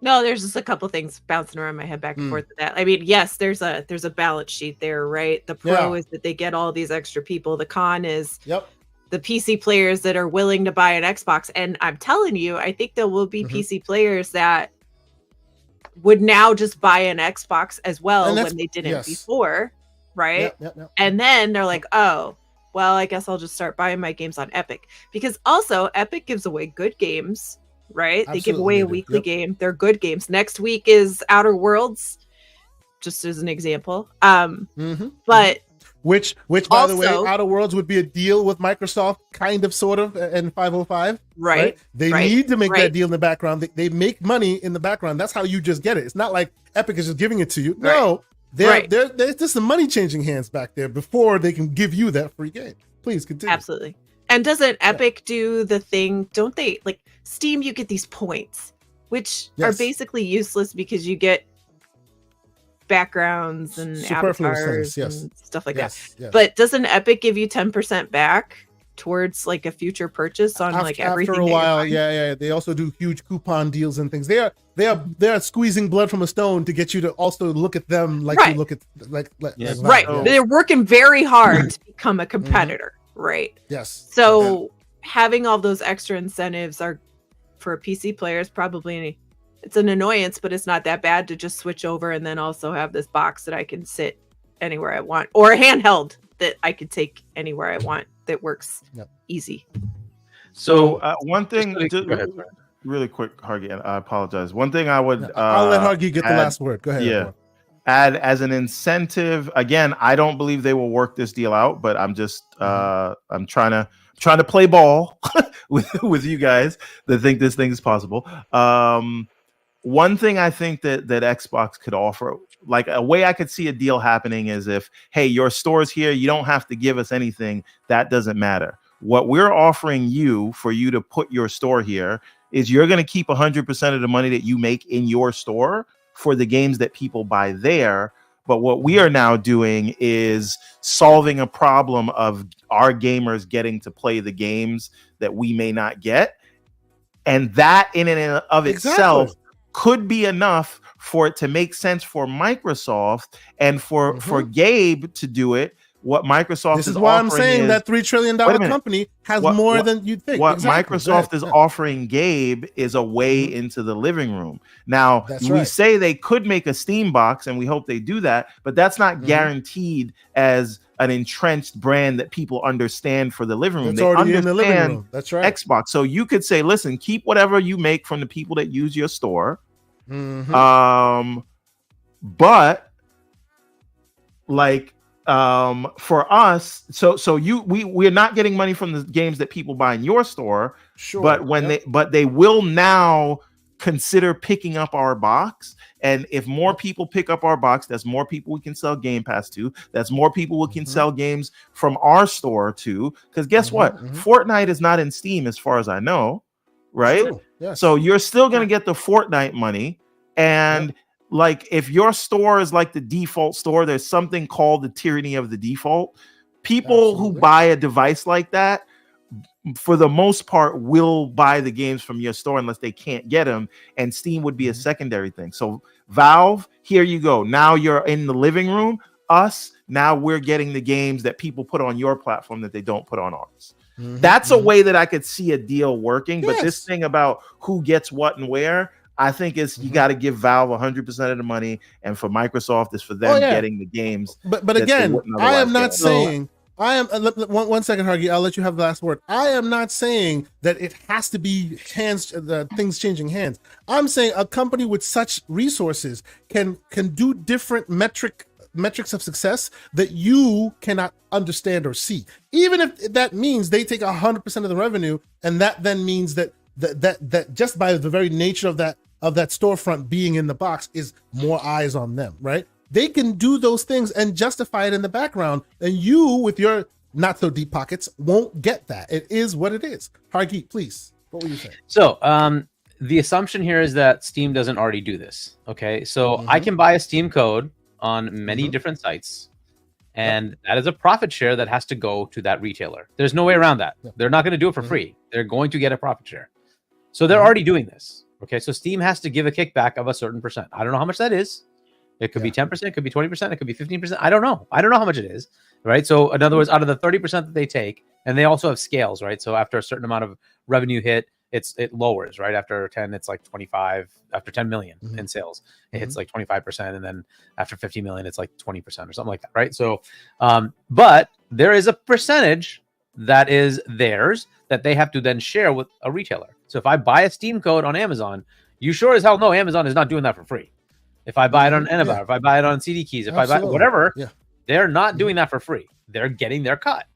No, there's just a couple things bouncing around my head back and forth with that. I mean, yes, there's a balance sheet there, right? The pro is that they get all these extra people. The con is the PC players that are willing to buy an Xbox. And I'm telling you, I think there will be PC players that would now just buy an Xbox as well when they didn't before, right? And then they're like, oh, well, I guess I'll just start buying my games on Epic. Because also, Epic gives away good games. Right? Absolutely. They give away a weekly game. They're good games. Next week is Outer Worlds, just as an example. But which by the way, Outer Worlds would be a deal with Microsoft, kind of, sort of, and 505. Right. They need to make that deal in the background. They make money in the background. That's how you just get it. It's not like Epic is just giving it to you. No, there's just some money changing hands back there before they can give you that free game. Please continue. Absolutely. And doesn't Epic do the thing? Don't they, like Steam? You get these points, which are basically useless because you get backgrounds and avatars and stuff like that. Yes. But doesn't Epic give you 10% back towards like a future purchase on like everything? After a while, yeah. They also do huge coupon deals and things. They are squeezing blood from a stone to get you to also look at them like you look at like right. They're working very hard to become a competitor, right? Yes. So having all those extra incentives are for a PC player is probably it's an annoyance, but it's not that bad to just switch over and then also have this box that I can sit anywhere I want, or a handheld that I could take anywhere I want that works easy. So one thing, really quick, Hargy, and I apologize. One thing I would I'll let Hargy get the last word. Go ahead. Yeah. Add as an incentive. Again, I don't believe they will work this deal out, but I'm just I'm trying to play ball with you guys that think this thing is possible. One thing I think that Xbox could offer, like a way I could see a deal happening, is if, hey, your store's here, you don't have to give us anything. That doesn't matter. What we're offering you for you to put your store here is you're going to keep 100% of the money that you make in your store for the games that people buy there. But what we are now doing is solving a problem of our gamers getting to play the games that we may not get. And that in and of itself could be enough for it to make sense for Microsoft and for Gabe to do it. What Microsoft this is why I'm saying that $3 trillion company has more than you'd think. What Microsoft is offering Gabe is a way into the living room. Now, we say they could make a Steam box, and we hope they do that, but that's not guaranteed as an entrenched brand that people understand for the living room. It's already in the living room. That's right. Xbox. So you could say, listen, keep whatever you make from the people that use your store. But like for us, we're not getting money from the games that people buy in your store. Sure. But they will now consider picking up our box. And if more people pick up our box, that's more people we can sell Game Pass to. That's more people we can sell games from our store to. Because guess what? Fortnite is not in Steam as far as I know, right? Yes. So you're still going to get the Fortnite money. And like if your store is like the default store, there's something called the tyranny of the default. People who buy a device like that, for the most part, will buy the games from your store unless they can't get them, and Steam would be a secondary thing. So Valve, here you go. Now you're in the living room. Now we're getting the games that people put on your platform that they don't put on ours. That's a way that I could see a deal working. But this thing about who gets what and where, I think is you got to give Valve 100% of the money, and for Microsoft is for them getting the games. But again, I am not saying. I am one second, Hargy. I'll let you have the last word. I am not saying that it has to be things changing hands. I'm saying a company with such resources can do different metrics of success that you cannot understand or see. Even if that means they take 100% of the revenue, and that then means that just by the very nature of that storefront being in the box is more eyes on them, right? They can do those things and justify it in the background, and you, with your not so deep pockets, won't get that. It is what it is. Hargeet, please, what were you saying? So, the assumption here is that Steam doesn't already do this. Okay, so I can buy a Steam code on many different sites, and that is a profit share that has to go to that retailer. There's no way around that. They're not going to do it for free. They're going to get a profit share. So they're already doing this. Okay, so Steam has to give a kickback of a certain percent. I don't know how much that is. It could be 10%, it could be 20%, it could be 15%. I don't know. I don't know how much it is, right? So in other words, out of the 30% that they take, and they also have scales, right? So after a certain amount of revenue hit, it lowers, right? After 10, it's like 25. After 10 million in sales, it hits like 25%, and then after 50 million, it's like 20% or something like that, right? So, but there is a percentage that is theirs that they have to then share with a retailer. So if I buy a Steam code on Amazon, you sure as hell know Amazon is not doing that for free. If I buy it on Enovar, if I buy it on CD Keys, if I buy whatever, they're not doing that for free. They're getting their cut.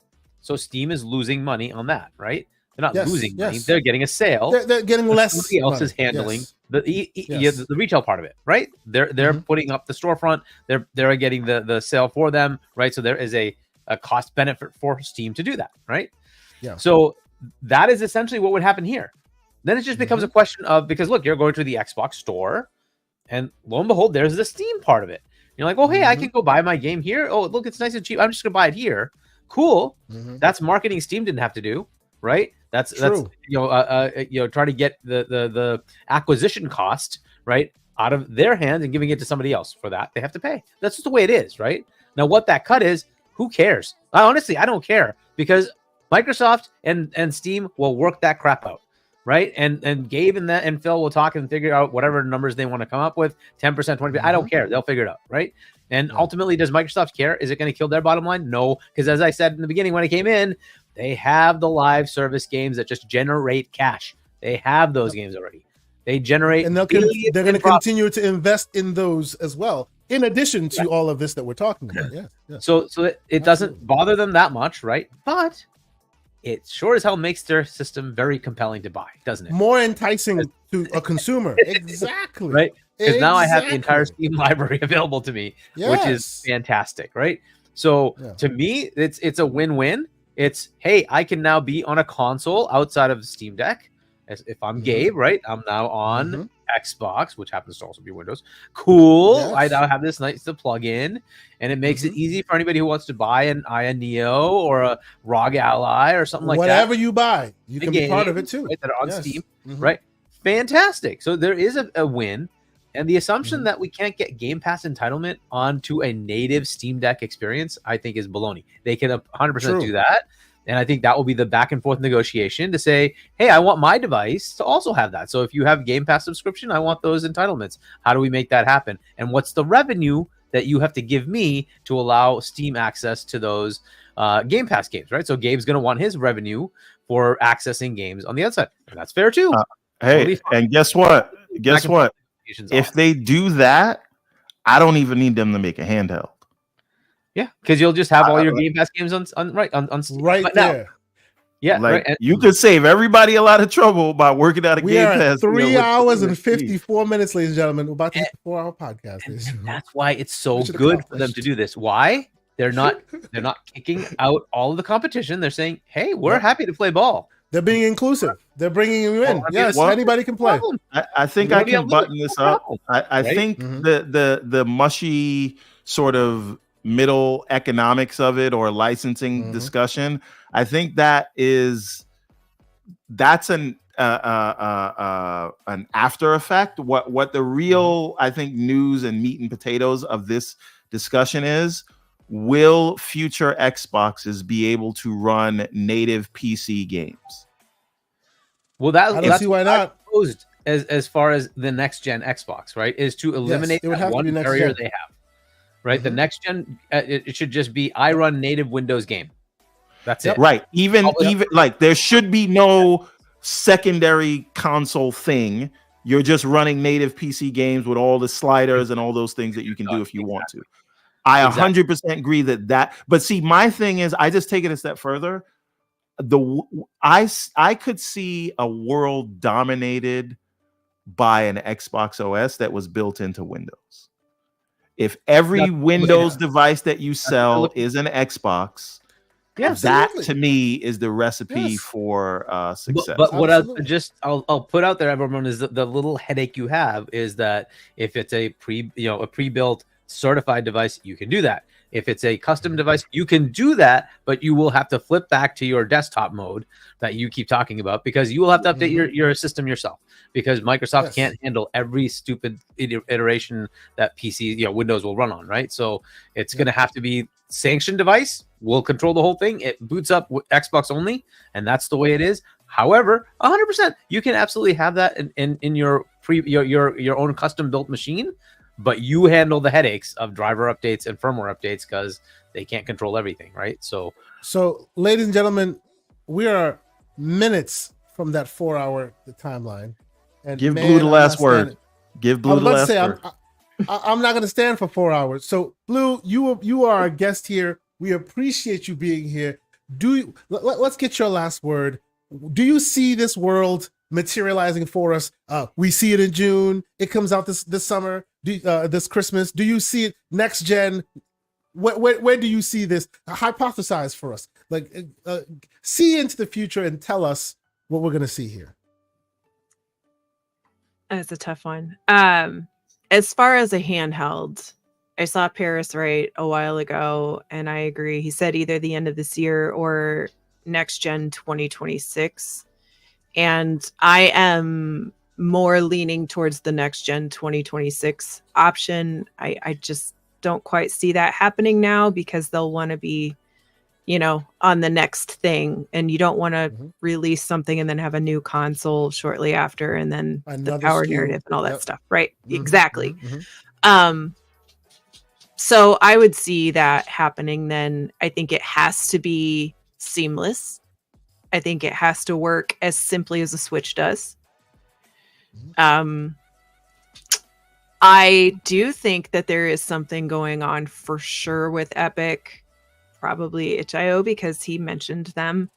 So Steam is losing money on that, right? They're not losing money. They're getting a sale. They're getting less. Somebody else is handling the retail part of it, right? They're putting up the storefront. They're getting the sale for them, right? So there is a cost benefit for Steam to do that, right? Yeah. So that is essentially what would happen here. Then it just becomes a question of, because look, you're going to the Xbox store, and lo and behold, there's the Steam part of it. You're like, oh, hey, I can go buy my game here. Oh, look, it's nice and cheap. I'm just gonna buy it here. Cool. That's marketing Steam didn't have to do, right? That's try to get the acquisition cost right out of their hands and giving it to somebody else. For that, they have to pay. That's just the way it is, right? Now, what that cut is, who cares? Honestly, I don't care, because Microsoft and Steam will work that crap out, right? And Gabe and Phil will talk and figure out whatever numbers they want to come up with, 10%, 20%. I don't care. They'll figure it out, right? And ultimately, does Microsoft care? Is it going to kill their bottom line? No, because as I said in the beginning when I came in, they have the live service games that just generate cash. They have those games already. They generate, and they're going to continue to invest in those as well, in addition to all of this that we're talking about. Yeah. So it doesn't bother them that much, right? But it sure as hell makes their system very compelling to buy, doesn't it? More enticing to a consumer. Exactly. Right? Because now I have the entire Steam library available to me, which is fantastic, right? So to me, it's a win-win. It's, hey, I can now be on a console outside of the Steam Deck. As if I'm Gabe, right? I'm now on Xbox, which happens to also be Windows. Cool. Yes. I now have this nice to plug in, and it makes it easy for anybody who wants to buy an Aya Neo or a ROG Ally or something like that. Whatever you buy, you can be part of it too. Right, that are on Steam, right? Fantastic. So there is a win. And the assumption that we can't get Game Pass entitlement onto a native Steam Deck experience, I think, is baloney. They can 100% do that. And I think that will be the back and forth negotiation to say, hey, I want my device to also have that. So if you have Game Pass subscription, I want those entitlements. How do we make that happen? And what's the revenue that you have to give me to allow Steam access to those Game Pass games, right? So Gabe's going to want his revenue for accessing games on the outside. And that's fair too. Hey, and guess what? If they do that, I don't even need them to make a handheld. Yeah, because you'll just have all your Game Pass games on Steam. Right there. Yeah, like you could save everybody a lot of trouble by working out a Game Pass. 3 hours and 54 minutes, ladies and gentlemen. We're about to 4-hour podcast. And that's why it's so good for them to do this. Why? They're not kicking out all of the competition. They're saying, hey, we're happy to play ball. They're being inclusive. They're bringing you in. Yes, anybody can play. I think I can button this up. I think the mushy sort of middle economics of it or licensing discussion, I think that's an after effect. What the real, I think, news and meat and potatoes of this discussion is, will future Xboxes be able to run native PC games? Well, that's see why not. Proposed as far as the next gen Xbox, right, is to eliminate that one barrier they have. Right, the next gen, it should just be I run native Windows game. That's it. Right. Even like there should be no secondary console thing. You're just running native PC games with all the sliders and all those things that you can do if you want to. I 100% agree that. But see, my thing is, I just take it a step further. I could see a world dominated by an Xbox OS that was built into Windows. If every Windows device that you sell is an Xbox, that to me is the recipe for success. But what I'll put out there, everyone, is the little headache you have is that if it's a pre-built certified device, you can do that. If it's a custom device, you can do that, but you will have to flip back to your desktop mode that you keep talking about, because you will have to update your system yourself, because Microsoft can't handle every stupid iteration that PC, Windows will run on, right? So it's going to have to be sanctioned device. We'll control the whole thing. It boots up Xbox only, and that's the way it is. However, 100%, you can absolutely have that in your own custom built machine. But you handle the headaches of driver updates and firmware updates because they can't control everything, right? So, ladies and gentlemen, we are minutes from that 4-hour timeline. And give Blue the last word. Give Blue the last word. I'm not going to stand for 4 hours. So, Blue, you are our guest here. We appreciate you being here. Let's get your last word. Do you see this world materializing for us? We see it in June. It comes out this summer, this Christmas. Do you see it next gen? Where do you see this? Hypothesize for us. See into the future and tell us what we're going to see here. That's a tough one. As far as a handheld, I saw Paris write a while ago, and I agree. He said either the end of this year or next gen 2026. And I am more leaning towards the next gen 2026 option. I just don't quite see that happening now because they'll want to be, on the next thing. And you don't want to release something and then have a new console shortly after and then the power narrative and all that stuff. Right. Exactly. So I would see that happening then. I think it has to be seamless. I think it has to work as simply as a Switch does. I do think that there is something going on for sure with Epic, probably itch.io, because he mentioned them.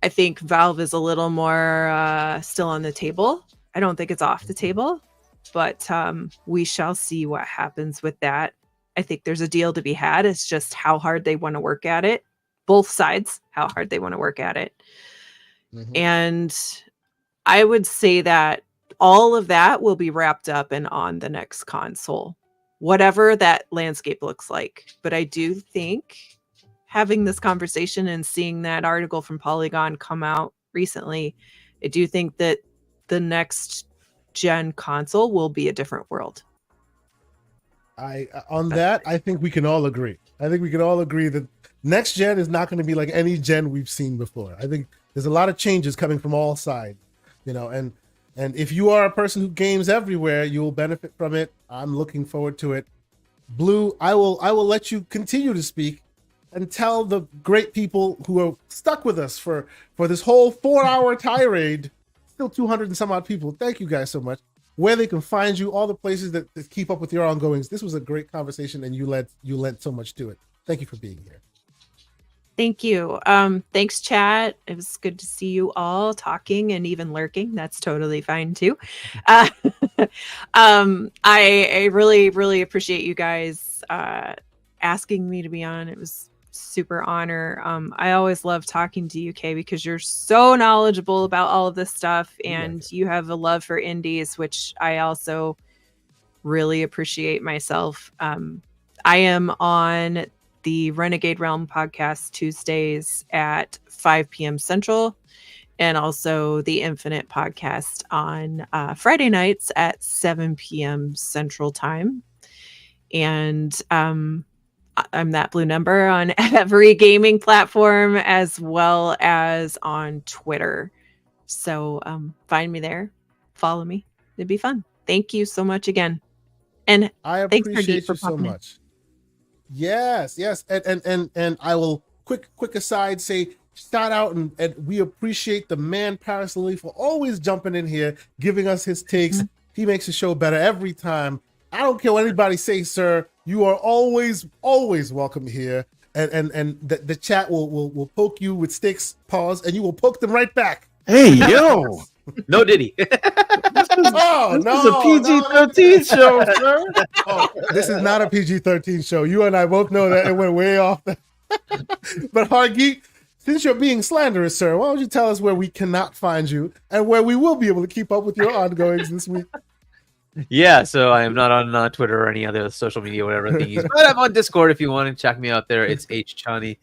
I think Valve is a little more still on the table. I don't think it's off the table, but we shall see what happens with that. I think there's a deal to be had. It's just how hard they want to work at it. Both sides, how hard they want to work at it. And I would say that all of that will be wrapped up and on the next console, whatever that landscape looks like. But I do think having this conversation and seeing that article from Polygon come out recently, I do think that the next gen console will be a different world. I think we can all agree. I think we can all agree that next gen is not going to be like any gen we've seen before. I think there's a lot of changes coming from all sides, and if you are a person who games everywhere, you will benefit from it. I'm looking forward to it. Blue, I will let you continue to speak and tell the great people who are stuck with us for this whole 4-hour tirade, still 200 and some odd people. Thank you guys so much. Where they can find you, all the places that keep up with your ongoings. This was a great conversation, and you lent so much to it. Thank you for being here. Thank you. Thanks, chat. It was good to see you all talking and even lurking. That's totally fine too. I really, really appreciate you guys asking me to be on. It was super honor. I always love talking to you, Kay, because you're so knowledgeable about all of this stuff, and you have a love for indies, which I also really appreciate myself. I am on the Renegade Realm podcast Tuesdays at 5 p.m. Central, and also the Infinite podcast on Friday nights at 7 p.m. Central Time. And I'm that blue number on every gaming platform as well as on Twitter. So find me there, follow me. It'd be fun. Thank you so much again. And I appreciate you so much. Yes. And I will quick aside say shout out and we appreciate the man Paris Lily for always jumping in here, giving us his takes. He makes the show better every time. I don't care what anybody says, sir. You are always welcome here. And the chat will poke you with sticks, paws, and you will poke them right back. Hey, yo. No Diddy. This is a PG-13 show, sir. Oh, this is not a PG-13 show. You and I both know that it went way off. But Hargeet, since you're being slanderous, sir, why don't you tell us where we cannot find you and where we will be able to keep up with your ongoings this week? Yeah, so I am not on Twitter or any other social media, whatever thingies, but I'm on Discord if you want to check me out there. It's HChani,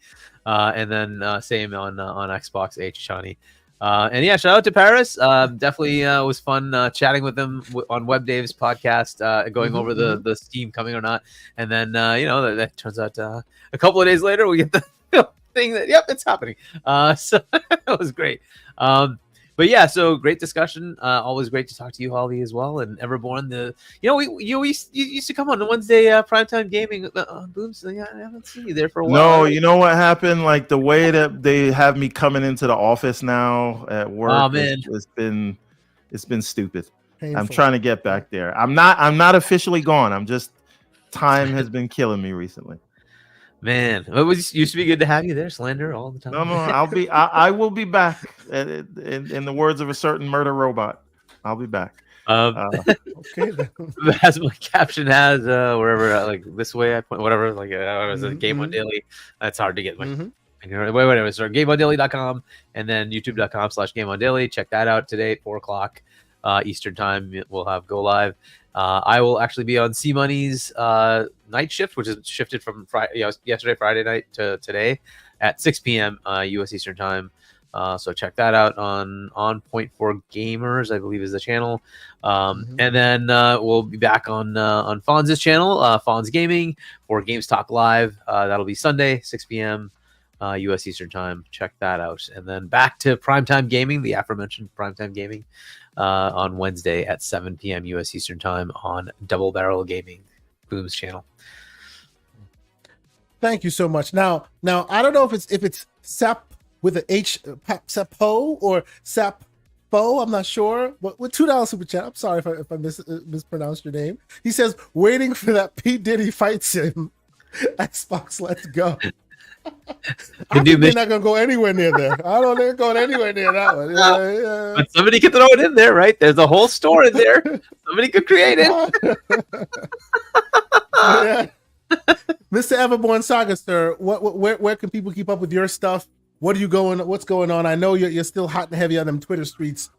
and then same on Xbox, HChani. And yeah, shout out to Paris. Definitely was fun chatting with him on Web Dave's podcast, going over the Steam coming or not. And then, that turns out a couple of days later, we get the thing that, yep, it's happening. So that was great. But yeah, so great discussion. Always great to talk to you, Holly, as well. And Everborn, you used to come on the Wednesday primetime gaming. Booms, I haven't seen you there for a while. No, you know what happened? Like the way that they have me coming into the office now at work, it's been stupid. Painful. I'm trying to get back there. I'm not officially gone. I'm just time has been killing me recently. Man, it used to be good to have you there, Slander, all the time. No, I will be back. In the words of a certain murder robot, I'll be back. Okay. As my caption has, wherever, like this way I point, whatever, like was a Game on Daily. That's hard to get. Whatever. So GameOnDaily.com and then YouTube.com/GameOnDaily. Check that out today at 4:00. Eastern time. We'll have go live. I will actually be on C Money's night shift, which is shifted from yesterday, Friday night, to today at 6 p.m. U.S. Eastern time. So check that out on Point for Gamers, I believe is the channel. And then we'll be back on Fonz's channel, Fonz Gaming, for Games Talk Live. That'll be Sunday, 6 p.m. U.S. Eastern time. Check that out. And then back to Primetime Gaming, the aforementioned Primetime Gaming, on Wednesday at 7 p.m. U.S. Eastern time on Double Barrel Gaming, Boom's channel. Thank you so much. Now I don't know if it's Sap with an H, Sapo or Sapo, I'm not sure. But with $2 super chat, I'm sorry if I mispronounced your name. He says, waiting for that P. Diddy fight sim. Xbox, let's go. I think they're not going to go anywhere near there. I don't think they're going anywhere near that one. Yeah. But somebody could throw it in there, right? There's a whole store in there. Somebody could create it. Yeah. Mr. Everborn Saga, sir, where can people keep up with your stuff? What's going on? I know you're still hot and heavy on them Twitter streets.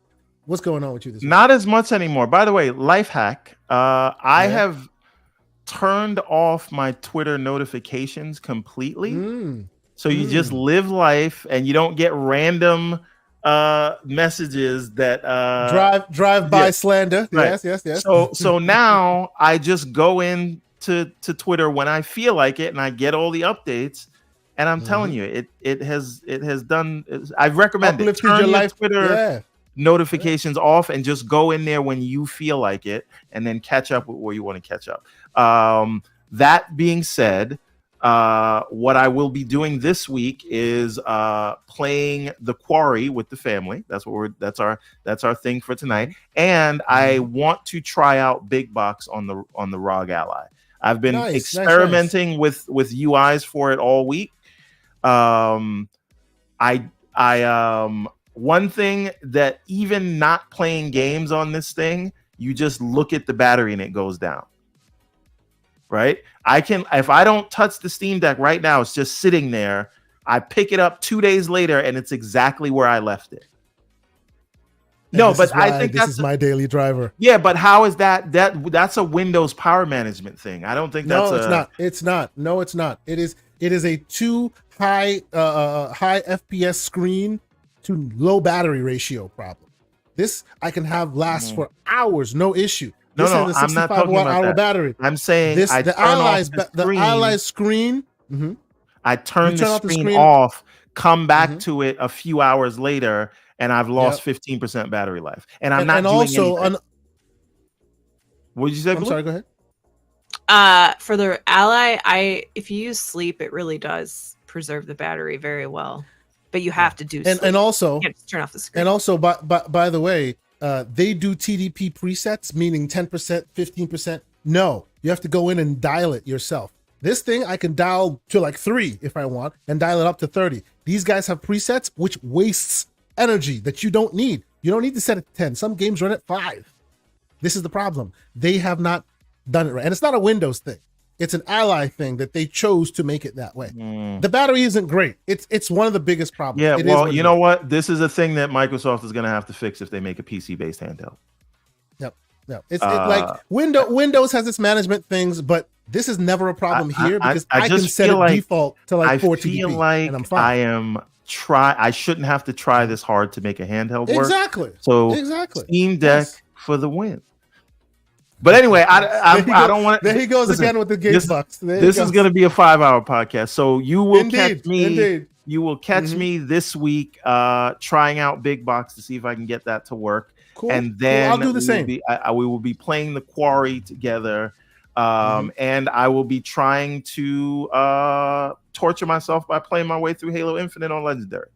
What's going on with you this week? Not as much anymore. By the way, life hack. I have turned off my Twitter notifications completely. So you just live life and you don't get random messages that drive by slander. Right. Yes. So now I just go in to Twitter when I feel like it and I get all the updates. And I'm telling you, it has done. I recommend it. Turn your Twitter notifications off and just go in there when you feel like it, and then catch up with where you want to catch up. That being said, what I will be doing this week is playing The Quarry with the family. That's our thing for tonight. And I want to try out Big Box on the ROG Ally. I've been experimenting with UIs for it all week. One thing that even not playing games on this thing, you just look at the battery and it goes down. Right? If I don't touch the Steam Deck right now, it's just sitting there. I pick it up 2 days later and it's exactly where I left it. No, but I think this is my daily driver. Yeah, but how is that's a Windows power management thing? I don't think that's It's not. No, it's not. It is a too high FPS screen to low battery ratio problem. This I can have last for hours, no issue. No, I'm not talking about that. Battery. I'm saying the Ally's screen. I turn the screen off, come back to it a few hours later, and I've lost 15% battery life. And I'm not doing anything. What did you say? I'm sorry, go ahead. For the Ally, if you use sleep, it really does preserve the battery very well. But you have to do sleep. And also you can't just turn off the screen. And also, by the way, they do TDP presets, meaning 10%, 15%. No, you have to go in and dial it yourself. This thing I can dial to like 3 if I want and dial it up to 30. These guys have presets which wastes energy that you don't need. You don't need to set it to 10. Some games run at 5. This is the problem. They have not done it right. And it's not a Windows thing. It's an Ally thing that they chose to make it that way. The battery isn't great. It's one of the biggest problems. Yeah, well, you know what? This is a thing that Microsoft is going to have to fix if they make a PC-based handheld. Yep. It's like Windows has its management things, but this is never a problem here because I can set it default to like 4 TDP. I feel like and I'm fine. I shouldn't have to try this hard to make a handheld work. Exactly. So Steam Deck for the win. But anyway, I don't want. There he goes again with the game box. This is going to be a 5-hour podcast, so you will catch me. Indeed. You will catch me this week, trying out Big Box to see if I can get that to work. Cool. And then I'll do the same. We will be playing The Quarry together, and I will be trying to torture myself by playing my way through Halo Infinite on Legendary.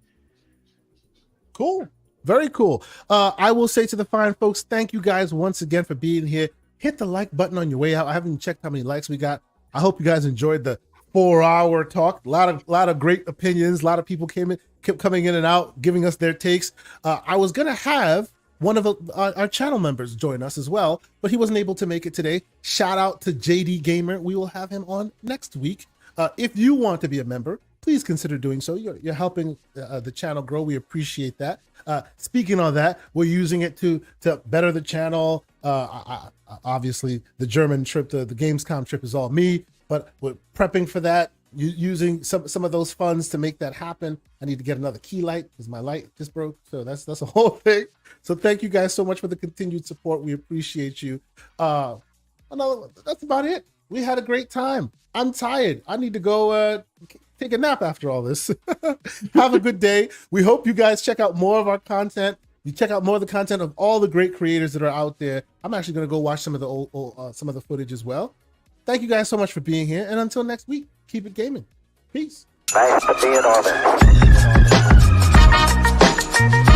Cool. Very cool. I will say to the fine folks, thank you guys once again for being here. Hit the like button on your way out. I haven't checked how many likes we got. I hope you guys enjoyed the 4-hour talk. A lot of great opinions. A lot of people kept coming in and out, giving us their takes. I was gonna have one of our channel members join us as well, but he wasn't able to make it today. Shout out to JD Gamer. We will have him on next week. If you want to be a member, please consider doing so. You're helping the channel grow. We appreciate that. Speaking of that, we're using it to better the channel. Obviously, the German trip, the Gamescom trip is all me, but we're prepping for that, using some of those funds to make that happen. I need to get another key light because my light just broke. So that's a whole thing. So thank you guys so much for the continued support. We appreciate you. That's about it. We had a great time. I'm tired. I need to go take a nap after all this. Have a good day. We hope you guys check out more of our content. You check out more of the content of all the great creators that are out there. I'm actually going to go watch some of the footage as well. Thank you guys so much for being here. And until next week, keep it gaming. Peace. Nice to be in orbit.